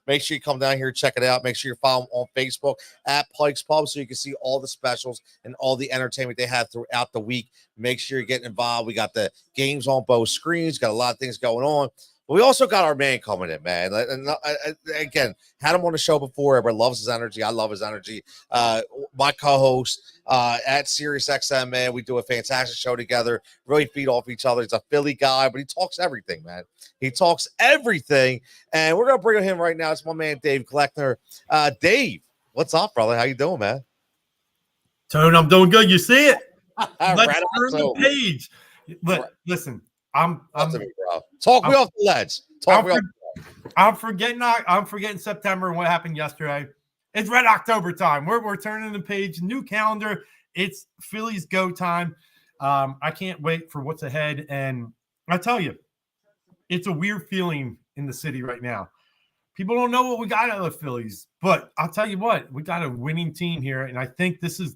Make sure you come down here, check it out. Make sure you follow them on Facebook at Pike's Pub so you can see all the specials and all the entertainment they have throughout the week. Make sure you're getting involved. We got the games on both screens, got a lot of things going on. But we also got our man coming in, man. And again, had him on the show before. Everybody loves his energy. I love his energy. My co-host at SiriusXM, man. We do a fantastic show together. Really feed off each other. He's a Philly guy, but he talks everything, man. He talks everything. And we're going to bring him right now. It's my man, Dave Gloeckner. Dave, what's up, brother? How you doing, man? Tone, I'm doing good. You see it? Right, Let's turn the page. But listen, I'm talk me off the ledge. I'm forgetting September and what happened yesterday. It's Red October time. We're turning the page, new calendar. It's Phillies go time. I can't wait for what's ahead. And I tell you, it's a weird feeling in the city right now. People don't know what we got out of the Phillies, but I'll tell you what, we got a winning team here, and I think this is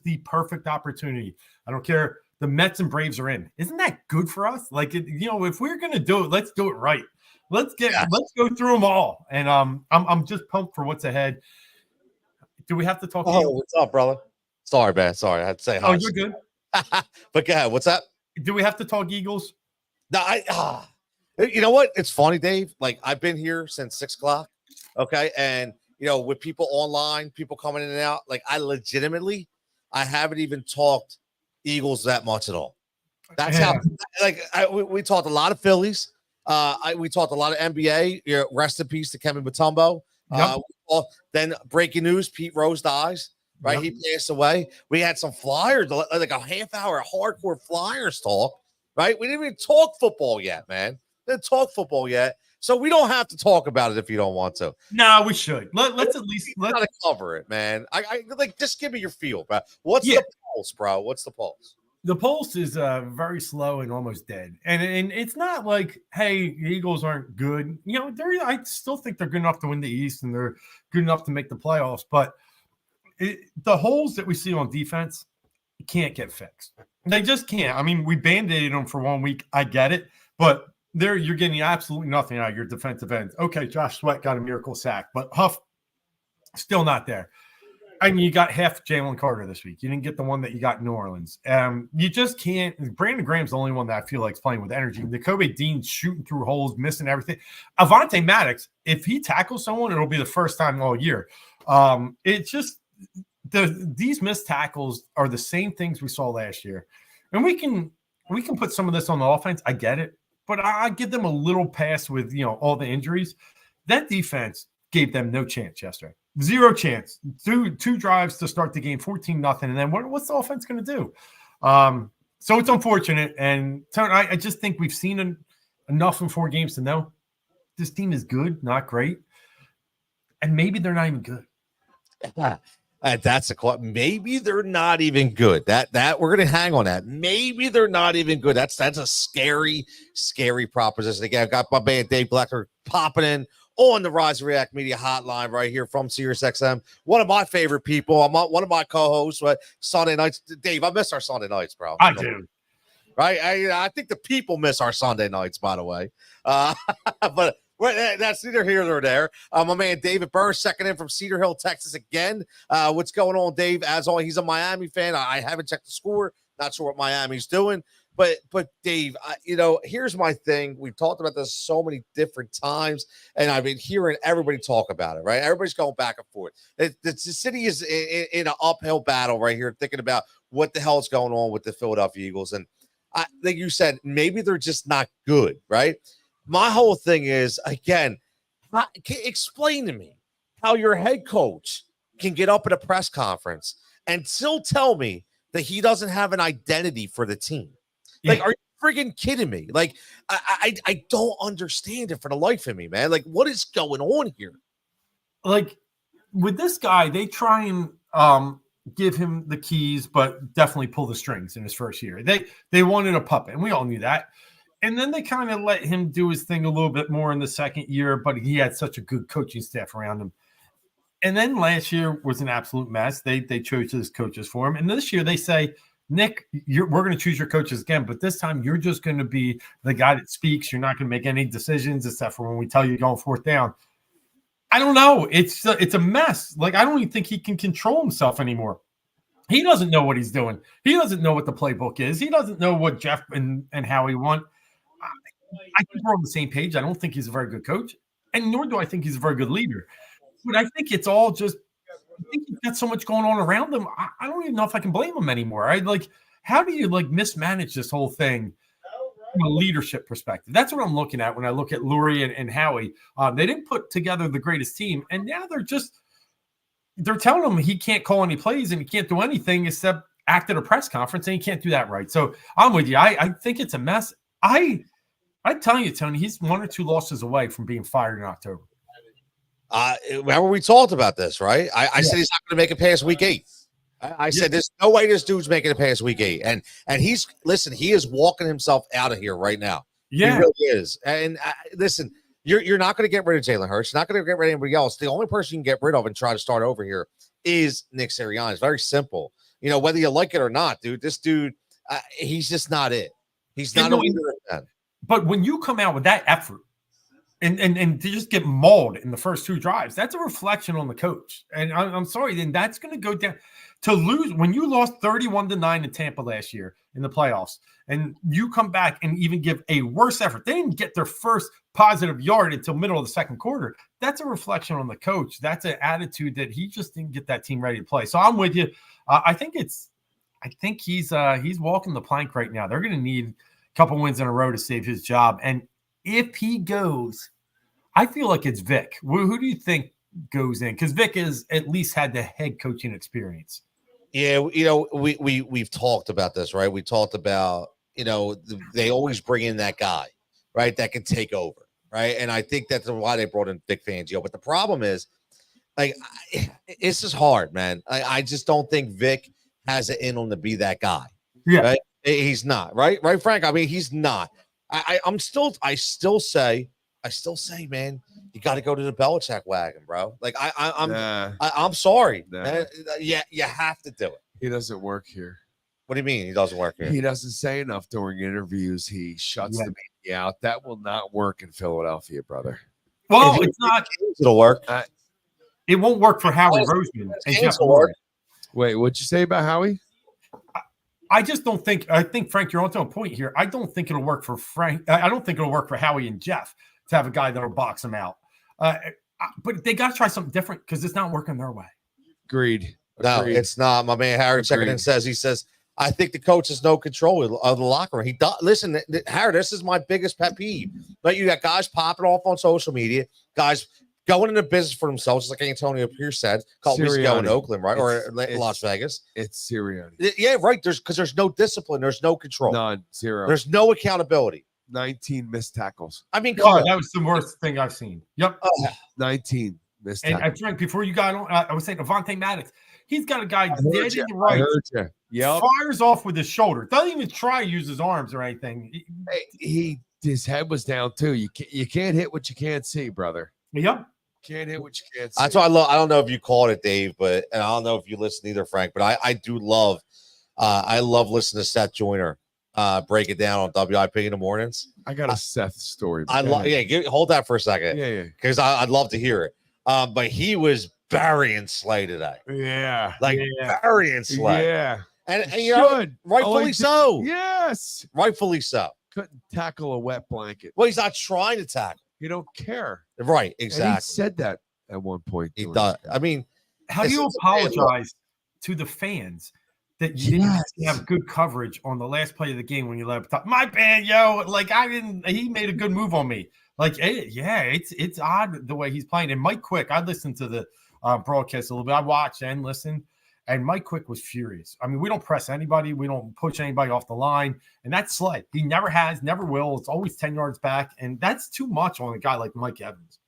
the perfect opportunity. I don't care. The Mets and Braves are in. Isn't that good for us? Like, if we're gonna do it, let's do it right. Let's go through them all. And I'm just pumped for what's ahead. Do we have to talk? What's up, brother? Sorry, man. Sorry, I had to say hi. Oh, you're good. But go ahead. What's up? Do we have to talk Eagles? No, you know what? It's funny, Dave. Like, I've been here since 6 o'clock. Okay, and with people online, people coming in and out, like I haven't even talked Eagles that much at all. That's how, we talked a lot of Phillies. We talked a lot of NBA. Rest in peace to Kevin Mutombo. Yep. Then breaking news: Pete Mroz dies. Right, He passed away. We had some Flyers, like a half hour hardcore Flyers talk. Right, we didn't even talk football yet, man. Didn't talk football yet. So we don't have to talk about it if you don't want to. No, we should. Let's gotta cover it, man. I like, just give me your feel, bro. What's the pulse, bro? What's the pulse? The pulse is very slow and almost dead. And it's not like, hey, the Eagles aren't good. I still think they're good enough to win the East and they're good enough to make the playoffs. But the holes that we see on defense can't get fixed. They just can't. I mean, we band-aided them for 1 week. I get it. But you're getting absolutely nothing out of your defensive end. Okay, Josh Sweat got a miracle sack, but Huff still not there. I mean, you got half Jalen Carter this week. You didn't get the one that you got in New Orleans. You just can't. Brandon Graham's the only one that I feel like is playing with energy. N'Kobe Dean's shooting through holes, missing everything. Avonte Maddox, if he tackles someone, it'll be the first time all year. It's just these missed tackles are the same things we saw last year, and we can put some of this on the offense. I get it. But I give them a little pass with, all the injuries. That defense gave them no chance yesterday. Zero chance. Two drives to start the game, 14-0. And then what's the offense going to do? So it's unfortunate. And I just think we've seen enough in 4 games to know this team is good, not great. And maybe they're not even good. That's a quote. Maybe they're not even good. That we're gonna hang on that. Maybe they're not even good. That's a scary proposition. Again, I've got my man Dave Gloeckner popping in on the Rise and React Media Hotline right here from SiriusXM. One of my favorite people. I'm one of my co-hosts. Sunday nights, Dave. I miss our Sunday nights, bro. I do. Right? I think the people miss our Sunday nights, by the way. But. Well, that's neither here nor there. My man David Burr, second in from Cedar Hill, Texas again. What's going on, Dave? As always, he's a Miami fan. I haven't checked the score. Not sure what Miami's doing. But Dave, here's my thing. We've talked about this so many different times, and I've been hearing everybody talk about it, right? Everybody's going back and forth. The city is in an uphill battle right here, thinking about what the hell is going on with the Philadelphia Eagles. And like you said, maybe they're just not good, right? My whole thing is, again, explain to me how your head coach can get up at a press conference and still tell me that he doesn't have an identity for the team. Yeah. Like, are you friggin' kidding me? Like, I don't understand it for the life of me, man. Like, what is going on here? Like, with this guy, they try and give him the keys, but definitely pull the strings in his first year. They wanted a puppet, and we all knew that. And then they kind of let him do his thing a little bit more in the second year, but he had such a good coaching staff around him. And then last year was an absolute mess. They chose his coaches for him. And this year they say, Nick, we're going to choose your coaches again, but this time you're just going to be the guy that speaks. You're not going to make any decisions except for when we tell you going fourth down. I don't know. It's a mess. Like, I don't even think he can control himself anymore. He doesn't know what he's doing. He doesn't know what the playbook is. He doesn't know what Jeff and Howie want. I think we're on the same page. I don't think he's a very good coach, and nor do I think he's a very good leader. But I think it's all just, I think he's got so much going on around him. I don't even know if I can blame him anymore. How do you mismanage this whole thing from a leadership perspective? That's what I'm looking at when I look at Lurie and Howie. They didn't put together the greatest team, and now they're telling him he can't call any plays and he can't do anything except act at a press conference, and he can't do that right. So I'm with you. I think it's a mess. I'm telling you, Tony, he's 1 or 2 losses away from being fired in October. Remember we talked about this, right? I said he's not going to make it past week 8. I said there's no way this dude's making it past week 8, and he is walking himself out of here right now. Yeah, he really is. And listen, you're not going to get rid of Jalen Hurts. You're not going to get rid of anybody else. The only person you can get rid of and try to start over here is Nick Sirianni. It's very simple. Whether you like it or not, dude. This dude, he's just not it. He's not a leader. But when you come out with that effort and to just get mauled in the first 2 drives, that's a reflection on the coach. And I'm sorry, then that's going to go down to lose when you lost 31-9 in Tampa last year in the playoffs, and you come back and even give a worse effort. They didn't get their first positive yard until middle of the second quarter. That's a reflection on the coach. That's an attitude that he just didn't get that team ready to play. So I'm with you. I think he's walking the plank right now. They're going to need couple wins in a row to save his job. And if he goes, I feel like it's Vic. Who do you think goes in? Because Vic has at least had the head coaching experience. Yeah, we've talked about this, right? We talked about, they always bring in that guy, right, that can take over, right? And I think that's why they brought in Vic Fangio. But the problem is, it's just hard, man. I just don't think Vic has it in him to be that guy. Yeah. Right? He's not, right, Frank? I mean, he's not. I still say, man, you got to go to the Belichick wagon, bro. I'm sorry. Nah. Yeah, you have to do it. He doesn't work here. What do you mean he doesn't work here? He doesn't say enough during interviews. He shuts the media out. That will not work in Philadelphia, brother. Well, it's not. It'll work. It won't work for Howie Roseman and Jeff work. Wait, what'd you say about Howie? I just don't think. I think Frank, you're onto a point here. I don't think it'll work for Frank. I don't think it'll work for Howie and Jeff to have a guy that'll box them out. But they got to try something different because it's not working their way. Agreed. No, it's not. My man Harry checking in says, I think the coach has no control of the locker room. He does. Listen, Harry, this is my biggest pet peeve. But you got guys popping off on social media, guys going into business for themselves, just like Antonio Pierce said, a couple weeks ago in Oakland, right? Or Las Vegas. It's Sirianni. Yeah, right. There's no discipline. There's no control. None. Zero. There's no accountability. 19 missed tackles. I mean, that was the worst thing I've seen. Yep. 19 missed tackles. And Frank, before you got on, I was saying Avonte Maddox. He's got a guy dead in the right. Yep. Fires off with his shoulder. Doesn't even try to use his arms or anything. His head was down too. You can't hit what you can't see, brother. Yep. Can't hit what you can't see. That's why I don't know if you called it, Dave, and I don't know if you listen either, Frank, but I do love listening to Seth Joyner break it down on WIP in the mornings. I got a Seth story. Hold that for a second. Yeah. Because I'd love to hear it. But he was burying Slay today. Yeah. Burying Slay. Yeah. And rightfully so. Yes. Rightfully so. Couldn't tackle a wet blanket. Well, he's not trying to tackle. You don't care. Right, exactly. And he said that at one point. He does. I mean, how do you apologize to the fans that you didn't have good coverage on the last play of the game when you let up? My bad, yo. He made a good move on me. It's odd the way he's playing. And Mike Quick, I listened to the broadcast a little bit. I watched and listened, and Mike Quick was furious. I mean, we don't press anybody. We don't push anybody off the line. And that's Slay. He never has, never will. It's always 10 yards back. And that's too much on a guy like Mike Evans.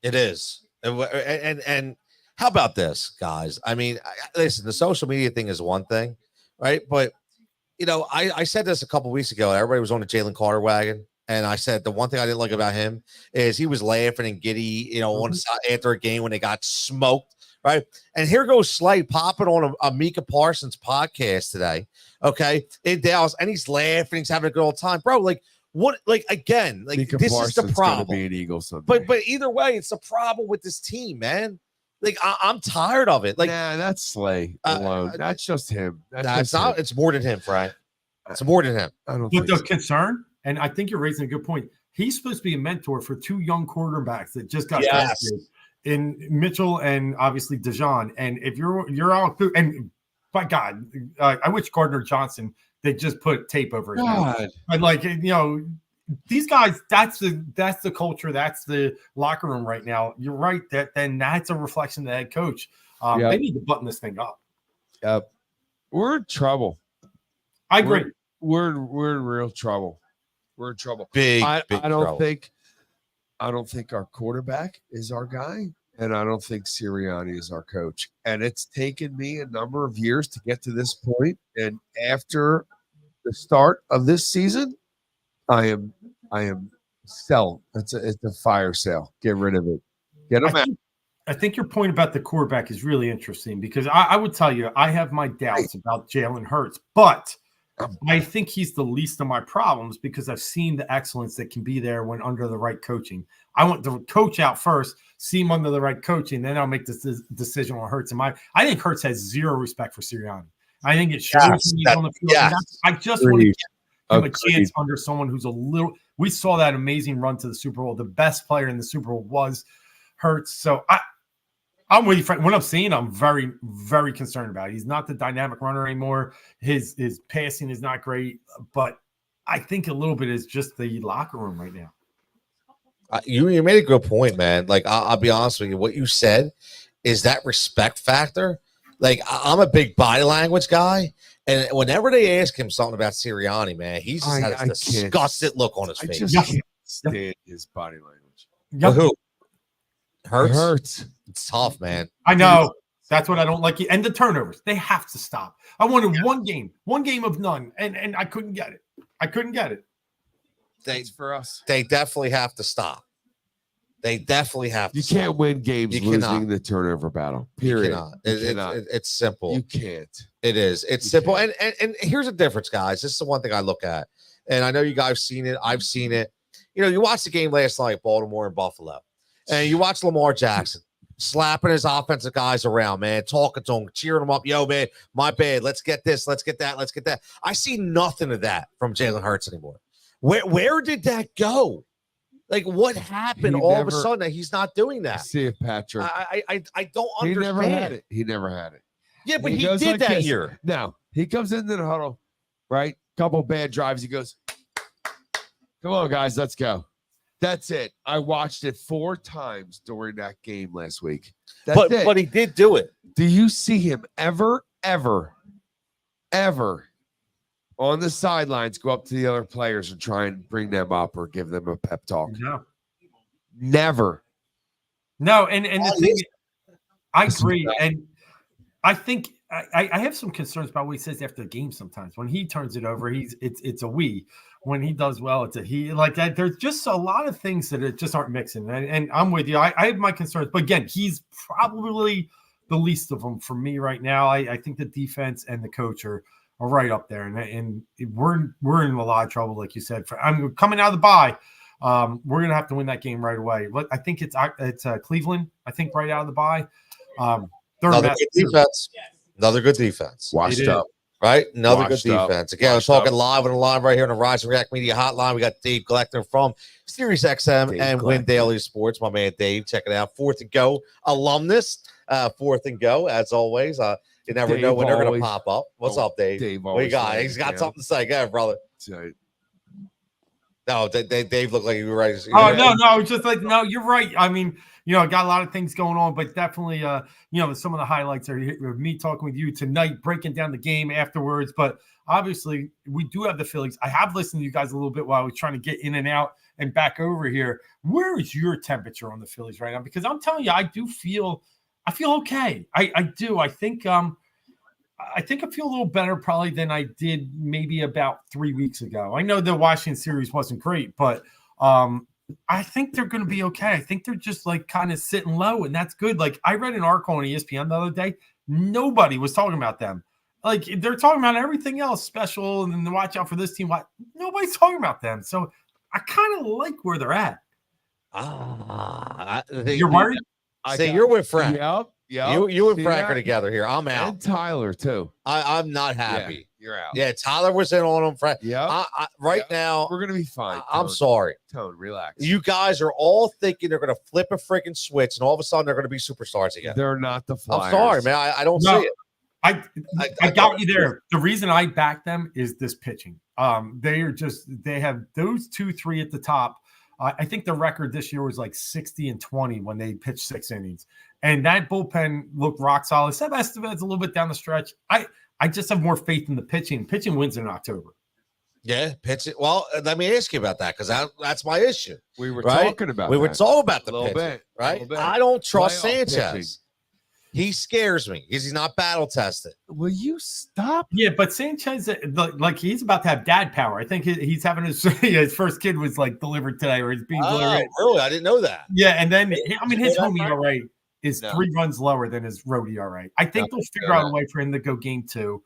It is. And How about this, guys? I mean, listen, the social media thing is one thing, right? But I said this a couple weeks ago. Everybody was on the Jalen Carter wagon. And I said the one thing I didn't like about him is he was laughing and giddy, on the side after a game when they got smoked, right? And here goes Slay popping on a Micah Parsons podcast today, okay, in Dallas, and he's laughing, he's having a good old time, bro. Like what? Like again, like Micah this Parsons is the problem. Be an Eagle someday. But either way, it's the problem with this team, man. Like I'm tired of it. Like that's Slay alone. That's just him. It's not. It's more than him, Frank. It's more than him. I don't. But the concern. And I think you're raising a good point. He's supposed to be a mentor for two young quarterbacks that just got drafted in Mitchell and obviously Dijon. And if you're out, and by God, I wish Gardner Johnson, they just put tape over his mouth. But like, these guys, that's the culture, that's the locker room right now. You're right that then that's a reflection of the head coach. They need to button this thing up. Yep. We're in trouble. I agree. We're in real trouble. We're in trouble. Big I don't trouble. think our quarterback is our guy, and I don't think Sirianni is our coach. And it's taken me a number of years to get to this point. And after the start of this season, I am sell. It's a fire sale. Get rid of it. Get him out. I think your point about the quarterback is really interesting because I would tell you I have my doubts about Jalen Hurts, but I think he's the least of my problems because I've seen the excellence that can be there when under the right coaching. I want the coach out first, see him under the right coaching, then I'll make this decision on Hurts. I think Hurts has zero respect for Sirianni. I think it shows when he's on the field. Yes. I just want to give him a chance under someone who's a little – we saw that amazing run to the Super Bowl. The best player in the Super Bowl was Hurts. So I'm with you, Frank. What I'm seeing, I'm very, very concerned about. He's not the dynamic runner anymore. His passing is not great, but I think a little bit is just the locker room right now. You made a good point, man. Like I'll be honest with you, what you said is that respect factor. Like I'm a big body language guy, and whenever they ask him something about Sirianni, man, he's just had a disgusted look on his face. I just can't stand his body language. Well, who? Hurts. It's tough, man. I know. That's what I don't like. And the turnovers, they have to stop. I wanted one game of none, and I couldn't get it. Thanks for us. They definitely have to stop. They definitely have to. You can't win games losing the turnover battle. Period. You cannot. It's simple. You can't. It is. It's simple. And here's the difference, guys. This is the one thing I look at. And I know you guys have seen it. I've seen it. You watched the game last night, Baltimore and Buffalo. And you watch Lamar Jackson slapping his offensive guys around, man, talking to them, cheering them up. Yo, man, my bad. Let's get this. Let's get that. Let's get that. I see nothing of that from Jalen Hurts anymore. Where did that go? Like, what happened all of a sudden that he's not doing that? See it, Patrick. I don't understand. He never had it. Yeah, but he did that year. No, he comes into the huddle, right? Couple bad drives. He goes, come on, guys, let's go. That's it. I watched it 4 times during that game last week. But he did do it. Do you see him ever on the sidelines go up to the other players and try and bring them up or give them a pep talk? No. Never. No, and the thing, I agree. And I think I have some concerns about what he says after the game sometimes. When he turns it over, it's a we. When he does well, it's a he. Like that, there's just a lot of things that just aren't mixing. And I'm with you. I have my concerns. But again, he's probably the least of them for me right now. I think the defense and the coach are right up there. And we're in a lot of trouble, like you said. I'm coming out of the bye. We're gonna have to win that game right away. I think it's Cleveland. I think right out of the bye. Another good defense. Another good defense. Washed up. Right? Another good defense. Again, we're talking live right here on the Rise and React Media Hotline. We got Dave Gloeckner from Sirius XM and Win Daily Sports. My man Dave, check it out. 4th and Go alumnus. 4th and Go, as always. You never know when they're going to pop up. What's up, Dave? What you got? He's got something to say. Go ahead, brother. No, Dave looked like you were right. No, it's just like, no, you're right. I mean, got a lot of things going on, but definitely, some of the highlights are me talking with you tonight, breaking down the game afterwards. But obviously, we do have the Phillies. I have listened to you guys a little bit while I was trying to get in and out and back over here. Where is your temperature on the Phillies right now? Because I'm telling you, I do feel I feel okay. I do. I think I feel a little better probably than I did maybe about 3 weeks ago. I know the Washington series wasn't great, but I think they're going to be okay. I think they're just like kind of sitting low, and that's good. Like I read an article on ESPN the other day. Nobody was talking about them. Like they're talking about everything else special, and then watch out for this team. Nobody's talking about them. So I kind of like where they're at. You're worried? See, you're with Frank. Yep. You and Frank are together here. I'm out. And Tyler too. I'm not happy. Yeah, you're out. Yeah, Tyler was in on him. Frank. Yeah. Now, we're gonna be fine. I'm sorry. Tone, relax. You guys are all thinking they're gonna flip a freaking switch, and all of a sudden they're gonna be superstars again. They're not the Flyers. I'm sorry, man. I don't see it. I got you there. The reason I back them is this pitching. They have those 2-3 at the top. I think the record this year was like 60-20 when they pitched 6 innings, and that bullpen looked rock solid. Seb Estevan's a little bit down the stretch. I just have more faith in the pitching. Pitching wins in October. Yeah, pitching. Well, let me ask you about that because that's my issue. We were right? talking about. We were talking about the little pitching, bit, right? little bit. I don't trust Playoff Sanchez. pitching. He scares me because he's not battle tested. Will you stop? Yeah, but Sanchez, like he's about to have dad power. I think he's having his first kid was like delivered today, or he's being delivered. Really? I didn't know that. Yeah, and then his home ERA is 3 runs lower than his road ERA. I think they'll figure out a way for him to go game 2.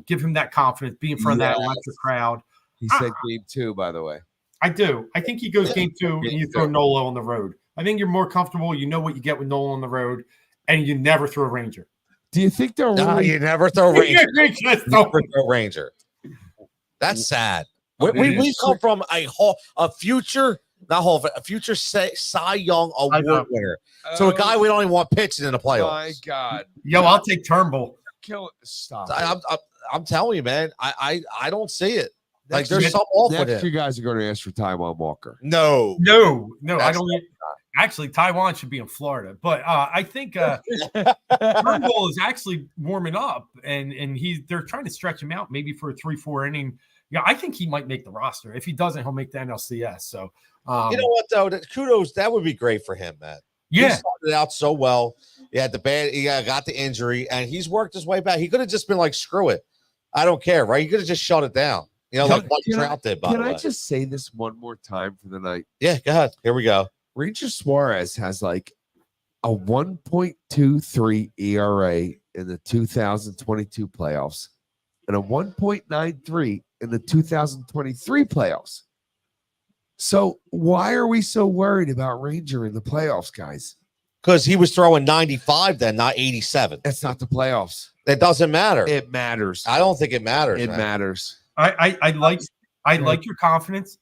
Give him that confidence, be in front of that electric crowd. He said game 2, by the way. I do. I think he goes game 2 and you throw Nola on the road. I think you're more comfortable. You know what you get with Nola on the road, and you never throw Ranger. Do you think they're really? You never throw Ranger. Never throw Ranger. That's sad. We come from a future, a future Cy Young award winner. So a guy we don't even want pitching in the playoffs. My God. Yo, I'll take Turnbull. Kill it. Stop. I'm telling you, man. I don't see it. Like there's something off with it. You guys are going to ask for Taiwan Walker. No. I don't. Actually, Taiwan should be in Florida, but I think Turnbull is actually warming up, and they're trying to stretch him out maybe for a 3-4 inning. Yeah, I think he might make the roster. If he doesn't, he'll make the NLCS. So you know what though? Kudos. That would be great for him, man. Yeah, he started out so well. He had got the injury, and he's worked his way back. He could have just been like, "Screw it, I don't care." Right? He could have just shut it down. You know, like Mike Trout did. By the way, can I just say this one more time for the night? Yeah, go ahead. Here we go. Ranger Suarez has like a 1.23 ERA in the 2022 playoffs and a 1.93 in the 2023 playoffs. So why are we so worried about Ranger in the playoffs, guys? Because he was throwing 95 then, not 87. That's not the playoffs. It doesn't matter. It matters. I don't think it matters. It matters. I like your confidence.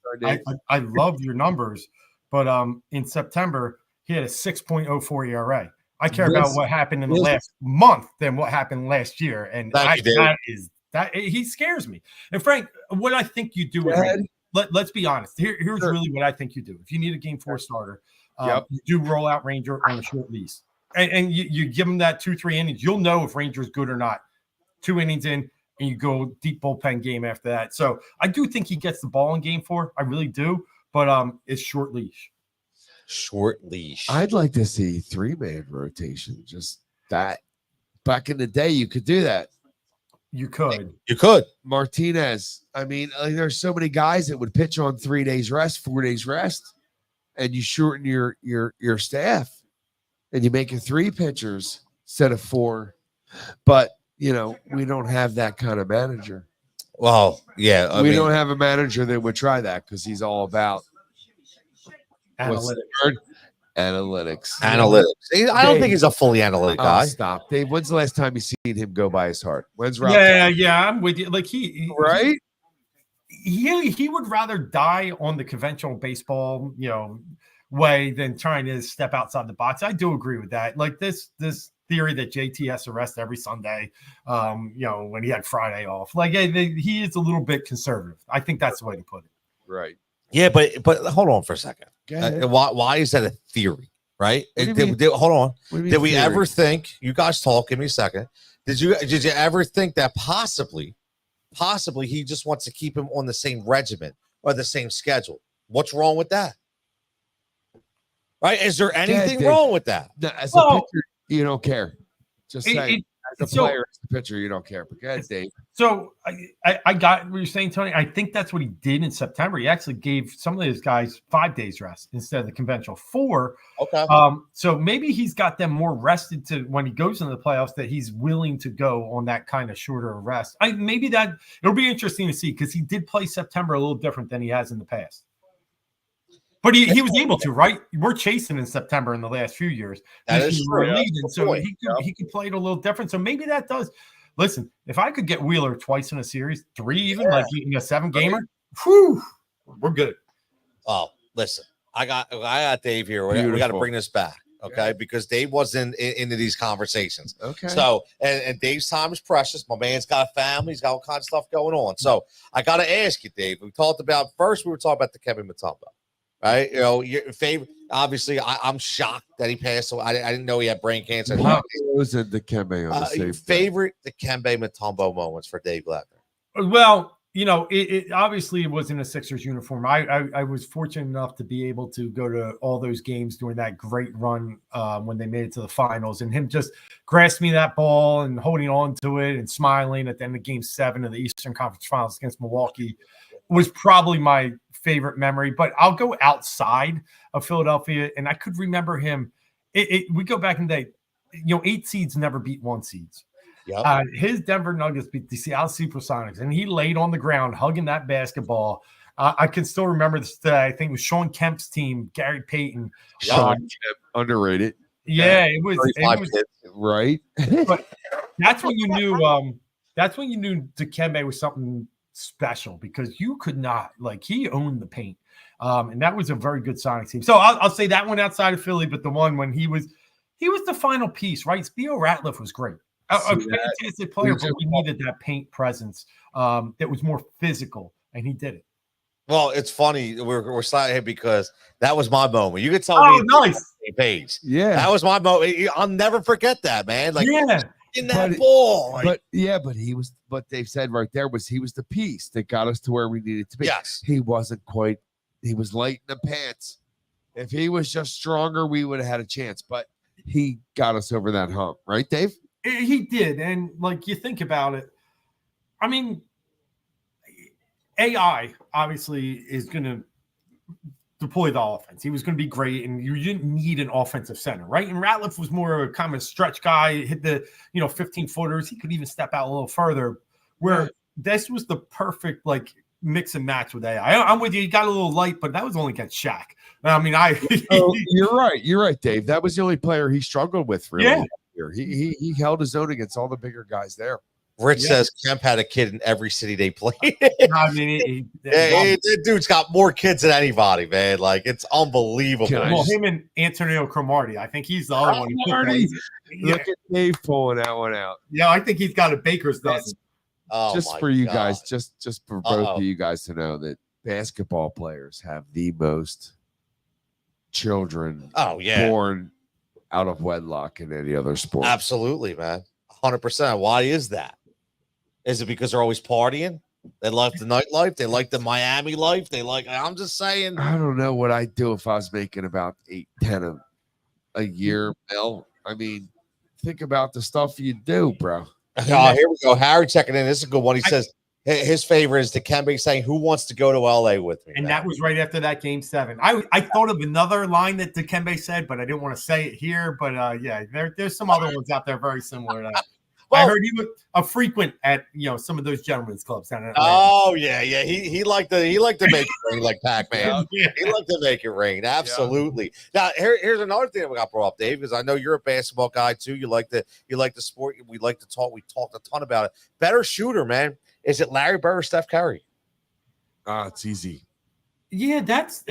I love your numbers. But in September, he had a 6.04 ERA. I care about what happened in the last month than what happened last year. And he scares me. And Frank, what I think you do with him, let's be honest. Here's really what I think you do. If you need a game 4 starter, you do roll out Ranger on a short lease. And you give him that 2-3 innings. You'll know if Ranger's good or not. 2 innings in, and you go deep bullpen game after that. So I do think he gets the ball in game 4. I really do. But it's short leash. Short leash. I'd like to see 3-man rotation. Just that. Back in the day, you could do that. You could. Martinez. I mean, there's so many guys that would pitch on 3 days rest, 4 days rest, and you shorten your staff, and you make it 3 pitchers instead of 4. But we don't have that kind of manager. Well, yeah, we don't have a manager that would try that because he's all about analytics. I don't think he's a fully analytic guy. Stop, Dave. When's the last time you seen him go by his heart? When's Rob? Yeah, I'm with you. Like he would rather die on the conventional baseball, way than trying to step outside the box. I do agree with that. Like this theory that JT has to rest every Sunday, when he had Friday off. Like he is a little bit conservative. I think that's the way to put it. Right. Yeah, but hold on for a second. Why is that a theory? Right? Hold on. Did we ever think? You guys talk. Give me a second. Did you ever think that possibly he just wants to keep him on the same regimen or the same schedule? What's wrong with that? Right? Is there anything wrong with that? No, as a pitcher, You don't care. Just saying. As a player, as a pitcher, you don't care. But go ahead, Dave. So I got what you're saying, Tony. I think that's what he did in September. He actually gave some of his guys 5 days rest instead of the conventional 4. Okay. So maybe he's got them more rested to when he goes into the playoffs, that he's willing to go on that kind of shorter rest. Maybe that it'll be interesting to see, because he did play September a little different than he has in the past. But he was able to, right? We're chasing in September in the last few years. That is true. So he could play it a little different. So maybe that does. Listen, if I could get Wheeler twice in a series, 3 even, like a 7-gamer, whew, we're good. Oh, listen, I got Dave here. We got to bring this back, okay? Because Dave wasn't into these conversations. Okay. So, and Dave's time is precious. My man's got a family. He's got all kinds of stuff going on. So I got to ask you, Dave. We were talking about Dikembe Mutombo. Right, your favorite. Obviously, I'm shocked that he passed away. I didn't know he had brain cancer. Was it Dikembe on the same favorite Dikembe Mutombo moments for Dave Gloeckner? Well, it obviously was in a Sixers uniform. I was fortunate enough to be able to go to all those games during that great run when they made it to the finals, and him just grasping that ball and holding on to it and smiling at the end of Game 7 of the Eastern Conference Finals against Milwaukee was probably my favorite memory. But I'll go outside of Philadelphia, and I could remember him. We go back in the day, 8 seeds never beat 1 seeds. Yep. His Denver Nuggets beat the Seattle Supersonics, and he laid on the ground hugging that basketball. I can still remember this today. I think it was Sean Kemp's team, Gary Payton. Sean Kemp, underrated. Yeah, it was right. But that's when you knew. That's when you knew Dikembe was something special, because you could not, he owned the paint, and that was a very good Sonics team. So I'll say that one outside of Philly, but the one when he was the final piece, right? Theo Ratliff was great. A fantastic player, but we needed that paint presence that was more physical, and he did it. Well, it's funny. We're slightly here because that was my moment. You could tell me nice page. Yeah, that was my moment. I'll never forget that, man. In that ball. But what Dave said right there was he was the piece that got us to where we needed to be. Yes. He was light in the pants. If he was just stronger, we would have had a chance. But he got us over that hump, right, Dave? He did. And you think about it, I mean, AI obviously is going to deploy the offense. He was going to be great, and you didn't need an offensive center, right? And Ratliff was more of a stretch guy, hit the 15-footers. He could even step out a little further, where this was the perfect mix and match with AI. I'm with you. He got a little light, but that was only against Shaq. I mean, you're right, Dave. That was the only player he struggled with, really. Yeah. He held his own against all the bigger guys there. Rich says Kemp had a kid in every city they played. I mean, dude's got more kids than anybody, man. It's unbelievable. Well, him and Antonio Cromartie. I think he's the other one. Look at Dave pulling that one out. Yeah, I think he's got a baker's dozen. Just for you guys, just for both of you guys to know that basketball players have the most children born out of wedlock in any other sport. Absolutely, man. 100%. Why is that? Is it because they're always partying? They like the nightlife. They like the Miami life. I'm just saying. I don't know what I'd do if I was making about 8-10 a year, Bill. I mean, think about the stuff you do, bro. Here we go. Harry checking in. This is a good one. He says his favorite is Dikembe saying, "Who wants to go to LA with me?" And that was right after that Game 7. I thought of another line that Dikembe said, but I didn't want to say it here. But there's some other ones out there very similar to that. I heard he was a frequent at some of those gentlemen's clubs down in Atlanta. Oh yeah. He liked to make it rain like Pac-Man. He liked to make it rain. Absolutely. Yeah. Now here's another thing that we got brought up, Dave, because I know you're a basketball guy too. You like the sport. We like to talk. We talked a ton about it. Better shooter, man. Is it Larry Bird or Steph Curry? It's easy. Yeah, that's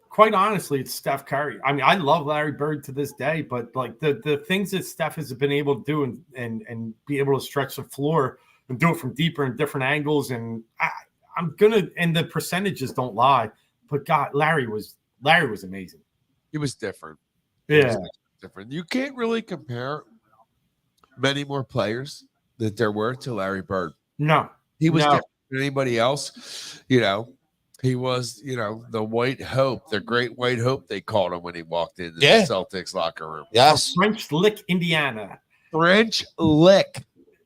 quite honestly, it's Steph Curry. I mean, I love Larry Bird to this day, but the things that Steph has been able to do and be able to stretch the floor and do it from deeper and different angles, and and the percentages don't lie. But God, Larry was amazing. He was different. Yeah, different. You can't really compare many more players that there were to Larry Bird. No, he was different than anybody else. He was, the white hope, the great white hope they called him when he walked into Yeah. the Celtics locker room. Yes. French Lick, Indiana. French Lick.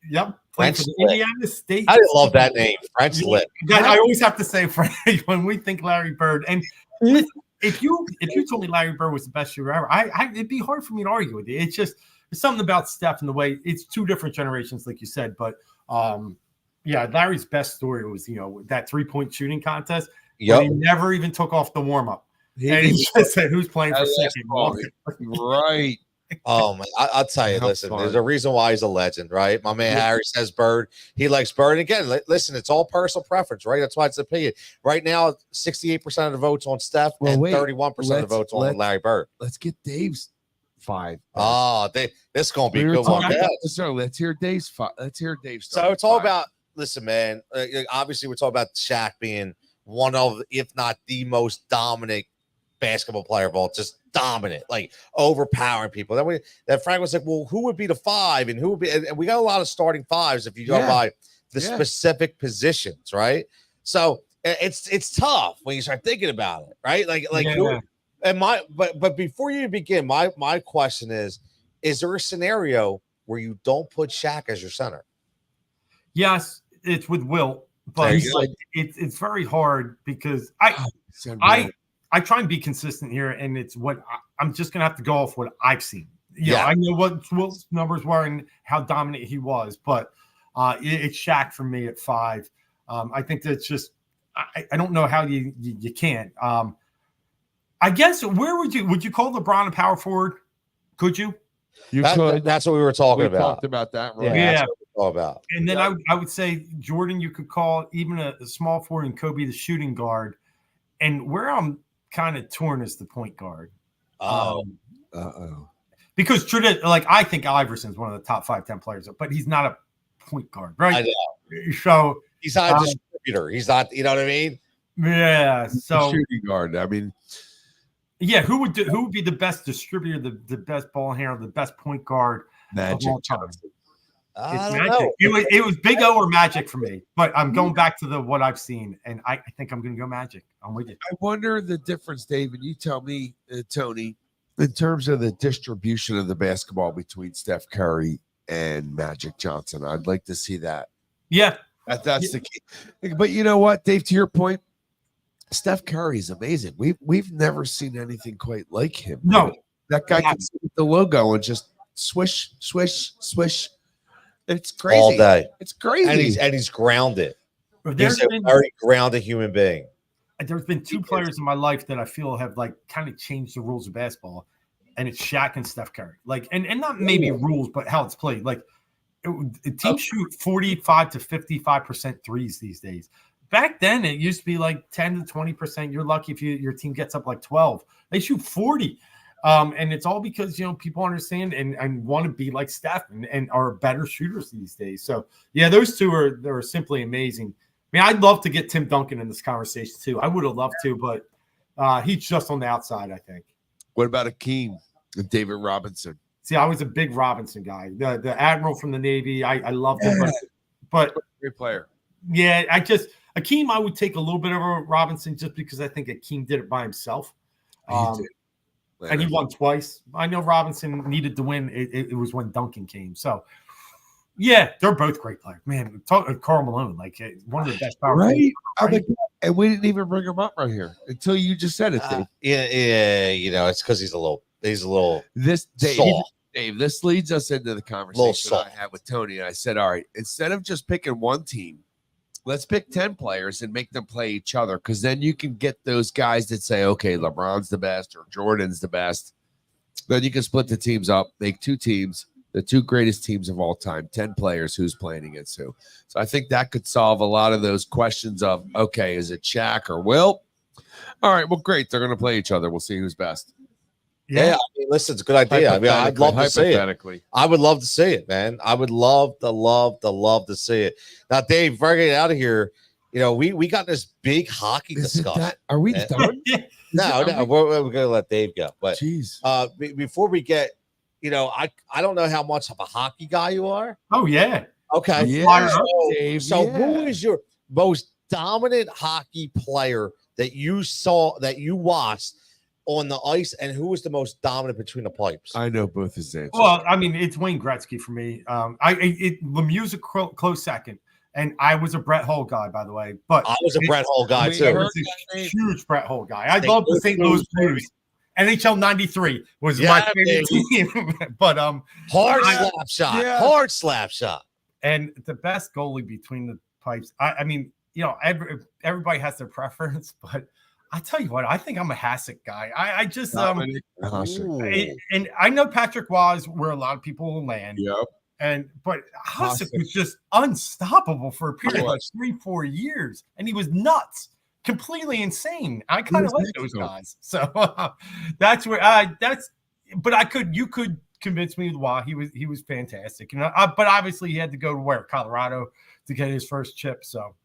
Yep. French Playing for the Lick. Indiana State. I love that name, French Lick. I always have to say French when we think Larry Bird. And listen, if you told me Larry Bird was the best shooter ever, it'd be hard for me to argue with you. It's just there's something about Steph and the way it's two different generations, like you said. But yeah, Larry's best story was that 3-point shooting contest. Yep. He never even took off the warm up. He And he just said, "Who's playing for second?" Right. Oh man, I'll tell you. How Listen, fun. there's a reason why he's a legend, right? My man Harry says Bird. He likes Bird. And again, listen, it's all personal preference, right? That's why it's opinion. Right now, 68% of the votes on Steph and 31% of the votes on Larry Bird. Let's get Dave's 5. Oh, this is gonna be a We were good one. talking Yeah. about- So let's hear Dave's 5. Let's hear Dave's. So it's all about. Listen, man. Obviously, we're talking about Shaq being one of, if not the most dominant basketball player of all, just dominant, like overpowering people. Then Frank was like, well, who would be the 5 and who would be, and we got a lot of starting 5s if you go by the specific positions, right? So it's tough when you start thinking about it, right? But before you begin, my question is there a scenario where you don't put Shaq as your center? Yes, it's with Wilt, but it's very hard because I try and be consistent here, and it's what I'm just gonna have to go off what I've seen. I know what Wilt's numbers were and how dominant he was, but it's Shaq for me at 5. I think that's just I don't know how you can't. I guess where would you call LeBron a power forward? Could you? You could. That's what we were talking about. Talked about that, right? Yeah. That's what we're talking about. And then I would say Jordan, you could call even a small forward and Kobe the shooting guard. And where I'm kind of torn is the point guard. Because I think Iverson's one of the top 5-10 players, but he's not a point guard, right? I know. So he's not a distributor. He's not, you know what I mean? Yeah. So shooting guard. I mean, yeah, who would be the best distributor, the best ball handler, the best point guard Magic of all time? Johnson. It's Magic. It was Big O or Magic for me, but I'm going back to what I've seen, and I think I'm going to go Magic. I'm with you. I wonder the difference, David. You tell me, Tony, in terms of the distribution of the basketball between Steph Curry and Magic Johnson. I'd like to see that. Yeah, that's the key. But you know what, Dave? To your point, Steph Curry is amazing. We've never seen anything quite like him. No, that guy can see the logo and just swish, swish, swish. It's crazy all day. It's crazy, and he's grounded. He's a very grounded human being. There's been 2 players in my life that I feel have kind of changed the rules of basketball, and it's Shaq and Steph Curry. And not maybe rules, but how it's played. Teams shoot 45 to 55% threes these days. Back then, it used to be 10 to 20%. You're lucky if your team gets up 12. They shoot 40. And it's all because, people understand and want to be like Steph and are better shooters these days. So, yeah, those two are simply amazing. I mean, I'd love to get Tim Duncan in this conversation, too. I would have loved to, but he's just on the outside, I think. What about Akeem and David Robinson? See, I was a big Robinson guy. The Admiral from the Navy, I loved him. But great player. Yeah, Akeem, I would take a little bit of a Robinson just because I think Akeem did it by himself. And he won twice. I know Robinson needed to win. It was when Duncan came. So, yeah, they're both great players. Man, Karl Malone, one of the best power right? And we didn't even bring him up right here until you just said it, Dave. Yeah, it's because he's a little this soft. Dave, this leads us into the conversation I had with Tony. And I said, all right, instead of just picking one team, let's pick 10 players and make them play each other, because then you can get those guys that say, okay, LeBron's the best or Jordan's the best. Then you can split the teams up, make 2 teams, the 2 greatest teams of all time, 10 players, who's playing against who. So I think that could solve a lot of those questions of, okay, is it Shaq or Wilt? All right, well, great. They're going to play each other. We'll see who's best. Yeah, I mean, listen, it's a good idea. I mean, I'd love to see it. I would love to see it, man. I would love to see it. Now, Dave, before I get out of here, we got this big hockey discussion. Are we done? No, we're going to let Dave go. But before we get, I don't know how much of a hockey guy you are. Oh, yeah. Okay. Yeah. So who is your most dominant hockey player that you saw, that you watched on the ice, and who was the most dominant between the pipes? I know both his answers. Well, I mean, it's Wayne Gretzky for me. Lemieux's a close second, and I was a Brett Hull guy, by the way. But I was a Brett Hull guy I too. was a huge Brett Hull guy. I love the St. Louis Blues. NHL '93 was my favorite team. But hard slap shot, yeah. hard slap shot, and the best goalie between the pipes. I mean, you know, everybody has their preference, but I tell you what, I think I'm a Hasek guy. I just and I know Patrick Waugh is where a lot of people will land. Yep. But Hasek was just unstoppable for a period of like 3-4 years, and he was nuts, completely insane. I kind of like those guys, so that's where you could convince me with Waugh. He was fantastic, but obviously he had to go to where Colorado to get his first chip. So.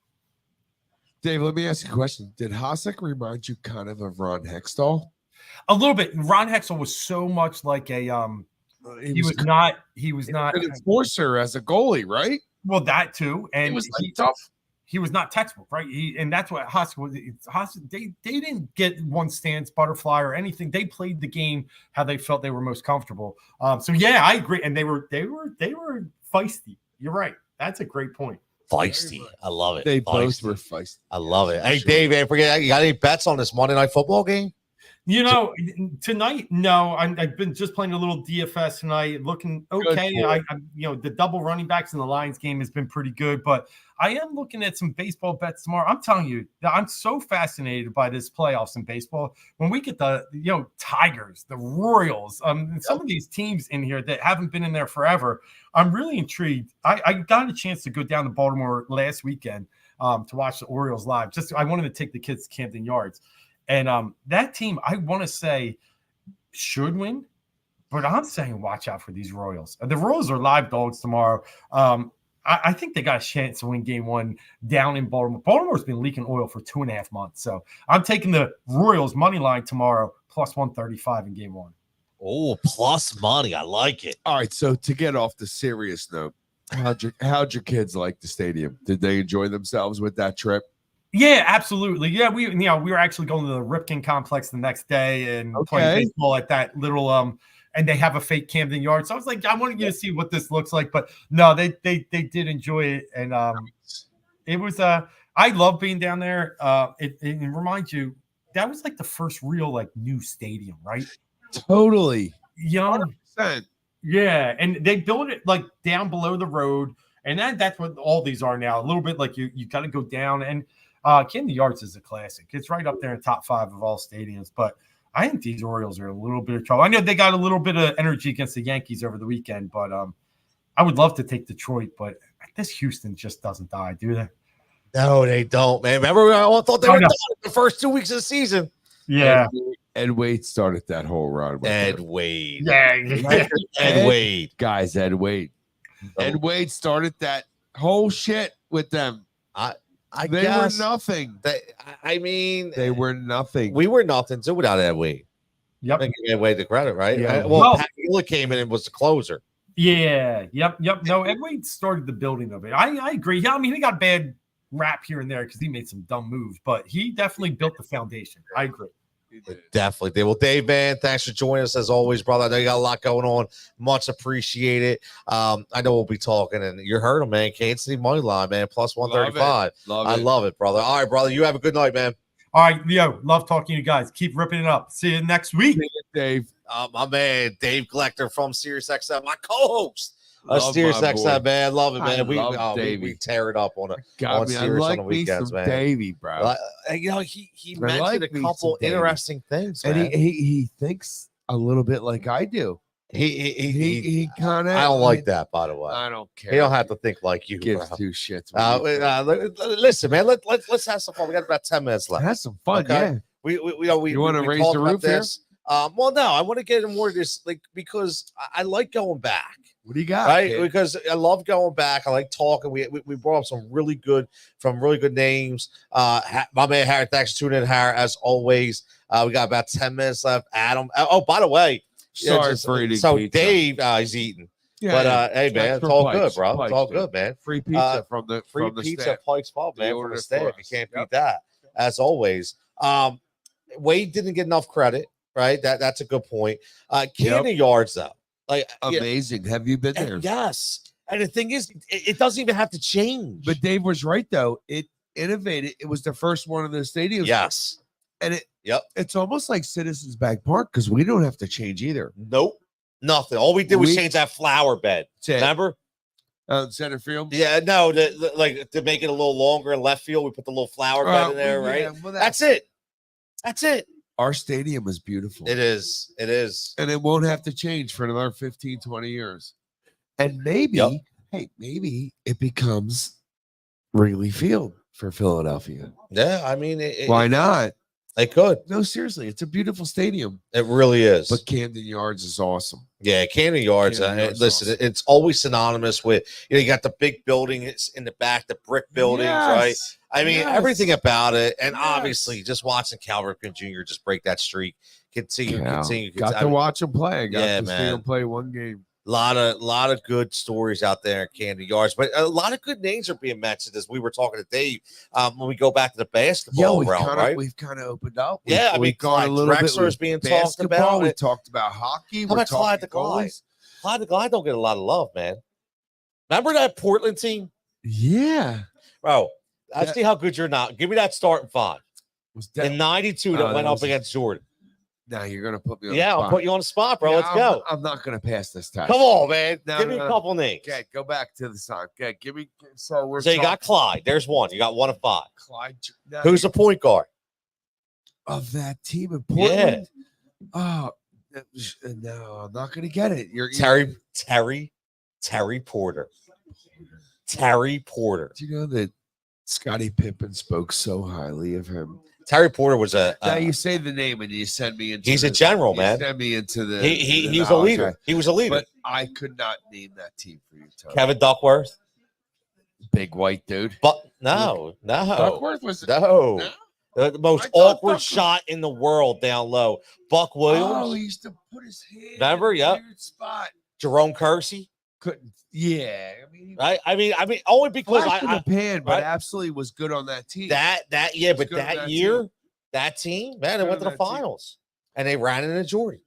Dave, let me ask you a question. Did Hasek remind you kind of Ron Hextall? A little bit. Ron Hextall was so much like a he was not an enforcer as a goalie, right? Well, that too. And he was tough. He was not textbook, right? And that's what Hasek was. Hasek, they didn't get one stance, butterfly, or anything. They played the game how they felt they were most comfortable. So yeah, I agree. And they were feisty. You're right. That's a great point. Feisty. I love it. They both were feisty. I love it. Hey, Dave, I forget, you got any bets on this Monday Night Football game? You know, tonight, no. I've been just playing a little DFS tonight, looking okay. I the double running backs in the Lions game has been pretty good, but I am looking at some baseball bets tomorrow. I'm telling you, I'm so fascinated by this playoffs in baseball. When we get the Tigers, the Royals, some of these teams in here that haven't been in there forever, I'm really intrigued. I got a chance to go down to Baltimore last weekend to watch the Orioles live. I wanted to take the kids to Camden Yards. And that team, I want to say, should win, but I'm saying watch out for these Royals. The Royals are live dogs tomorrow. I think they got a chance to win game one down in Baltimore. Baltimore's been leaking oil for 2.5 months. So I'm taking the Royals money line tomorrow, plus 135 in game one. Oh, plus money. I like it. All right. So to get off the serious note, how'd your kids like the stadium? Did they enjoy themselves with that trip? Yeah, absolutely. Yeah, we were actually going to the Ripken complex the next day and playing baseball at that little and they have a fake Camden Yard. So I was like, I wanted you to see what this looks like, but no, they did enjoy it, and it was I love being down there. It reminds you that was like the first real like new stadium, right? Totally, young. 100%. Yeah, and they built it like down below the road, and that's what all these are now. A little bit like you got to go down and. Camden Yards is a classic. It's right up there in top 5 of all stadiums. But I think these Orioles are a little bit of trouble. I know they got a little bit of energy against the Yankees over the weekend, but I would love to take Detroit. But this Houston just doesn't die, do they? No, they don't, man. Remember, I all thought they were done the first 2 weeks of the season. Yeah. Ed Wade started that whole run. Ed Wade. Yeah. Ed Wade. Guys, Ed Wade. Ed Wade started that whole shit with them. They guess were nothing. They were nothing. We were nothing too without Ed Wade. Yep. Give Ed Wade the credit, right? Yeah. Pat Miller came in and was the closer. Yeah. Yep. No, Ed Wade started the building of it. I agree. Yeah, I mean, he got bad rap here and there because he made some dumb moves, but he definitely built the foundation. I agree. Definitely did. Well, Dave, man, thanks for joining us as always, brother. I know you got a lot going on. Much appreciated. I know we'll be talking, and you heard him, man. Kansas City money line, man, plus 135. Love it. Love it, brother. All right, brother. You have a good night, man. All right, Leo. Love talking to you guys. Keep ripping it up. See you next week. Dave. My man, Dave Gloeckner from SiriusXM, my co-host. SiriusXM, man. Love it, man. We tear it up on Sirius on the weekends, man. Davey, bro. He mentioned a couple interesting things, man. And he thinks a little bit like I do. He kind of. I don't like that, by the way. I don't care. He don't have to think like you. Gives 2 shits. Listen, man. Let's have some fun. We got about 10 minutes left. Have some fun, okay? Yeah. You want to raise the roof here? Well, no, I want to get into more of this, like, because I like going back. What do you got? Right, kid? Because I love going back. I like talking. We brought up some really good names. My man Harry, thanks for tuning in, Harry, as always. We got about 10 minutes left. Adam. Oh, by the way, sorry for eating. So pizza. Dave, he's eating. Yeah, but hey, man, it's all good, bro. It's all good, man. Free pizza from the pizza staff. Pike's Pub, man, from the staff. You can't beat that. As always. Wade didn't get enough credit, right? That's a good point. Camden Yards, though, like amazing. Have you been there? Yes. And the thing is, it doesn't even have to change. But Dave was right though. It innovated. It was the first one of the stadiums. Yes. And it's almost like Citizens Bank Park because we don't have to change either. Nope. Nothing. All we did was change that flower bed. Remember? Center field. Yeah, no, like to make it a little longer in left field, we put the little flower bed in there, right? Well, that's it. That's it. Our stadium is beautiful. It is. It is. And it won't have to change for another 15, 20 years. And maybe, maybe it becomes Wrigley Field for Philadelphia. Yeah, I mean, why not? They could. No, seriously, it's a beautiful stadium. It really is. But Camden Yards is awesome. Yeah, Camden Yards. Listen, awesome. It's always synonymous with, you got the big building in the back, the brick buildings, right? I mean, everything about it. And obviously, just watching Cal Ripken Jr. just break that streak, continue. Got to watch him play. Got to see him play one game. A lot of good stories out there in Camden Yards, but a lot of good names are being mentioned as we were talking to Dave. When we go back to the basketball realm, right? We've kind of opened up. We've gone a little bit. Is being talked about. We talked about hockey. How about Clyde the Glide? Clyde the Glide don't get a lot of love, man. Remember that Portland team? Yeah, bro. I see how good you're not. Give me that starting five. In '92 that went up against Jordan. Now you're gonna put me on the spot. I'll put you on the spot, bro. Let's go. I'm not gonna pass this time. Come on, man. Give me a couple names. Okay, go back to the song. Okay, give me. So you got Clyde. There's one. You got 1 of 5. Clyde. Who's the point guard of that team in Portland? Yeah. Oh, no, I'm not gonna get it. You're Terry Porter. Terry Porter. Do you know that Scottie Pippen spoke so highly of him? Terry Porter was now you say the name and you send me into. He's a general, man. Send me into the. He was a leader. He was a leader. But I could not name that team for you, Tony. Kevin Duckworth, big white dude. But no. Duckworth was the most awkward shot in the world down low. Buck Williams. Oh, he used to put his hand. Remember? In a weird spot. Jerome Kersey. Couldn't. Yeah, right. I mean, only because the pan, but absolutely was good on that team. But that year, that team, man, they went to the finals and they ran into Jordan.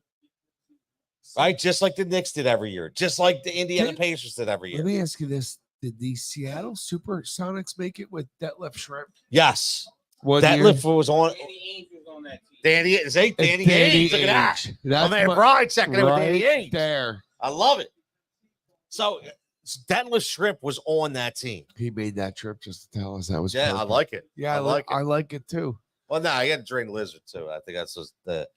Right, just like the Knicks did every year, just like the Indiana Pacers did every year. Let me ask you this: did the Seattle Supersonics make it with Detlef Schrempf? Yes, Detlef was on. Danny Ainge. Look at that. My man Brian checking it with Danny Ainge. There, I love it. So Detlef Schrempf was on that team. He made that trip just to tell us that was. Yeah, perfect. I like it. Yeah, I like it too. Well, no, I got to drain the lizard too. I think that's just the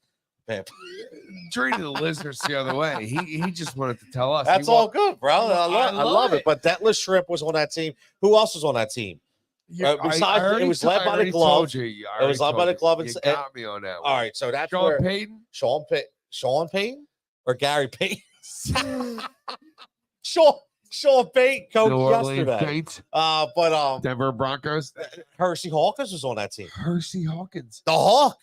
draining the lizards the other way. He just wanted to tell us. That's all good, bro. I love it. But Detlef Schrempf was on that team. Who else was on that team? Yeah, besides, it was led by the glove. It was led by the glove. You got me on that one. All right, so that's Sean Payton, Sean Payton, or Gary Payton. Sean Payton coached yesterday. But Denver Broncos. Hersey Hawkins was on that team. Hersey Hawkins, the Hawk,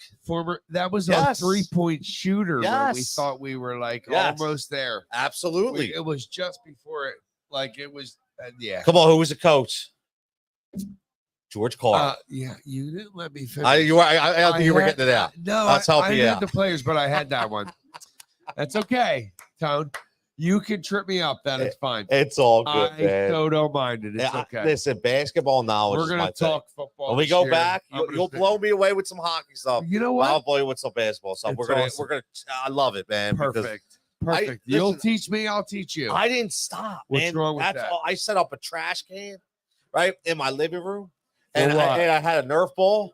that was our 3-point shooter. When we thought we were almost there. Absolutely, it was just before it. It was. Come on, who was the coach? George Carl. Yeah, you didn't let me finish. I don't think you were getting it out. No, I had the players, but I had that one. That's okay, Tone. You can trip me up. It's fine. It's all good, man. So don't mind it. It's okay. Listen, basketball knowledge. We're gonna talk football. When we go back, you'll blow me away with some hockey stuff. You know what? I'll blow you with some basketball stuff. We're gonna. I love it, man. Perfect. You'll teach me. I'll teach you. I didn't stop. What's wrong with that? I set up a trash can, right, in my living room, and I had a Nerf ball.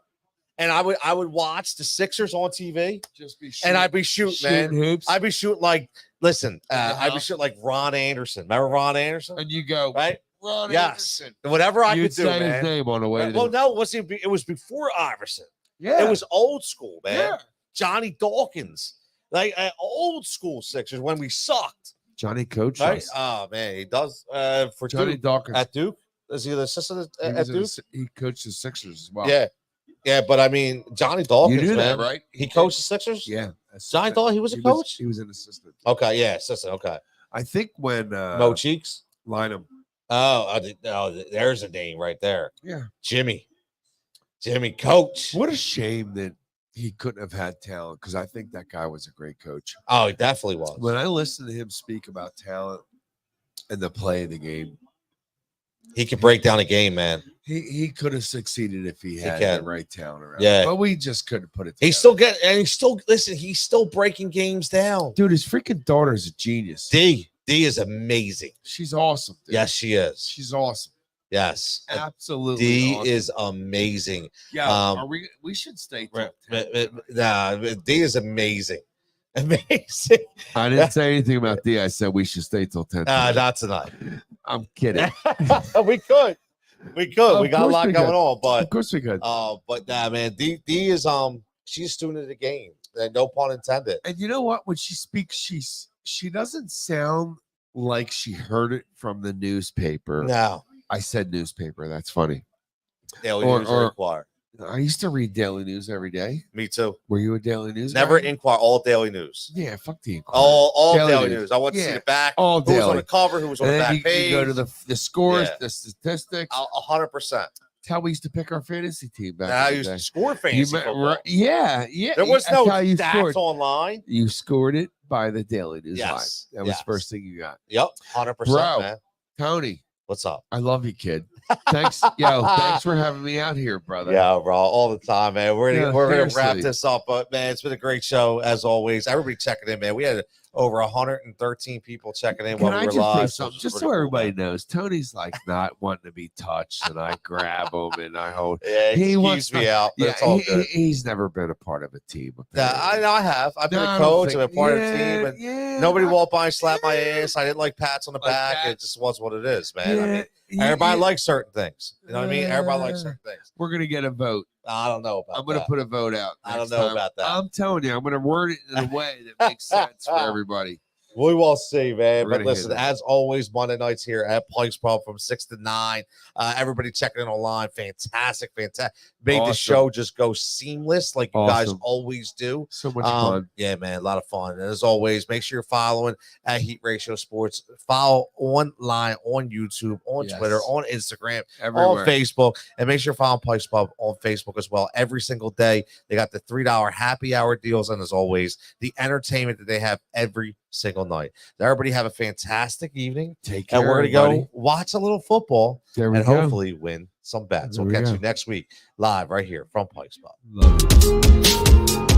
And I would watch the Sixers on TV, and I'd be shooting, man. Hoops. I'd be shooting I'd be shooting like Ron Anderson. Remember Ron Anderson? And you go right, Ron Anderson. Whatever I could do, say man. His name on the way. Well, no, it was before Iverson. Yeah, it was old school, man. Yeah. Johnny Dawkins, old school Sixers when we sucked. Johnny coached us. Oh man, he does for Johnny Dawkins at Duke. Is he the assistant at Duke? He coached the Sixers as well. Yeah, but I mean, Johnny Dawkins, you knew man, that, right? He coached the Sixers? Yeah. Johnny Dawkins, he was a coach? He was an assistant. Okay, yeah, assistant, okay. I think when Mo Cheeks? Lynham. Oh, there's a name right there. Yeah. Jimmy, coach. What a shame that he couldn't have had talent because I think that guy was a great coach. Oh, he definitely was. When I listened to him speak about talent and the play of the game, He can break down a game, man. he could have succeeded if he had can. the right talent around. Yeah. But we just couldn't put it together. He's still breaking games down. Dude, his freaking daughter's a genius. D is amazing. She's awesome. Dude. Yes, she is. She's awesome. Yes. Absolutely. D awesome. is amazing. Yeah. are we should stay. D is amazing. Amazing. I didn't say anything about D. I said we should stay till 10. Not tonight. I'm kidding. We could. We got a lot we going could. on, but Of course we could. but nah, man. D is she's a student of the game. No pun intended. And you know what? When she speaks, she doesn't sound like she heard it from the newspaper. No. I said newspaper. That's funny. Daily Or- News or- or Inquirer. I used to read Daily News every day. Me too. Were you a Daily News? Never guy? Inquirer, all Daily News. Yeah, fuck the Inquirer. All Daily Daily News. News. I want to see Yeah. the back. All Who was on daily. the cover, who was on And the then back you page. go to the scores, Yeah. the statistics. 100%. That's how we used to pick our fantasy team back. I in the used day. to score You fantasy met- football. yeah. There was that's no how you stats scored. online. You scored it by the Daily News Yes, line. That was yes. the first thing you got. Yep, 100%, Bro. man. Tony, What's up? I love you, kid. Thanks, thanks for having me out here, brother. Yeah, bro, all the time, man. We're Yeah, gonna wrap seriously. this up, but man, it's been a great show as always. Everybody checking in, man. We had over 113 people checking in Can while I we were just say live. something, which is just pretty so cool, everybody man. knows? Tony's like not wanting to be touched, and I grab him and I hold. Yeah, He he wants keeps me out, but Yeah, it's all good. he's never been a part of a team. Yeah, apparently. I have. I've been No, a I don't coach. I've think- been part of the team, and yeah, nobody I- walked by and slapped my ass. I didn't like pats on the Like back. that. It just was what it is, man. I mean, yeah, everybody yeah. likes certain things. You know what I mean? Everybody likes Yeah. certain things. We're gonna get a vote. I don't know about I'm gonna that. put a vote out. I don't next know time. about that. I'm telling you, I'm gonna word it in a way that makes sense for everybody. We will see, man. We're But gonna listen, hit it. as always, Monday nights here at Pike's Pub from 6 to 9. Everybody checking in online. Fantastic. Made the Awesome. show just go seamless like you guys Awesome. always do. So much fun. Yeah, man, a lot of fun. And as always, make sure you're following at Heat Ratio Sports. Follow online on YouTube, on Yes. Twitter, on Instagram, Everywhere. on Facebook, and make sure you're following Pike's Pub on Facebook as well. Every single day, they got the $3 happy hour deals, and as always, the entertainment that they have every single night. So everybody have a fantastic evening, Take care. and we're gonna everybody. go watch a little football There we and go. hopefully win some bets. There We'll we catch go. you next week live right here from Pike's Pub. Love it.